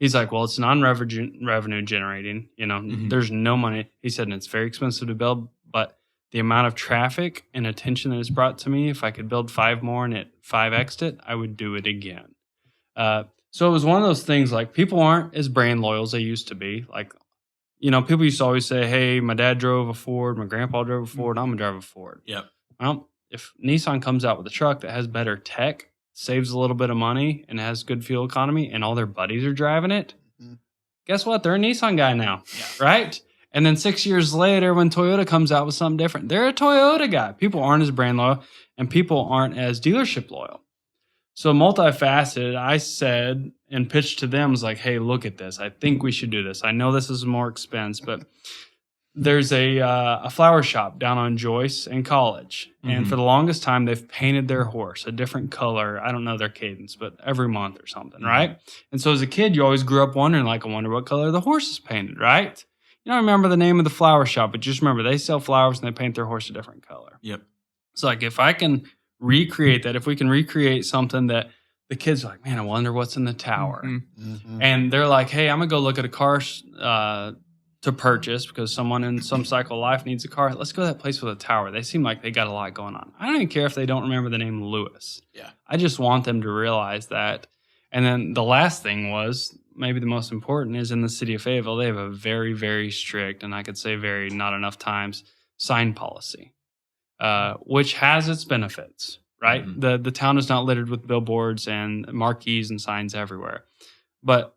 Speaker 2: He's like, well, it's non-revenue generating. There's no money. He said, and it's very expensive to build, but the amount of traffic and attention that is brought to me, if I could build 5 more and it 5x'd it, I would do it again. So it was one of those things like people aren't as brand loyal as they used to be. Like, people used to always say, hey, my dad drove a Ford, my grandpa drove a Ford, I'm going to drive a Ford.
Speaker 3: Yep.
Speaker 2: Well, if Nissan comes out with a truck that has better tech, saves a little bit of money, and has good fuel economy, and all their buddies are driving it, guess what? They're a Nissan guy now, right? And then 6 years later, when Toyota comes out with something different, they're a Toyota guy. People aren't as brand loyal, and people aren't as dealership loyal. So multifaceted, I said and pitched to them, was like, hey, look at this. I think we should do this. I know this is more expense, but there's a flower shop down on Joyce and College. And for the longest time, they've painted their horse a different color. I don't know their cadence, but every month or something, right? And so as a kid, you always grew up wondering, like, I wonder what color the horse is painted, right? You don't remember the name of the flower shop, but just remember they sell flowers and they paint their horse a different color.
Speaker 3: Yep.
Speaker 2: So like if I can recreate that, if we can recreate something that the kids are like, man, I wonder what's in the tower. And they're like, hey, I'm going to go look at a car to purchase because someone in some cycle of life needs a car. Let's go to that place with a tower. They seem like they got a lot going on. I don't even care if they don't remember the name Lewis.
Speaker 3: Yeah.
Speaker 2: I just want them to realize that. And then the last thing was, maybe the most important, is in the city of Fayetteville, they have a very, very strict, and I could say very not enough times, sign policy, which has its benefits, right? The town is not littered with billboards and marquees and signs everywhere. But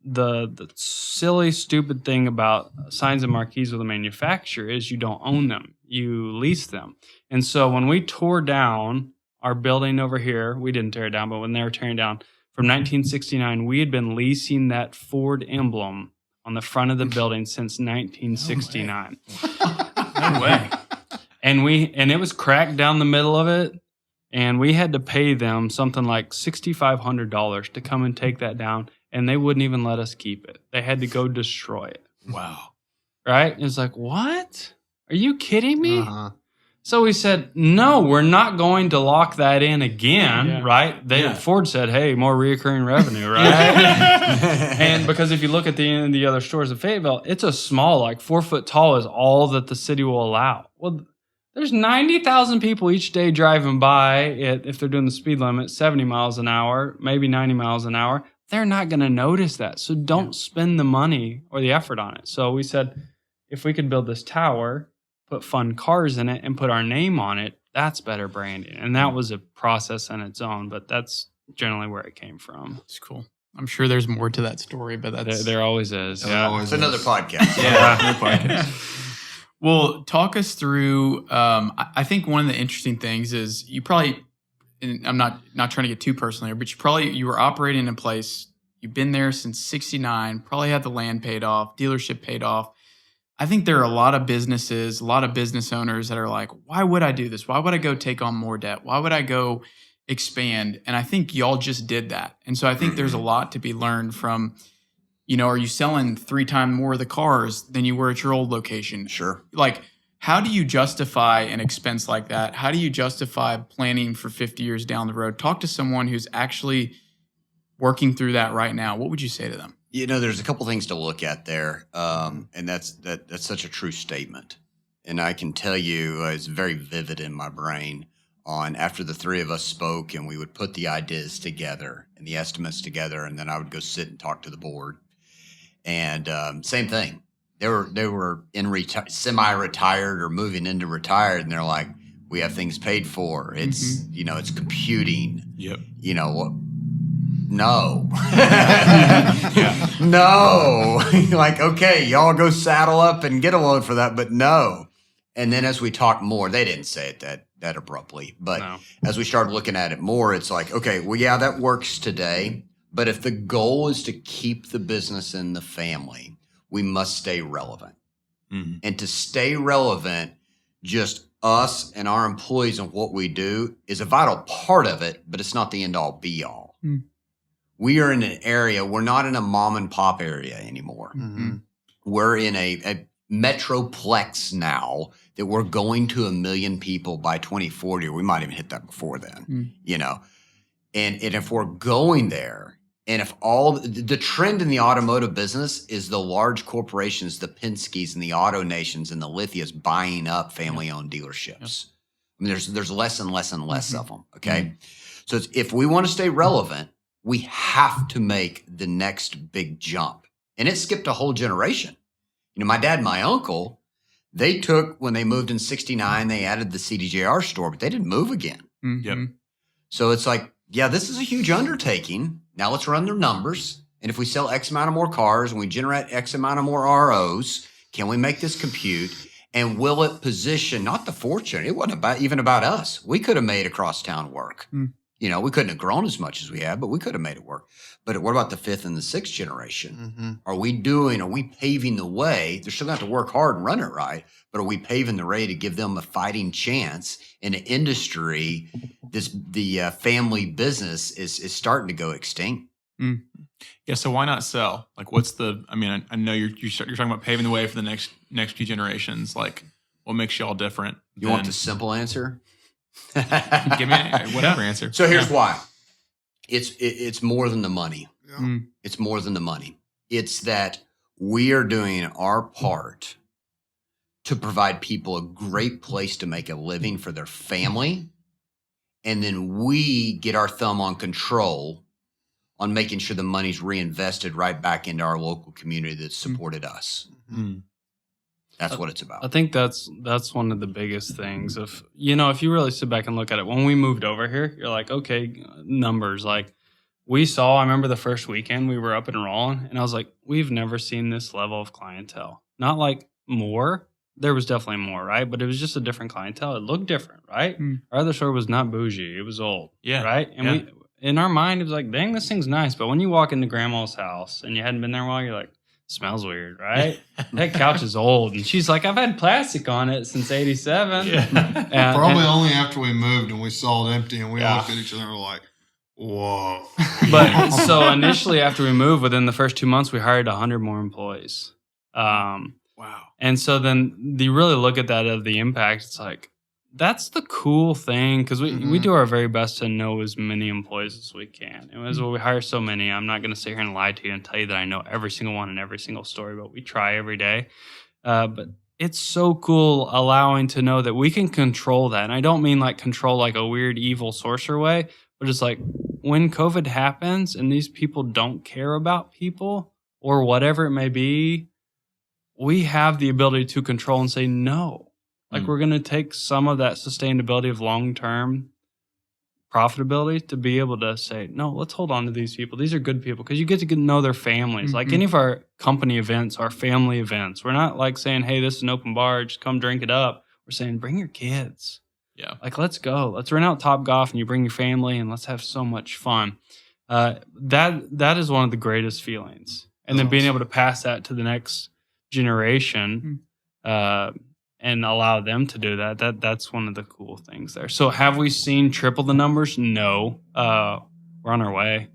Speaker 2: the silly, stupid thing about signs and marquees with a manufacturer is you don't own them. You lease them. And so when we tore down our building over here, we didn't tear it down, but when they were tearing down, from 1969, we had been leasing that Ford emblem on the front of the building since 1969.
Speaker 3: No way.
Speaker 2: And it was cracked down the middle of it, and we had to pay them something like $6,500 to come and take that down, and they wouldn't even let us keep it. They had to go destroy it.
Speaker 3: Wow.
Speaker 2: Right? And it's like, what? Are you kidding me? So we said, no, we're not going to lock that in again, right? Ford said, hey, more reoccurring revenue, right? And because if you look at the other stores in Fayetteville, it's a small, like 4 foot tall is all that the city will allow. Well, there's 90,000 people each day driving by it, if they're doing the speed limit, 70 miles an hour, maybe 90 miles an hour. They're not going to notice that. So don't spend the money or the effort on it. So we said, if we could build this tower, put fun cars in it, and put our name on it, that's better branding. And that was a process on its own, but that's generally where it came from.
Speaker 5: It's cool. I'm sure there's more to that story, but that's...
Speaker 2: There always is.
Speaker 1: It's another podcast.
Speaker 3: Another podcast.
Speaker 5: Well, talk us through, I think one of the interesting things is you probably, and I'm not trying to get too personal here, but you were operating in a place, you've been there since 69, probably had the land paid off, dealership paid off. I think there are a lot of businesses, a lot of business owners that are like, why would I do this? Why would I go take on more debt? Why would I go expand? And I think y'all just did that. And so I think there's a lot to be learned from are you selling 3 times more of the cars than you were at your old location?
Speaker 1: Sure.
Speaker 5: Like, how do you justify an expense like that? How do you justify planning for 50 years down the road? Talk to someone who's actually working through that right now. What would you say to them?
Speaker 1: There's a couple things to look at there, and that's such a true statement. And I can tell you, it's very vivid in my brain on after the 3 of us spoke, and we would put the ideas together and the estimates together, and then I would go sit and talk to the board. And same thing, they were in semi-retired or moving into retired, and they're like, "We have things paid for. It's it's computing.
Speaker 3: Yep.
Speaker 1: No. No. Like, okay, y'all go saddle up and get a load for that, but no. And then as we talk more, they didn't say it that abruptly, but as we started looking at it more, it's like, okay, well, yeah, that works today, but if the goal is to keep the business in the family, we must stay relevant. Mm-hmm. And to stay relevant, just us and our employees and what we do is a vital part of it, but it's not the end all be all. Mm. We are in an area, we're not in a mom and pop area anymore. Mm-hmm. We're in a metroplex now that we're going to 1 million people by 2040, or we might even hit that before then, And if we're going there, and if all the trend in the automotive business is the large corporations, the Penske's and the Auto Nations and the Lithias buying up family-owned dealerships. I mean, there's less and less and less of them, okay? So if we want to stay relevant, we have to make the next big jump. And it skipped a whole generation. My dad and my uncle, they took, when they moved in 69, they added the CDJR store, but they didn't move again.
Speaker 3: Mm-hmm. Yep.
Speaker 1: So it's like, yeah, this is a huge undertaking. Now let's run their numbers. And if we sell X amount of more cars and we generate X amount of more ROs, can we make this compute? And will it position, not the fortune, it wasn't even about us. We could have made across town work. We couldn't have grown as much as we have, but we could have made it work. But what about the 5th and the 6th generation? Mm-hmm. Are we paving the way? They're still going to have to work hard and run it right, but are we paving the way to give them a fighting chance in an industry? The family business is starting to go extinct.
Speaker 3: Mm. Yeah, so why not sell? Like, I know you're talking about paving the way for the next few generations. Like, what makes y'all different?
Speaker 1: You want the simple answer?
Speaker 3: Give me whatever answer.
Speaker 1: So here's why. It's more than the money. Yeah. It's more than the money. It's that we are doing our part to provide people a great place to make a living for their family. And then we get our thumb on control on making sure the money's reinvested right back into our local community that supported us. Mm-hmm. That's what it's about.
Speaker 2: I think that's one of the biggest things. If you really sit back and look at it, when we moved over here, you're like, okay, numbers. Like I remember the first weekend we were up and rolling, and I was like, we've never seen this level of clientele. Not like more. There was definitely more, right? But it was just a different clientele. It looked different, right? Our other store was not bougie. It was old, right? And we, in our mind, it was like, dang, this thing's nice. But when you walk into grandma's house and you hadn't been there a while, you're like, smells weird, right? That couch is old. And she's like, I've had plastic on it since 87. Yeah.
Speaker 4: Probably only after we moved and we saw it empty and we looked at each other and were like, whoa.
Speaker 2: But so initially after we moved, within the first 2 months, we hired 100 more employees.
Speaker 3: Wow.
Speaker 2: And so then you really look at that of the impact. It's like, that's the cool thing, because we do our very best to know as many employees as we can. And as we hire so many, I'm not going to sit here and lie to you and tell you that I know every single one and every single story, but we try every day. But it's so cool allowing to know that we can control that. And I don't mean like control like a weird evil sorcerer way, but it's like when COVID happens and these people don't care about people or whatever it may be, we have the ability to control and say no. Like we're going to take some of that sustainability of long-term profitability to be able to say, no, let's hold on to these people. These are good people because you get to know their families. Like any of our company events, our family events, we're not like saying, hey, this is an open bar, just come drink it up. We're saying, bring your kids.
Speaker 3: Yeah.
Speaker 2: Like, let's go. Let's rent out Topgolf and you bring your family and let's have so much fun. That is one of the greatest feelings. And then being able to pass that to the next generation, and allow them to do that's one of the cool things there. So have we seen triple the numbers? No. We're on our way.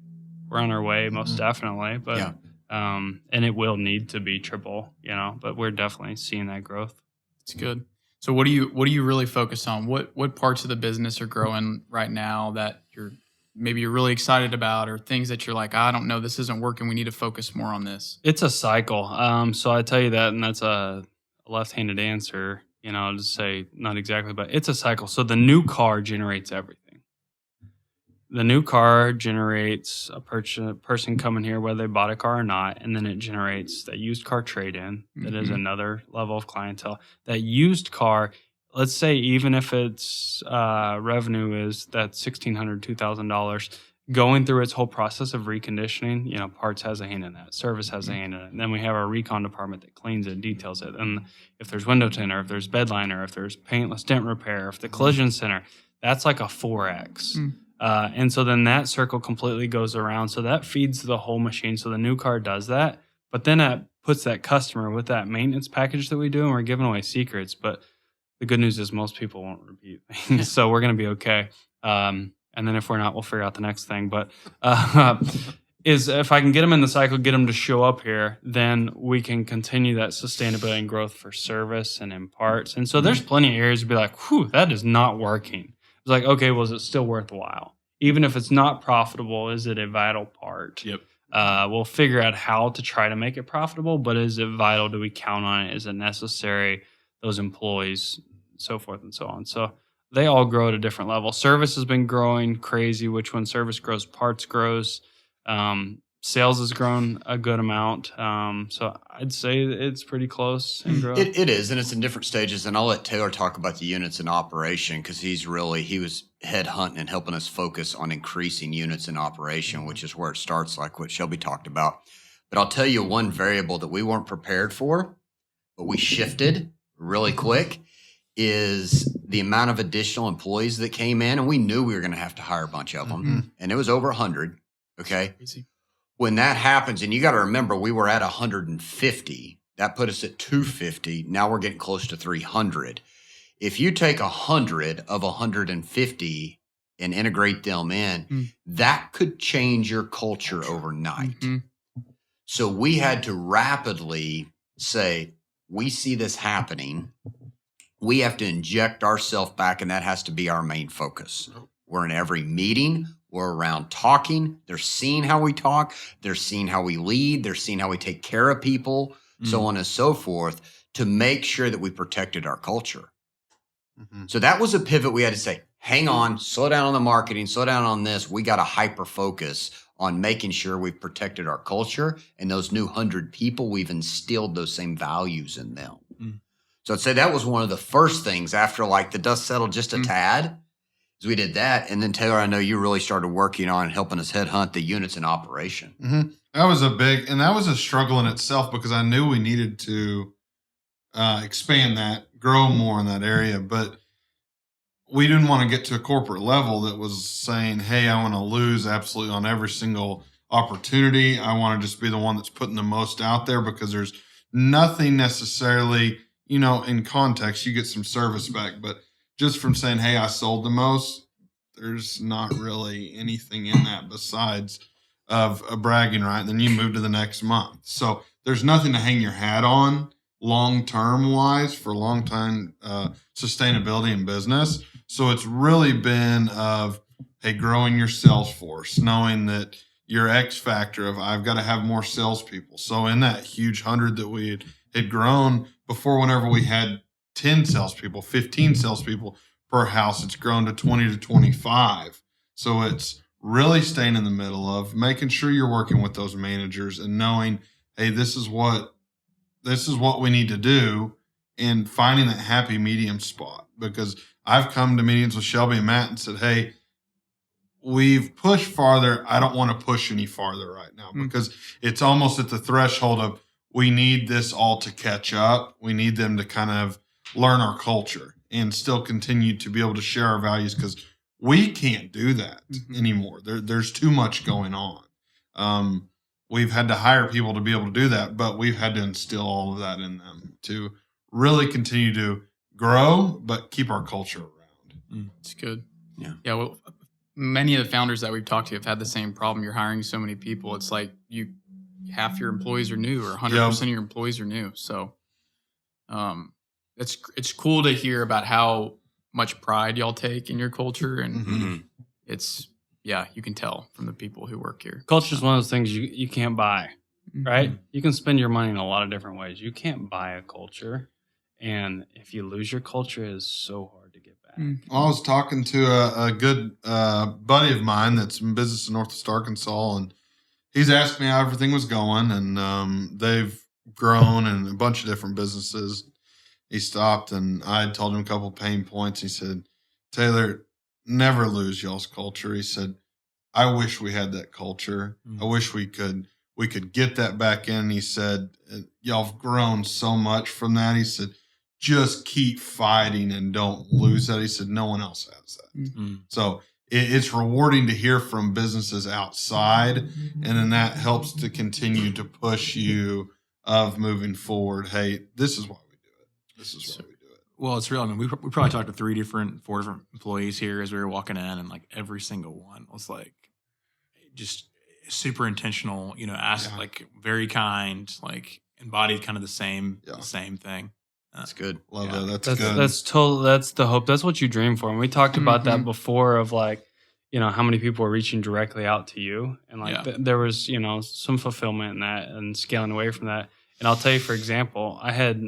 Speaker 2: Most definitely. But and it will need to be triple, but we're definitely seeing that growth.
Speaker 5: It's good. So what do you really focus on? What parts of the business are growing right now that you're really excited about, or things that you're like, I don't know, this isn't working, we need to focus more on this?
Speaker 2: It's a cycle. So I tell you that, and that's a left-handed answer, to say not exactly, but it's a cycle. So the new car generates everything. The new car generates a person coming here, whether they bought a car or not, and then it generates that used car trade-in. That is another level of clientele. That used car, let's say even if its revenue is that $1,600, $2,000, going through its whole process of reconditioning, parts has a hand in that, service has a hand in it. And then we have our recon department that cleans it, details it. And if there's window tint, or if there's bed liner, if there's paintless dent repair, if the collision center, that's like a 4X. And so then that circle completely goes around. So that feeds the whole machine. So the new car does that. But then it puts that customer with that maintenance package that we do, and we're giving away secrets. But the good news is most people won't repeat things. So we're going to be okay. And then if we're not, we'll figure out the next thing. But is if I can get them in the cycle, get them to show up here, then we can continue that sustainability and growth for service and in parts. And so there's plenty of areas to be like, whew, that is not working. It's like, okay, well, is it still worthwhile? Even if it's not profitable, is it a vital part?
Speaker 3: Yep.
Speaker 2: We'll figure out how to try to make it profitable, but is it vital? Do we count on it? Is it necessary? Those employees, so forth and so on. So they all grow at a different level. Service has been growing crazy, which when service grows, parts grows. Sales has grown a good amount. So I'd say it's pretty close in growth.
Speaker 1: It is, and it's in different stages. And I'll let Taylor talk about the units in operation, because he was headhunting and helping us focus on increasing units in operation, which is where it starts, like what Shelby talked about. But I'll tell you one variable that we weren't prepared for, but we shifted really quick, is the amount of additional employees that came in. And we knew we were going to have to hire a bunch of them. And it was over 100. Okay.
Speaker 5: Crazy.
Speaker 1: When that happens, and you got to remember, we were at 150. That put us at 250. Now we're getting close to 300. If you take 100 of 150 and integrate them in, that could change your culture overnight. So we had to rapidly say, we see this happening. We have to inject ourselves back, and that has to be our main focus. We're in every meeting. We're around talking. They're seeing how we talk. They're seeing how we lead. They're seeing how we take care of people, so on and so forth, to make sure that we protected our culture. So that was a pivot. We had to say, hang on, slow down on the marketing, slow down on this. We got to hyper focus on making sure we've protected our culture, and those new 100 people, we've instilled those same values in them. So I'd say that was one of the first things after like the dust settled just a tad. We did that. And then Taylor, I know you really started working on helping us headhunt the units in operation.
Speaker 4: That was that was a struggle in itself, because I knew we needed to expand that, grow more in that area. But we didn't want to get to a corporate level that was saying, hey, I want to lose absolutely on every single opportunity. I want to just be the one that's putting the most out there, because there's nothing necessarily, in context, you get some service back, but just from saying, hey, I sold the most, there's not really anything in that besides of a bragging right. Then you move to the next month. So there's nothing to hang your hat on long-term wise for long-time sustainability in business. So it's really been of, hey, growing your sales force, knowing that your X factor of I've got to have more salespeople. So in that huge 100 that we had grown before, whenever we had 10 salespeople, 15 salespeople per house, it's grown to 20 to 25. So it's really staying in the middle of making sure you're working with those managers and knowing, hey, this is what we need to do, and finding that happy medium spot. Because I've come to meetings with Shelby and Matt and said, hey, we've pushed farther. I don't want to push any farther right now, because it's almost at the threshold of we need this all to catch up. We need them to kind of learn our culture and still continue to be able to share our values, because we can't do that anymore. There's too much going on. We've had to hire people to be able to do that, but we've had to instill all of that in them to really continue to grow, but keep our culture around.
Speaker 5: It's good.
Speaker 1: Yeah.
Speaker 5: Yeah. Well, many of the founders that we've talked to have had the same problem. You're hiring so many people. It's like you half your employees are new or 100% of your employees are new. So it's cool to hear about how much pride y'all take in your culture. And it's, you can tell from the people who work here.
Speaker 2: Culture is one of those things you can't buy, right? You can spend your money in a lot of different ways. You can't buy a culture. And if you lose your culture, it's so hard to get back.
Speaker 4: Well, I was talking to a good buddy of mine that's in business in Northwest Arkansas, and he's asked me how everything was going, and they've grown in a bunch of different businesses. He stopped, and I had told him a couple of pain points. He said, Taylor, never lose y'all's culture. He said, I wish we had that culture. I wish we could get that back in. He said, y'all have grown so much from that. He said, just keep fighting and don't lose that. He said, no one else has that. So it's rewarding to hear from businesses outside, and then that helps to continue to push you of moving forward. Hey, this is why we do it. This is why we do it.
Speaker 3: Well, it's real. I mean, we probably talked to 4 different employees here as we were walking in, and like every single one was like just super intentional, like very kind, like embodied kind of the same thing.
Speaker 1: That's good.
Speaker 4: Love that. That's good.
Speaker 2: That's the hope. That's what you dream for. And we talked about that before of like, how many people are reaching directly out to you. And like there was, some fulfillment in that and scaling away from that. And I'll tell you, for example, I had,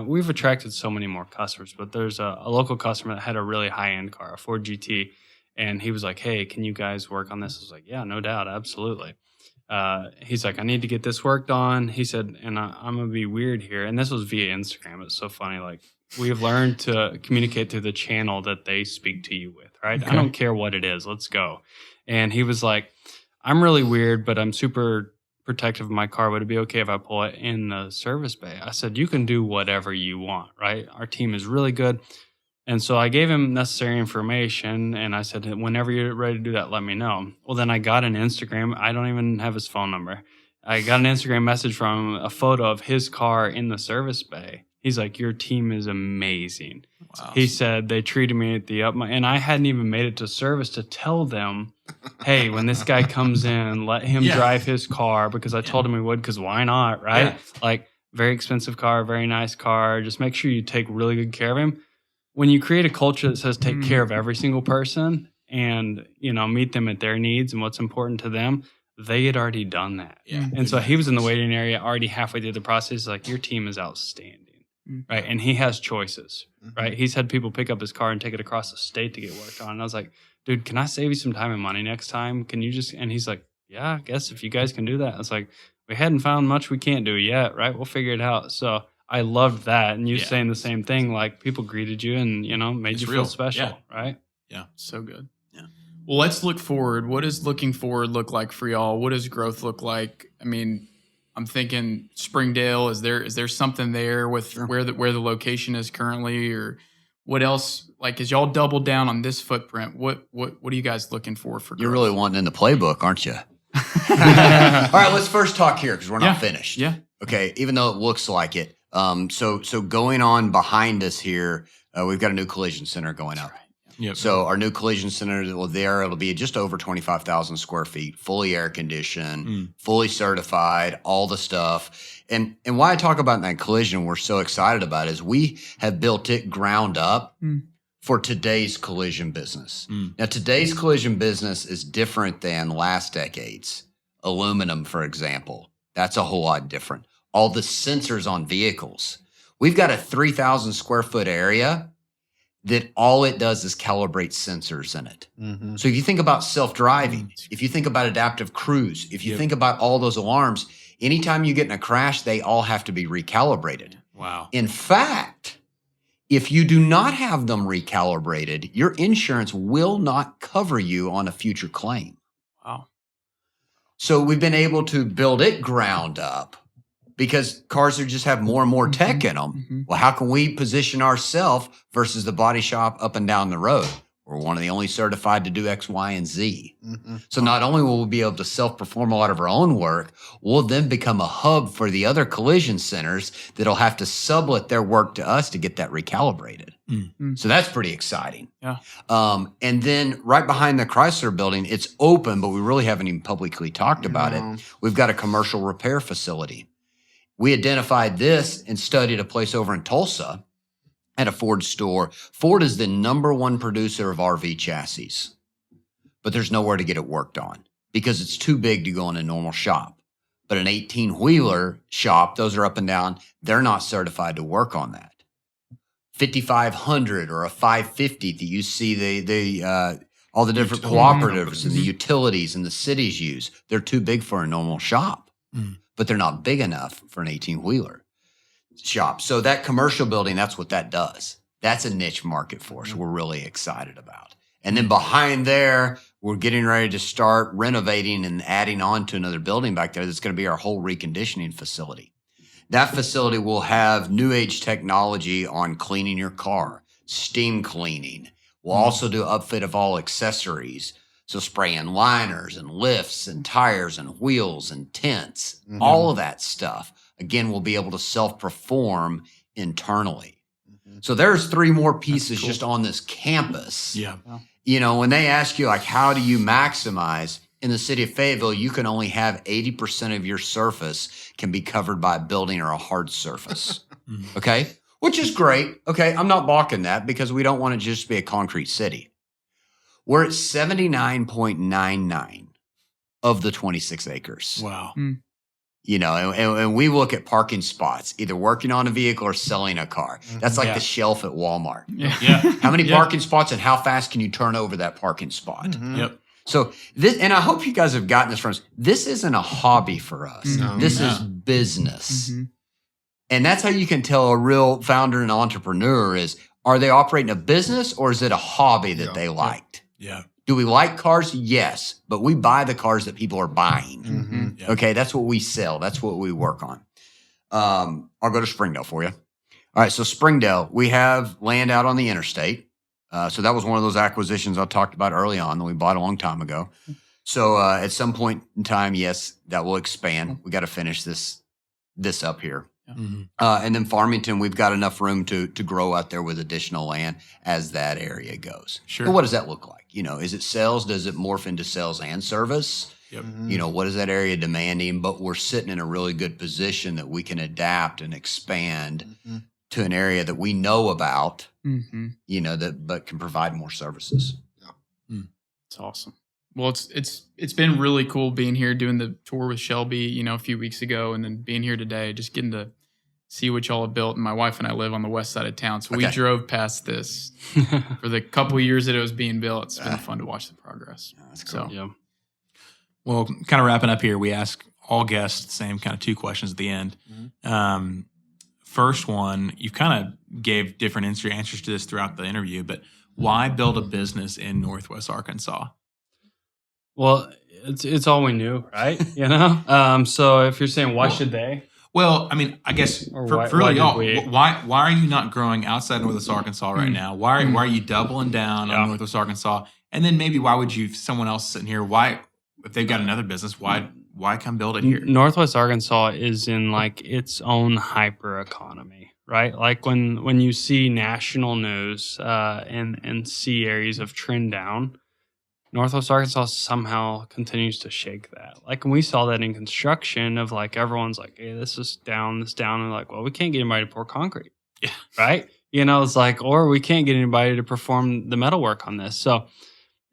Speaker 2: we've attracted so many more customers, but there's a local customer that had a really high-end car, a Ford GT. And he was like, hey, can you guys work on this? I was like, yeah, no doubt. Absolutely. He's like, I need to get this worked on. He said, and I'm going to be weird here. And this was via Instagram. It's so funny. Like, we have learned to communicate through the channel that they speak to you with, right? Okay. I don't care what it is. Let's go. And he was like, I'm really weird, but I'm super protective of my car. Would it be okay if I pull it in the service bay? I said, you can do whatever you want, right? Our team is really good. And so I gave him necessary information, and I said, whenever you're ready to do that, let me know. Well, then I got an Instagram. I don't even have his phone number. I got an Instagram message from a photo of his car in the service bay. He's like, your team is amazing. Wow. He said they treated me at the and I hadn't even made it to service to tell them, hey, when this guy comes in, let him drive his car, because I told him we would, because why not, right? Yeah. Like, very expensive car, very nice car. Just make sure you take really good care of him. When you create a culture that says take care of every single person and, meet them at their needs and what's important to them, they had already done that. Yeah. And so he was in the waiting area already halfway through the process. Like, your team is outstanding, right? And he has choices, right? He's had people pick up his car and take it across the state to get worked on. And I was like, dude, can I save you some time and money next time? Can you just, and he's like, yeah, I guess if you guys can do that. I was like, we hadn't found much we can't do yet, right? We'll figure it out. So I loved that. And you saying the same thing, like people greeted you and, made you feel special, right?
Speaker 5: Yeah. So good. Yeah. Well, let's look forward. What does looking forward look like for y'all? What does growth look like? I mean, I'm thinking Springdale. Is there something there with where the location is currently, or what else? Like, as y'all double down on this footprint, what are you guys looking for growth?
Speaker 1: You're really wanting in the playbook, aren't you? All right, let's first talk here because we're not finished.
Speaker 5: Yeah.
Speaker 1: Okay. Even though it looks like it. So going on behind us here, we've got a new collision center going up.
Speaker 5: Right. Yep.
Speaker 1: So our new collision center, it'll be just over 25,000 square feet, fully air conditioned, fully certified, all the stuff. And why I talk about that collision we're so excited about is we have built it ground up for today's collision business. Now, today's collision business is different than last decade's. Aluminum, for example, that's a whole lot different. All the sensors on vehicles. We've got a 3,000 square foot area that all it does is calibrate sensors in it. So if you think about self-driving, if you think about adaptive cruise, if you think about all those alarms, anytime you get in a crash, they all have to be recalibrated.
Speaker 3: Wow.
Speaker 1: In fact, if you do not have them recalibrated, your insurance will not cover you on a future claim.
Speaker 5: Wow.
Speaker 1: So we've been able to build it ground up because cars just have more and more tech in them. Well, how can we position ourselves versus the body shop up and down the road? We're one of the only certified to do X, Y, and Z. So not only will we be able to self-perform a lot of our own work, we'll then become a hub for the other collision centers that'll have to sublet their work to us to get that recalibrated. So that's pretty exciting.
Speaker 5: Yeah.
Speaker 1: And then right behind the Chrysler building, it's open, but we really haven't even publicly talked about it. We've got a commercial repair facility. We identified this and studied a place over in Tulsa at a Ford store. Ford is the #1 producer of RV chassis, but there's nowhere to get it worked on because it's too big to go in a normal shop. But an 18-wheeler shop, those are up and down, they're not certified to work on that. 5500 or a 550 that you see all the different cooperatives and the utilities and the cities use, they're too big for a normal shop, but they're not big enough for an 18-wheeler shop. So that commercial building, that's what that does. That's a niche market for us. We're really excited about. And then behind there, we're getting ready to start renovating and adding on to another building back there. That's going to be our whole reconditioning facility. That facility will have new age technology on cleaning your car, steam cleaning. We'll also do upfit of all accessories. So spraying liners and lifts and tires and wheels and tents, all of that stuff. Again, we'll be able to self-perform internally. So there's 3 more pieces just on this campus.
Speaker 3: Yeah.
Speaker 1: You know, when they ask you, like, how do you maximize? In the city of Fayetteville, you can only have 80% of your surface can be covered by a building or a hard surface. Okay? Which is great. Okay, I'm not balking that because we don't want it to just be a concrete city. We're at 79.99 of the 26 acres.
Speaker 3: Wow.
Speaker 1: You know, and we look at parking spots, either working on a vehicle or selling a car. That's like the shelf at Walmart.
Speaker 3: Yeah.
Speaker 1: How many parking spots and how fast can you turn over that parking spot?
Speaker 3: Yep.
Speaker 1: So this, and I hope you guys have gotten this from us. This isn't a hobby for us. This is business. And that's how you can tell a real founder and entrepreneur is, are they operating a business or is it a hobby that they liked?
Speaker 3: Yeah.
Speaker 1: Do we like cars? Yes, but we buy the cars that people are buying.
Speaker 3: Yeah.
Speaker 1: Okay, that's what we sell. That's what we work on. I'll go to Springdale for you. All right, so Springdale, we have land out on the interstate. So that was one of those acquisitions I talked about early on that we bought a long time ago. So at some point in time, yes, that will expand. We got to finish this up here. And then Farmington, we've got enough room to grow out there with additional land as that area goes.
Speaker 3: Sure.
Speaker 1: But what does that look like? You know, is it sales? Does it morph into sales and service?
Speaker 3: Yep.
Speaker 1: You know, what is that area demanding? But we're sitting in a really good position that we can adapt and expand to an area that we know about, you know, but can provide more services.
Speaker 5: It's awesome. Well, it's been really cool being here, doing the tour with Shelby, you know, a few weeks ago, and then being here today, just getting to see what y'all have built. And my wife and I live on the west side of town, so we drove past this for the couple of years that it was being built. It's been fun to watch the progress.
Speaker 1: That's cool.
Speaker 5: So,
Speaker 2: Yeah.
Speaker 3: Well, kind of wrapping up here, we ask all guests the same kind of 2 questions at the end. First one, you kind of gave different answers to this throughout the interview, but why build a business in Northwest Arkansas?
Speaker 2: Well, it's all we knew, right? You know? So if you're saying why should they?
Speaker 3: Well, I mean, I guess
Speaker 2: Or
Speaker 3: for
Speaker 2: why
Speaker 3: really
Speaker 2: did
Speaker 3: y'all,
Speaker 2: we?
Speaker 3: why are you not growing outside Northwest Arkansas right now? Why are you doubling down on Northwest Arkansas? And then maybe why would you, someone else sitting here, why, if they've got another business, why come build it here?
Speaker 2: Northwest Arkansas is in like its own hyper economy, right? Like when you see national news and see areas of trend down, Northwest Arkansas somehow continues to shake that. Like when we saw that in construction of like everyone's like, hey, this is down, and like, well, we can't get anybody to pour concrete.
Speaker 3: Yeah.
Speaker 2: Right? You know, it's like, or we can't get anybody to perform the metal work on this. So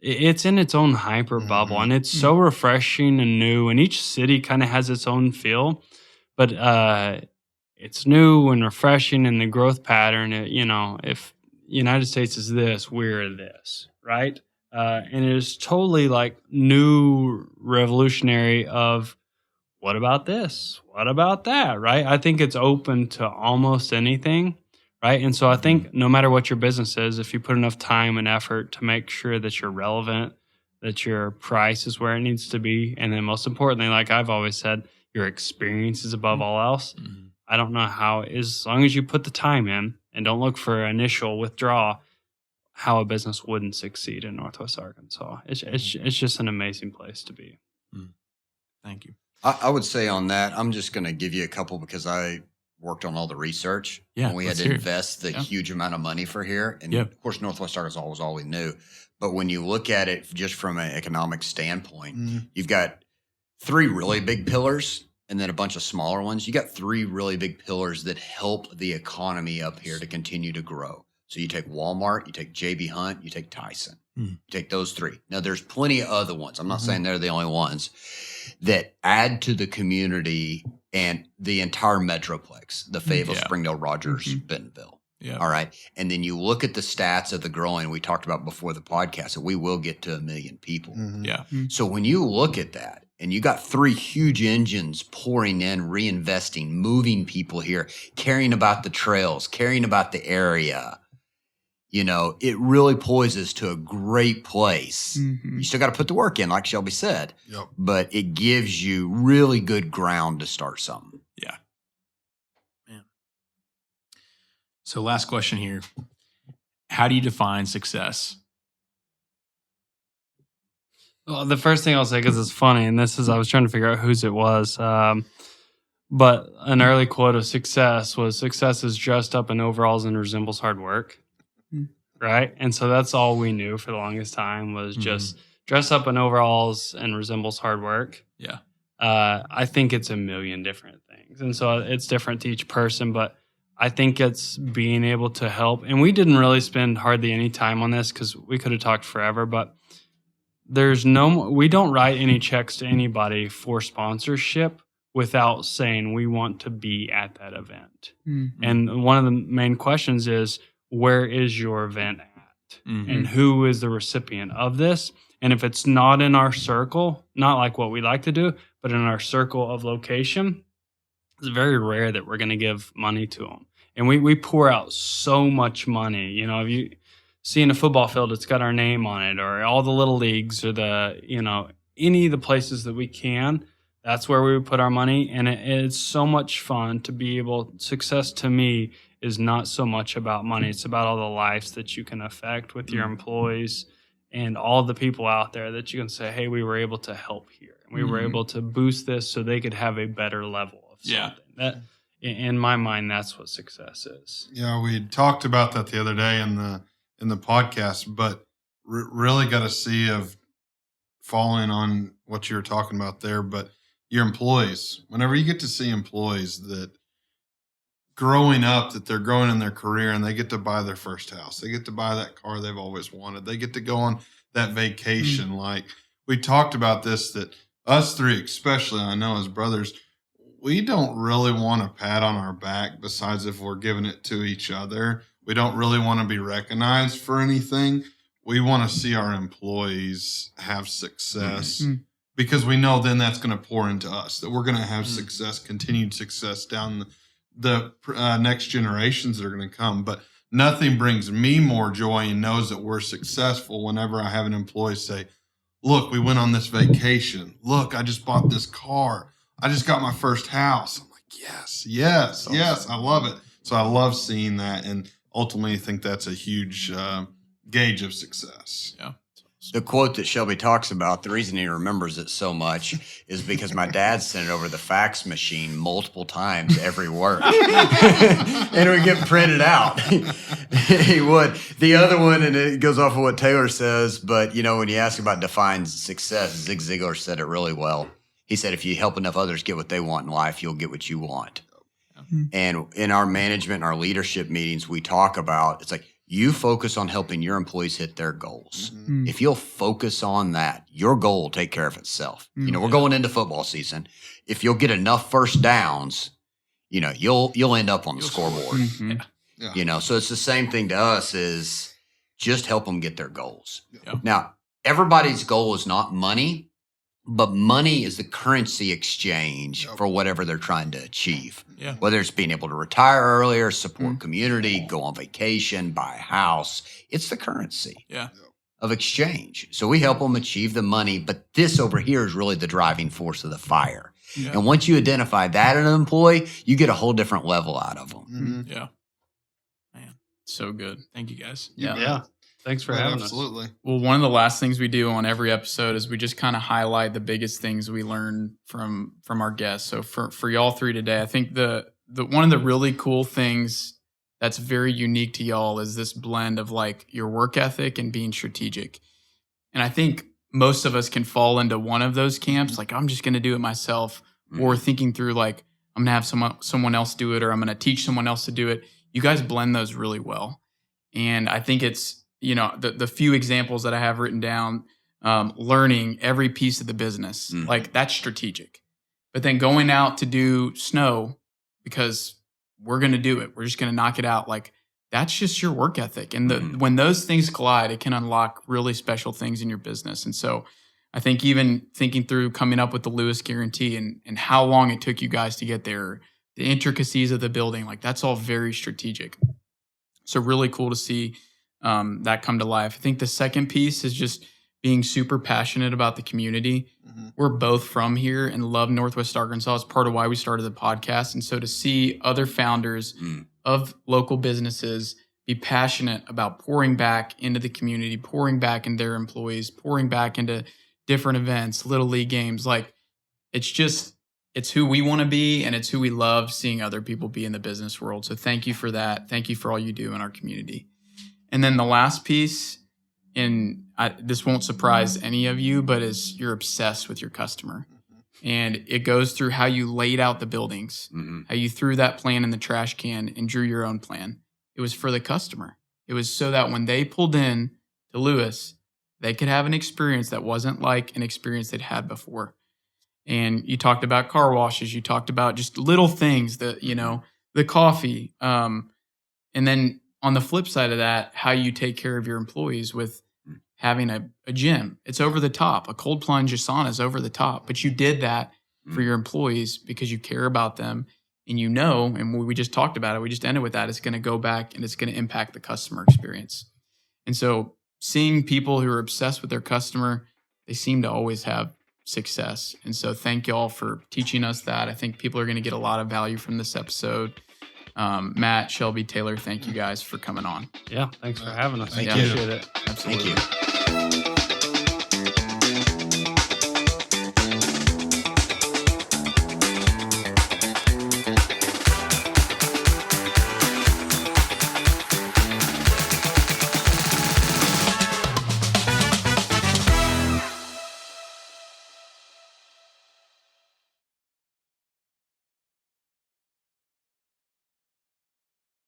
Speaker 2: it's in its own hyper bubble and it's so refreshing and new, and each city kind of has its own feel, but it's new and refreshing, and the growth pattern, you know, if United States is this, we're this, right? And it is totally like new revolutionary of what about this? What about that? Right? I think it's open to almost anything. Right. And so I think no matter what your business is, if you put enough time and effort to make sure that you're relevant, that your price is where it needs to be, and then most importantly, like I've always said, your experience is above all else. I don't know how, as long as you put the time in and don't look for initial withdrawal, how a business wouldn't succeed in Northwest Arkansas. It's just an amazing place to be.
Speaker 3: Thank you.
Speaker 1: I would say on that, I'm just going to give you a couple because I worked on all the research.
Speaker 3: Yeah,
Speaker 1: and we had to invest the huge amount of money for here. And of course, Northwest Arkansas was all we knew. But when you look at it just from an economic standpoint, you've got 3 really big pillars and then a bunch of smaller ones. You got 3 really big pillars that help the economy up here to continue to grow. So you take Walmart, you take JB Hunt, you take Tyson. You take those 3. Now, there's plenty of other ones. I'm not saying they're the only ones that add to the community and the entire Metroplex, the Fayetteville, Springdale, Rogers, Bentonville.
Speaker 3: Yeah.
Speaker 1: All right. And then you look at the stats of the growing we talked about before the podcast, that we will get to 1 million people.
Speaker 3: Yeah.
Speaker 1: So when you look at that and you got 3 huge engines pouring in, reinvesting, moving people here, caring about the trails, caring about the area, it really poises to a great place. You still got to put the work in, like Shelby said, but it gives you really good ground to start something.
Speaker 3: Yeah. Man. So last question here. How do you define success?
Speaker 2: Well, the first thing I'll say, because it's funny, and I was trying to figure out whose it was, but an early quote of success is dressed up in overalls and resembles hard work. Right. And so that's all we knew for the longest time was just dress up in overalls and resembles hard work.
Speaker 3: Yeah.
Speaker 2: I think it's a million different things. And so it's different to each person, but I think it's being able to help. And we didn't really spend hardly any time on this because we could have talked forever, but we don't write any checks to anybody for sponsorship without saying we want to be at that event. And one of the main questions is, where is your event at? And who is the recipient of this? And if it's not in our circle, not like what we like to do, but in our circle of location, it's very rare that we're going to give money to them. And we pour out so much money. If you see in a football field, it's got our name on it, or all the little leagues, or any of the places that we can, that's where we would put our money. And it's so much fun to be able, success to me is not so much about money. It's about all the lives that you can affect with your employees and all the people out there that you can say, hey, we were able to help here. And we were able to boost this so they could have a better level of something. That, in my mind, that's what success is.
Speaker 4: Yeah, we talked about that the other day in the podcast, but really got to see of following on what you were talking about there, but your employees, whenever you get to see employees that growing up, that they're growing in their career and they get to buy their first house, they get to buy that car they've always wanted, they get to go on that vacation. Like we talked about this, that us 3, especially, I know as brothers, we don't really want a pat on our back besides if we're giving it to each other. We don't really want to be recognized for anything. We want to see our employees have success because we know then that's going to pour into us, that we're going to have success, continued success down the next generations that are going to come. But nothing brings me more joy and knows that we're successful whenever I have an employee say, look, we went on this vacation. Look, I just bought this car. I just got my first house. I'm like, yes, I love it. So I love seeing that. And ultimately, I think that's a huge gauge of success.
Speaker 3: Yeah.
Speaker 1: The quote that Shelby talks about, the reason he remembers it so much is because my dad sent it over the fax machine multiple times every word. And it would get printed out. He would. The other one, and it goes off of what Taylor says, but when you ask about define success, Zig Ziglar said it really well. He said, if you help enough others get what they want in life, you'll get what you want. And in our management and our leadership meetings, we talk about, it's like, you focus on helping your employees hit their goals. If you'll focus on that, your goal will take care of itself. We're going into football season. If you'll get enough first downs, you'll end up on the scoreboard. So it's the same thing to us, is just help them get their goals. Now, everybody's goal is not money, but money is the currency exchange for whatever they're trying to achieve. Whether it's being able to retire earlier, support community, go on vacation, buy a house, it's the currency of exchange. So we help them achieve the money, but this over here is really the driving force of the fire. And once you identify that in an employee, you get a whole different level out of them.
Speaker 3: Yeah. Man,
Speaker 5: so good.
Speaker 3: Thank you guys.
Speaker 5: Yeah.
Speaker 2: Thanks for having us.
Speaker 4: Absolutely.
Speaker 5: Well, one of the last things we do on every episode is we just kind of highlight the biggest things we learn from our guests. So for y'all three today, I think the one of the really cool things that's very unique to y'all is this blend of like your work ethic and being strategic. And I think most of us can fall into one of those camps, like I'm just going to do it myself, or thinking through like I'm going to have someone else do it, or I'm going to teach someone else to do it. You guys blend those really well. And I think it's, the few examples that I have written down, learning every piece of the business, like that's strategic. But then going out to do snow because we're going to do it. We're just going to knock it out. Like that's just your work ethic. And when those things collide, it can unlock really special things in your business. And so I think even thinking through coming up with the Lewis guarantee and how long it took you guys to get there, the intricacies of the building, like that's all very strategic. So really cool to see that come to life. I think the second piece is just being super passionate about the community. We're both from here and love Northwest Arkansas. It's part of why we started the podcast. And so to see other founders of local businesses be passionate about pouring back into the community, pouring back into their employees, pouring back into different events, little league games, like it's who we want to be, and it's who we love seeing other people be in the business world. So thank you for that. Thank you for all you do in our community. And then the last piece, and this won't surprise any of you, but is you're obsessed with your customer. And it goes through how you laid out the buildings, how you threw that plan in the trash can and drew your own plan. It was for the customer. It was so that when they pulled in to Lewis, they could have an experience that wasn't like an experience they'd had before. And you talked about car washes. You talked about just little things that, the coffee. And then on the flip side of that, how you take care of your employees with having a gym. It's over the top. A cold plunge, a sauna is over the top. But you did that for your employees because you care about them. And and we just talked about it, we just ended with that, it's going to go back and it's going to impact the customer experience. And so seeing people who are obsessed with their customer, they seem to always have success. And so thank y'all for teaching us that. I think people are going to get a lot of value from this episode. Matt, Shelby, Taylor, thank you guys for coming on.
Speaker 2: Yeah, thanks for having us.
Speaker 4: Thank
Speaker 2: Appreciate it.
Speaker 5: Absolutely.
Speaker 1: Thank you.